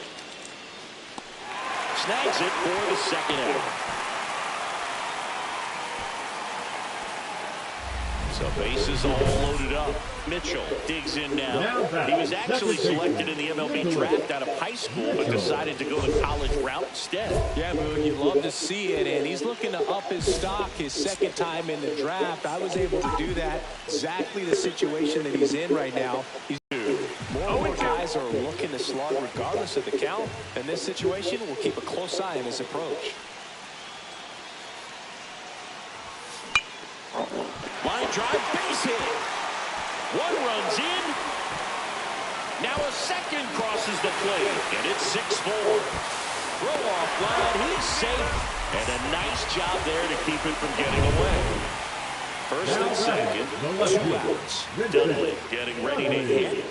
Snags it for the second out. So bases all loaded up. Mitchell digs in now. He was actually selected in the MLB draft out of high school, but decided to go the college route instead. Yeah, Boone, you'd love to see it, and he's looking to up his stock his second time in the draft. I was able to do that. Exactly the situation that he's in right now. More and more guys are looking to slug regardless of the count. In this situation, we'll keep a close eye on his approach. Line drive, base hit. 1 runs in. Now a second crosses the plate, and it's 6-4. Throw off line. He's safe. And a nice job there to keep it from getting away. First and second, 2 outs. Dudley getting ready to hit.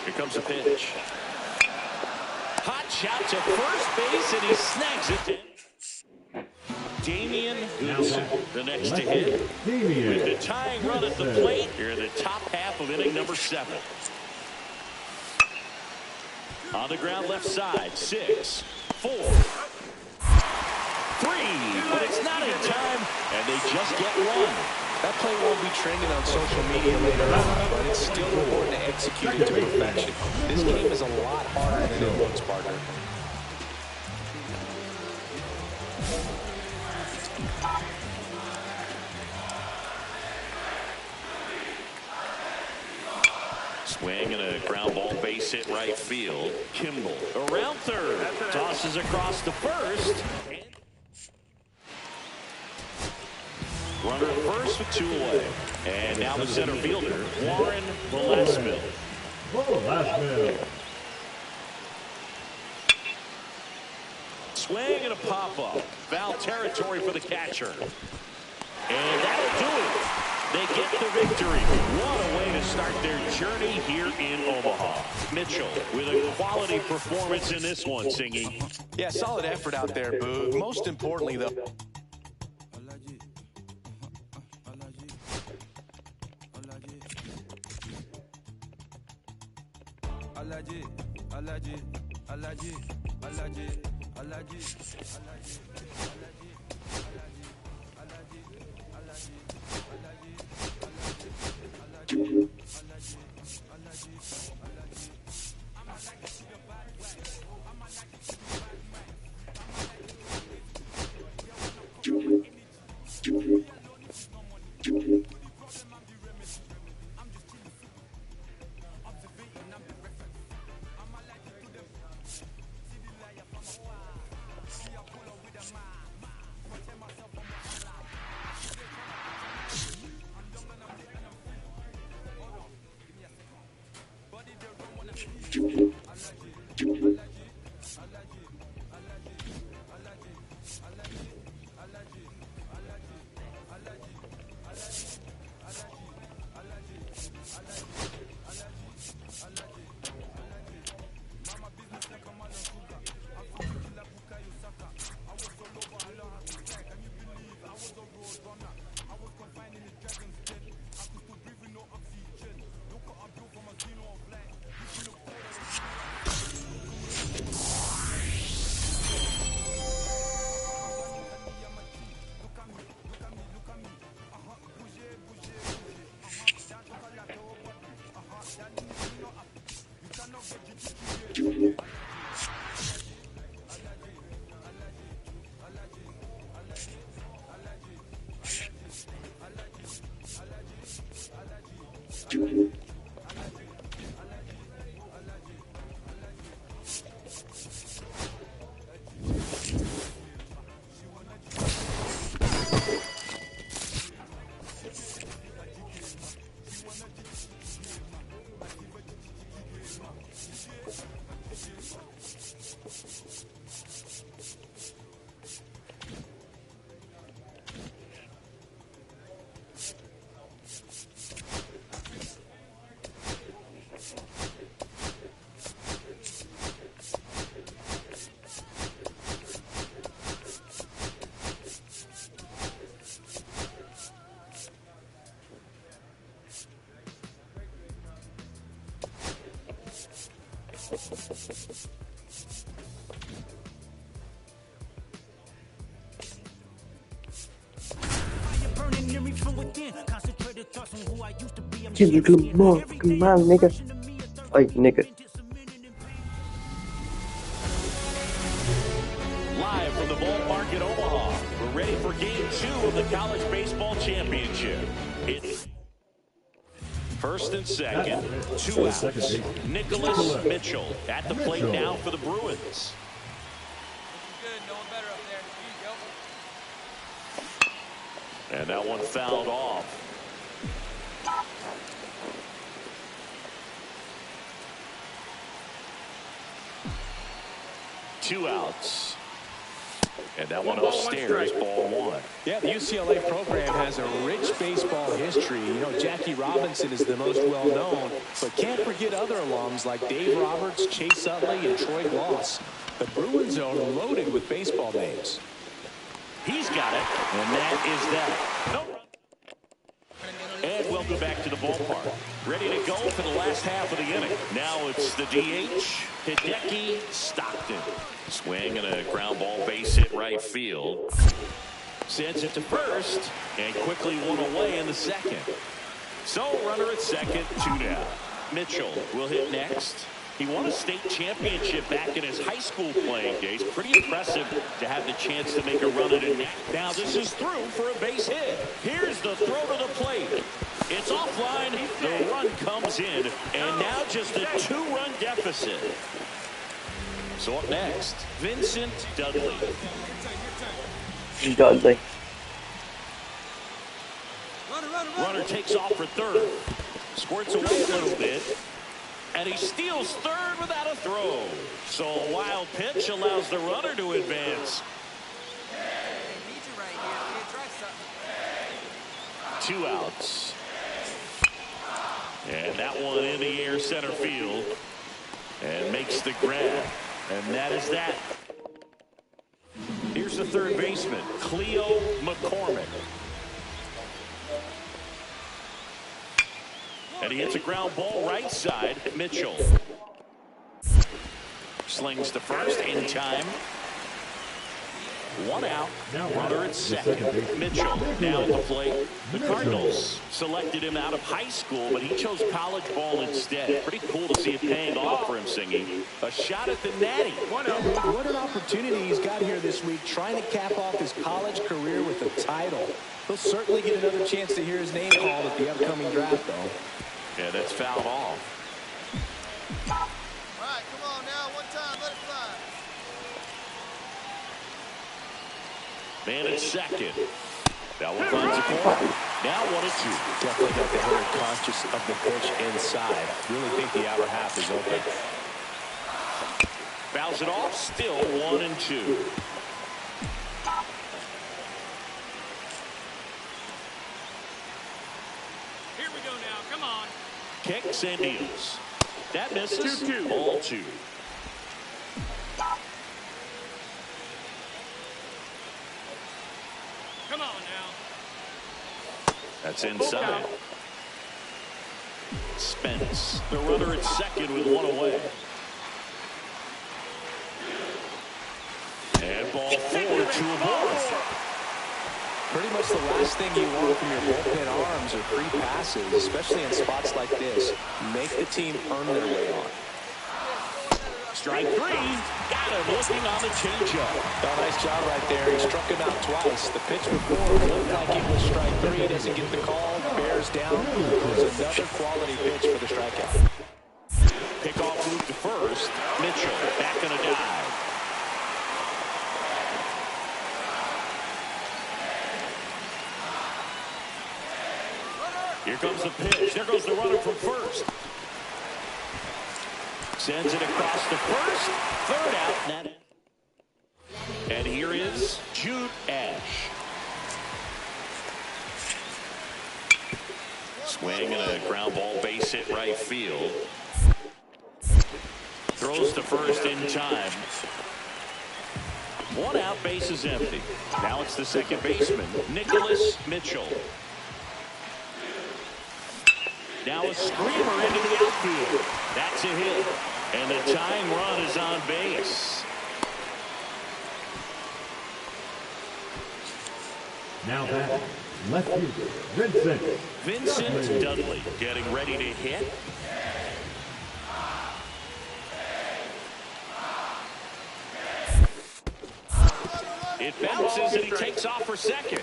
Here comes a pitch. Hot shot to first base, and he snags it. Damian Goodson, the next to hit. With the tying run at the plate here in the top half of inning number 7. On the ground left side, 6, 4, 3, but it's not in time, and they just get 1. That play won't be trending on social media later on, but it's still important to execute it to perfection. This game is a lot harder than it looks, partner. Swing and a ground ball base hit right field. Kimball around third. Tosses across to first. Runner at first with 2 away. And now the center fielder, Warren Velasquez. Swing and a pop-up. Foul territory for the catcher. And that'll do it. They get the victory. What a way to start their journey here in Omaha. Mitchell with a quality performance in this one, Singy. Yeah, solid effort out there, Boo. Most importantly, though. Come on, nigga. Oi, nigga. Live from the ballpark in Omaha, we're ready for Game 2 of the College Baseball Championship. It's first and second, 2 outs. Nicholas Mitchell at the plate now for the Bruins. And that one fouled off. 2 outs. And that one upstairs, ball 1. Yeah, the UCLA program has a rich baseball history. You know, Jackie Robinson is the most well-known, but can't forget other alums like Dave Roberts, Chase Utley, and Troy Gloss. The Bruins are loaded with baseball names. He's got it, and that is that. Nope. And welcome back to the ballpark. Ready to go for the last half of the inning. Now it's the DH, Hideki Stockton. Swing and a ground ball base hit right field. Sends it to first, and quickly one away in the second. So runner at second, 2 down. Mitchell will hit next. He won a state championship back in his high school playing days. Pretty impressive to have the chance to make a run at it. Now this is through for a base hit. Here's the throw to the plate. It's offline. The run comes in, and now just a 2-run deficit. So up next, Vincent Dudley. Dudley. Runner takes off for third. Squirts away a little bit. And he steals third without a throw. So a wild pitch allows the runner to advance. 2 outs. And that one in the air center field. And makes the grab. And that is that. Here's the third baseman, Cleo McCormick. And he hits a ground ball right side. Mitchell slings to first in time. 1 out. Runner at second. Mitchell now at the plate. The Cardinals selected him out of high school, but he chose college ball instead. Pretty cool to see it paying off for him, Singy. A shot at the natty. What an opportunity he's got here this week, trying to cap off his college career with a title. He'll certainly get another chance to hear his name called at the upcoming draft, though. Yeah, that's fouled off. All right, come on now, one time, let it fly. Man at second. That one finds a corner. Now 1-2. Definitely got the hitter conscious of the pitch inside. Really think the outer half is open. Fouls it off. Still 1-2. Here we go now. Come on. Kicks and deals. That misses. 2-2. Ball 2. Come on now. That's inside. Spence, the runner at second with 1 away. And ball 4 to a ball. Pretty much the last thing you want from your bullpen arms are free passes, especially in spots like this. Make the team earn their way on. Strike 3. Got him looking on the changeup. Oh, nice job right there. He struck him out twice. The pitch before looked like it was strike 3. Doesn't get the call. Bears down. There's another quality pitch for the strikeout. Pickoff move to first. Mitchell back in a dive. Here comes the pitch. There goes the runner from first. Sends it across to first. Third out. And here is Jude Ash. Swing and a ground ball base hit right field. Throws to first in time. 1 out, base is empty. Now it's the second baseman, Nicholas Mitchell. Now a screamer into the outfield. That's a hit. And the tying run is on base. Now that left fielder, Vincent Dudley getting ready to hit. It bounces and he takes off for second.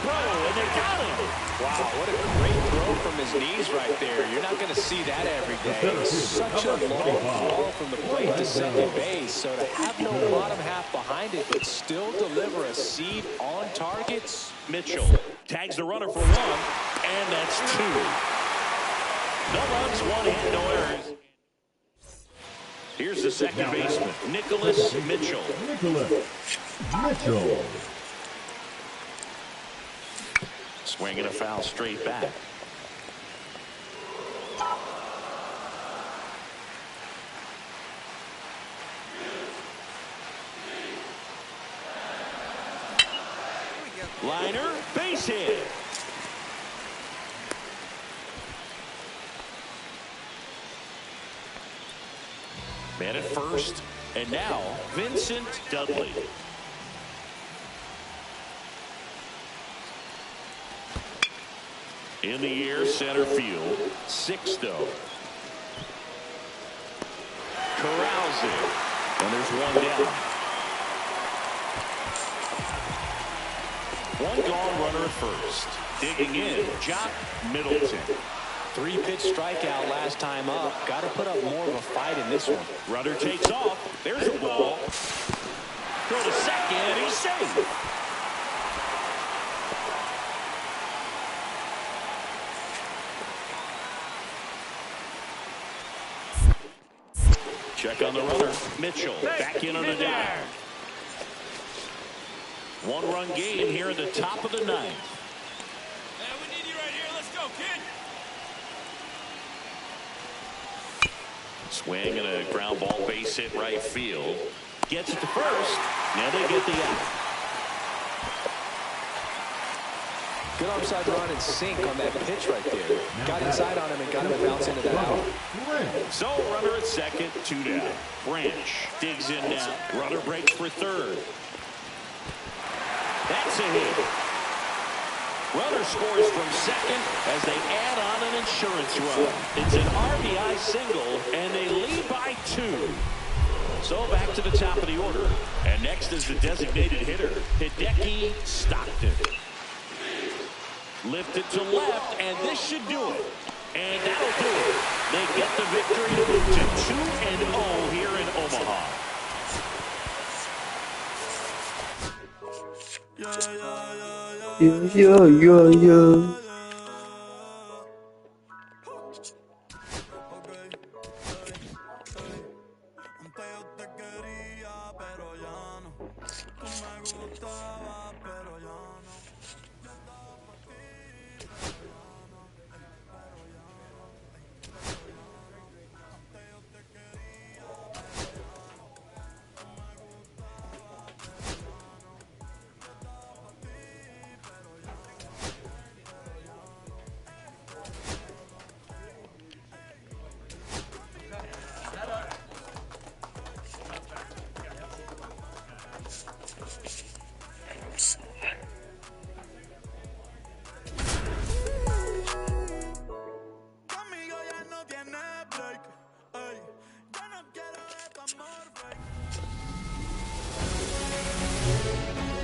Throw, and they got him. Wow, what a great throw from his knees right there. You're not going to see that every day. Such a long throw from the plate to second base. So to have no bottom half behind it, but still deliver a seed on targets. Mitchell tags the runner for 1, and that's 2. No runs, 1 hit, no errors. Here's the second baseman, Nicholas Mitchell. Nicholas Mitchell. Swinging a foul straight back. Liner, base hit. Man at first, and now Vincent Dudley. In the air, center field, Sixto. Corrals it, and there's one down. One gone, runner at first. Digging in, Jock Middleton. 3-pitch strikeout last time up. Got to put up more of a fight in this one. Runner takes off. There's a ball. Throw to second. He's safe. Check on the runner. Mitchell back in on a dive. One-run game here in the top of the ninth. Hey, we need you right here. Let's go, kid. Swing and a ground ball base hit right field. Gets it to first. Now they get the out. Good onside run and sink on that pitch right there. Got inside on him and got him to bounce into that out. So runner at second, 2 down. Branch digs in now. Runner breaks for third. That's a hit. Runner scores from second as they add on an insurance run. It's an RBI single, and they lead by 2. So back to the top of the order. And next is the designated hitter, Hideki Stockton. Lifted to left, and this should do it. And that'll do it. They get the victory to move to 2-0 here in Omaha. Yeah.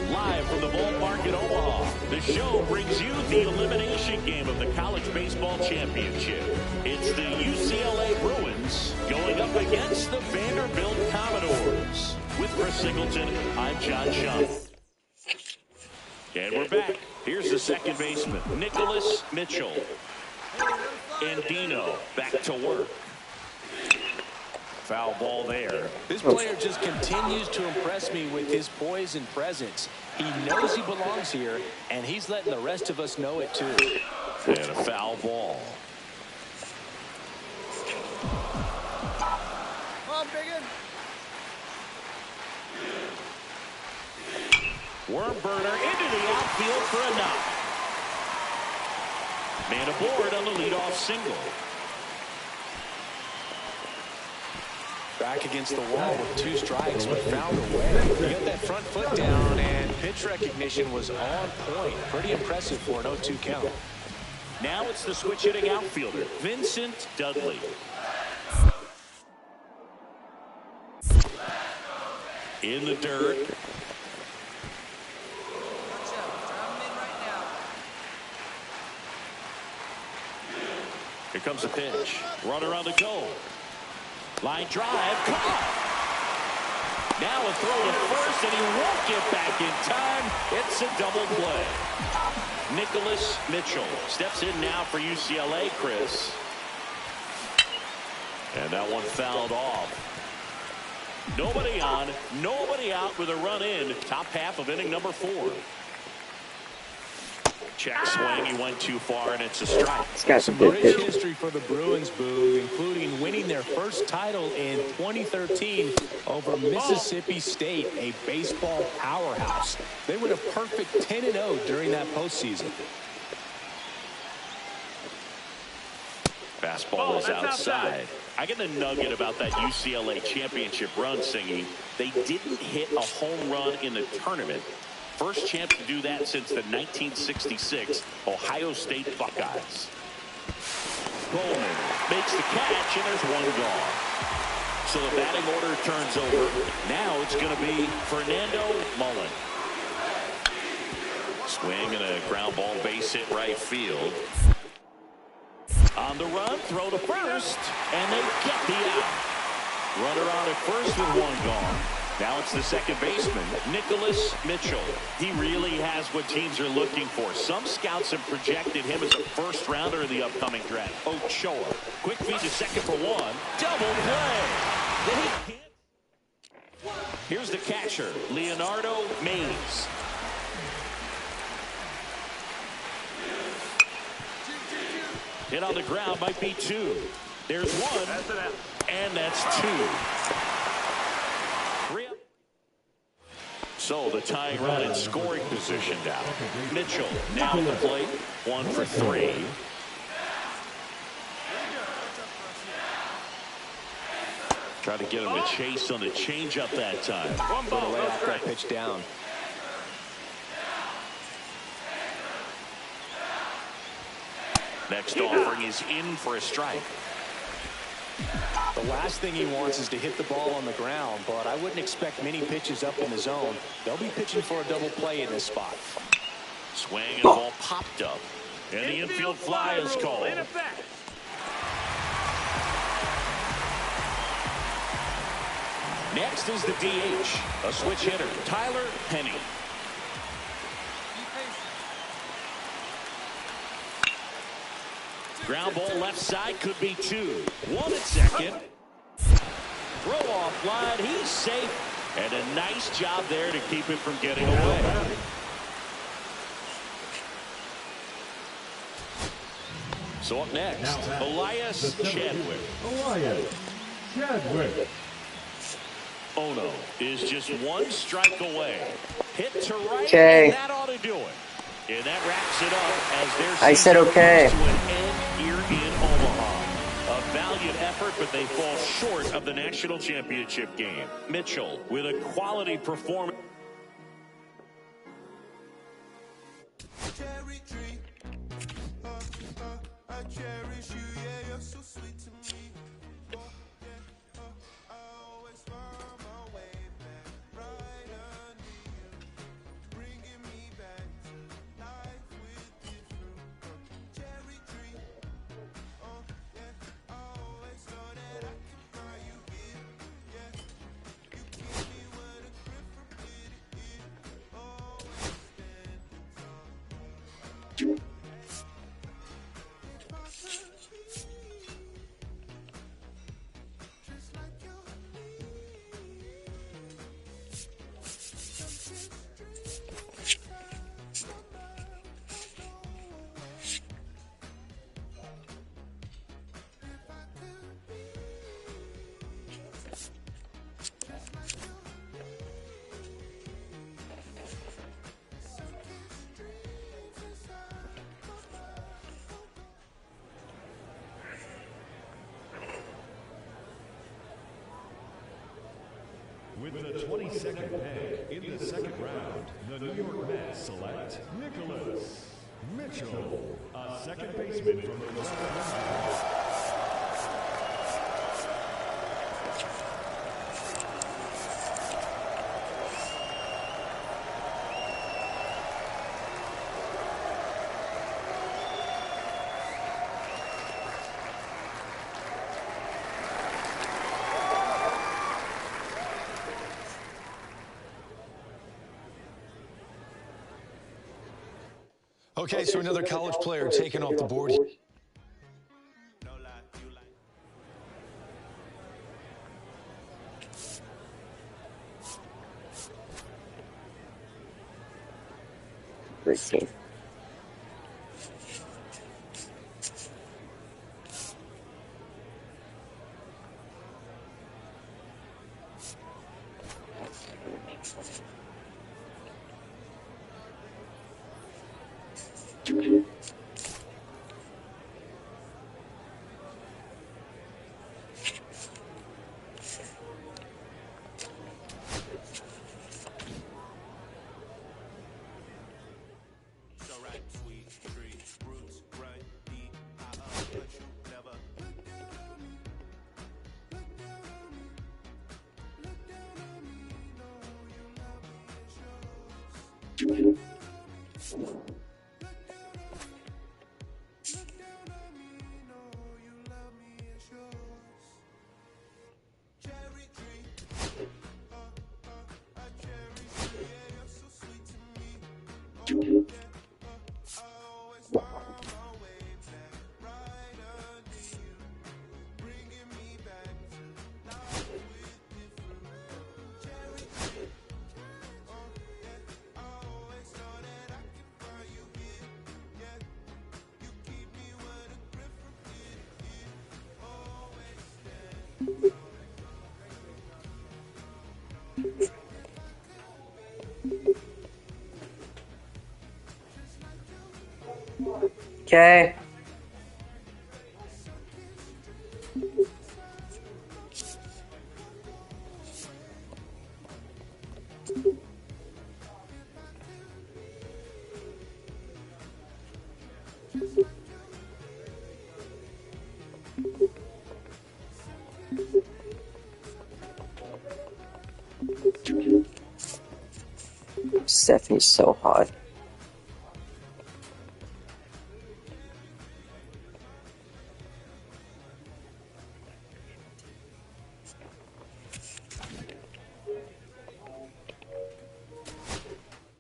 Live from the ballpark in Omaha, the show brings you the elimination game of the College Baseball Championship. It's the UCLA Bruins going up against the Vanderbilt Commodores. With Chris Singleton, I'm John Schaub. And we're back. Here's the second baseman, Nicholas Mitchell. And Dino back to work. Foul ball there. This player just continues to impress me with his poise and presence. He knows he belongs here, and he's letting the rest of us know it too. And a foul ball. Come on, Biggin. Worm burner into the outfield for a knock. Man aboard on the leadoff single. Back against the wall with 2 strikes, but found a way. He got that front foot down, and pitch recognition was on point. Pretty impressive for an 0-2 count. Now it's the switch hitting outfielder, Vincent Dudley. In the dirt. Here comes a pitch. Runner on the go. Line drive, caught. Now a throw to first, and he won't get back in time. It's a double play. Nicholas Mitchell steps in now for UCLA, Chris. And that one fouled off. Nobody on, nobody out with a run in. Top half of inning number 4. Check swing, he went too far, and it's a strike. Some rich history for the Bruins, Boog, including winning their first title in 2013 over Mississippi State, a baseball powerhouse. They went a perfect 10-0 during that postseason. Fastball is outside. I get the nugget about that UCLA championship run, Singy. They didn't hit a home run in the tournament. First chance to do that since the 1966 Ohio State Buckeyes. Bowman makes the catch, and there's one gone. So the batting order turns over. Now it's going to be Fernando Mullen. Swing and a ground ball base hit right field. On the run, throw to first, and they get the out. Runner on at first with one gone. Now it's the second baseman, Nicholas Mitchell. He really has what teams are looking for. Some scouts have projected him as a first-rounder in the upcoming draft. Ochoa, quick feed to second for one. Double play. Here's the catcher, Leonardo Mays. Hit on the ground, might be 2. There's 1, and that's 2. So the tying run in scoring position now. Mitchell now at the plate, 1 for 3. Trying to get him to chase on the changeup that time. Put a lay off that pitch down. Next offering is in for a strike. The last thing he wants is to hit the ball on the ground, but I wouldn't expect many pitches up in the zone. They'll be pitching for a double play in this spot. Swing and ball popped up. And the infield fly is called. Next is the DH, a switch hitter, Tyler Penny. Ground ball left side, could be 2. 1 at second. Throw off line, he's safe. And a nice job there to keep him from getting away. So up next, Elias Chadwick. Elias Chadwick. Ono is just 1 strike away. Hit to right, Okay. and that ought to do it. And that wraps it up as their I said okay. comes to an end here in Omaha. A valiant effort, but they fall short of the national championship game. Mitchell with a quality performance. Cherry tree, I cherish you, yeah, you're so sweet to me. Oh, yeah, I always find my way back right under you, bringing me back to life with you through. Cherry tree, yeah, I always know that I can find you here, yeah. You keep me where the grip from pity is, always standing tall. With the 22nd pick in the second round, the New York Mets select Nicholas Mitchell, a second baseman from the West Coast. Okay, so another college player taken off the board. routine. Okay. Stephanie's so hot.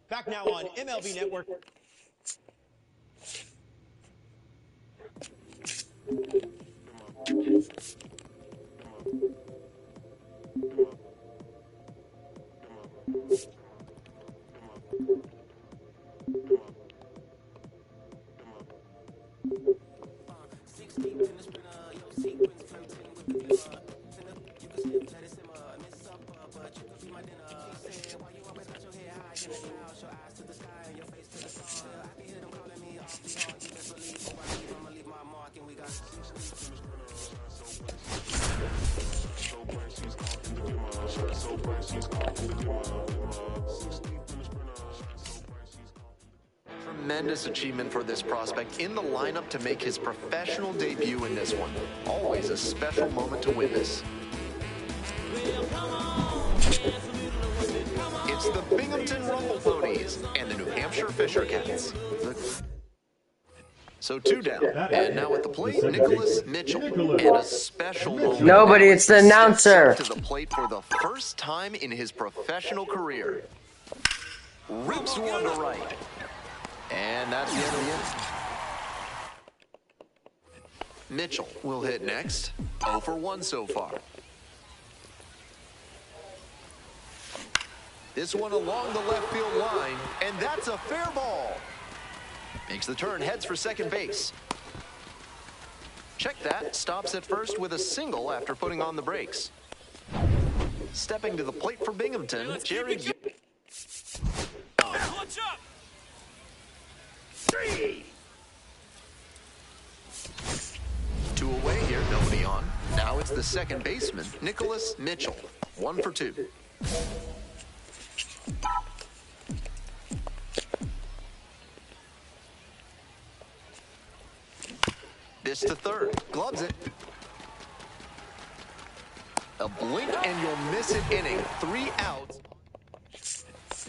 Back now on MLB Network. Tremendous achievement for this prospect in the lineup to make his professional debut in this one. Always a special moment to witness. It's the Binghamton Rumble Ponies and the New Hampshire Fisher Cats. So 2 down, and now at the plate, Nicholas Mitchell. And a special moment. Nobody, it's the announcer. To the plate for the first time in his professional career. Rips one to right. And that's the end of the inning. Mitchell will hit next. 0 for 1 so far. This one along the left field line, and that's a fair ball. Makes the turn, heads for second base. Check that, stops at first with a single after putting on the brakes. Stepping to the plate for Binghamton, Jared. Watch up! 3. 2 away here, nobody on. Now it's the second baseman, Nicholas Mitchell. 1 for 2. This to third, gloves it. A blink and you'll miss it inning. 3 outs.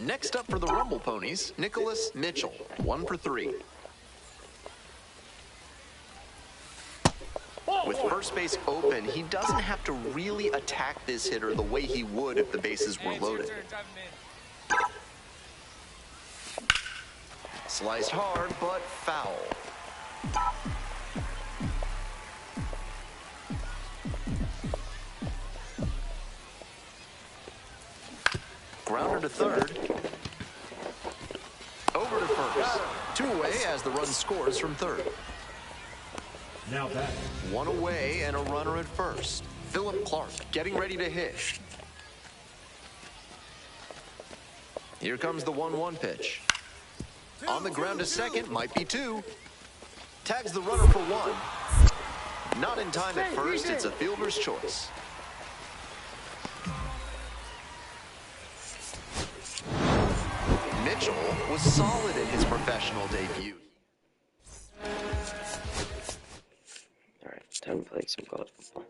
Next up for the Rumble Ponies, Nicholas Mitchell. 1 for 3. With first base open, he doesn't have to really attack this hitter the way he would if the bases were loaded. Sliced hard, but foul. Grounder to third. Over to first. play as the run scores from third. Now back. One away and a runner at first. Philip Clark getting ready to hit. Here comes the 1-1 pitch. On the ground to second, might be two. Tags the runner for one. Not in time at first, it's a fielder's choice. Mitchell was solid in his professional debut. Alright, time to play some college football.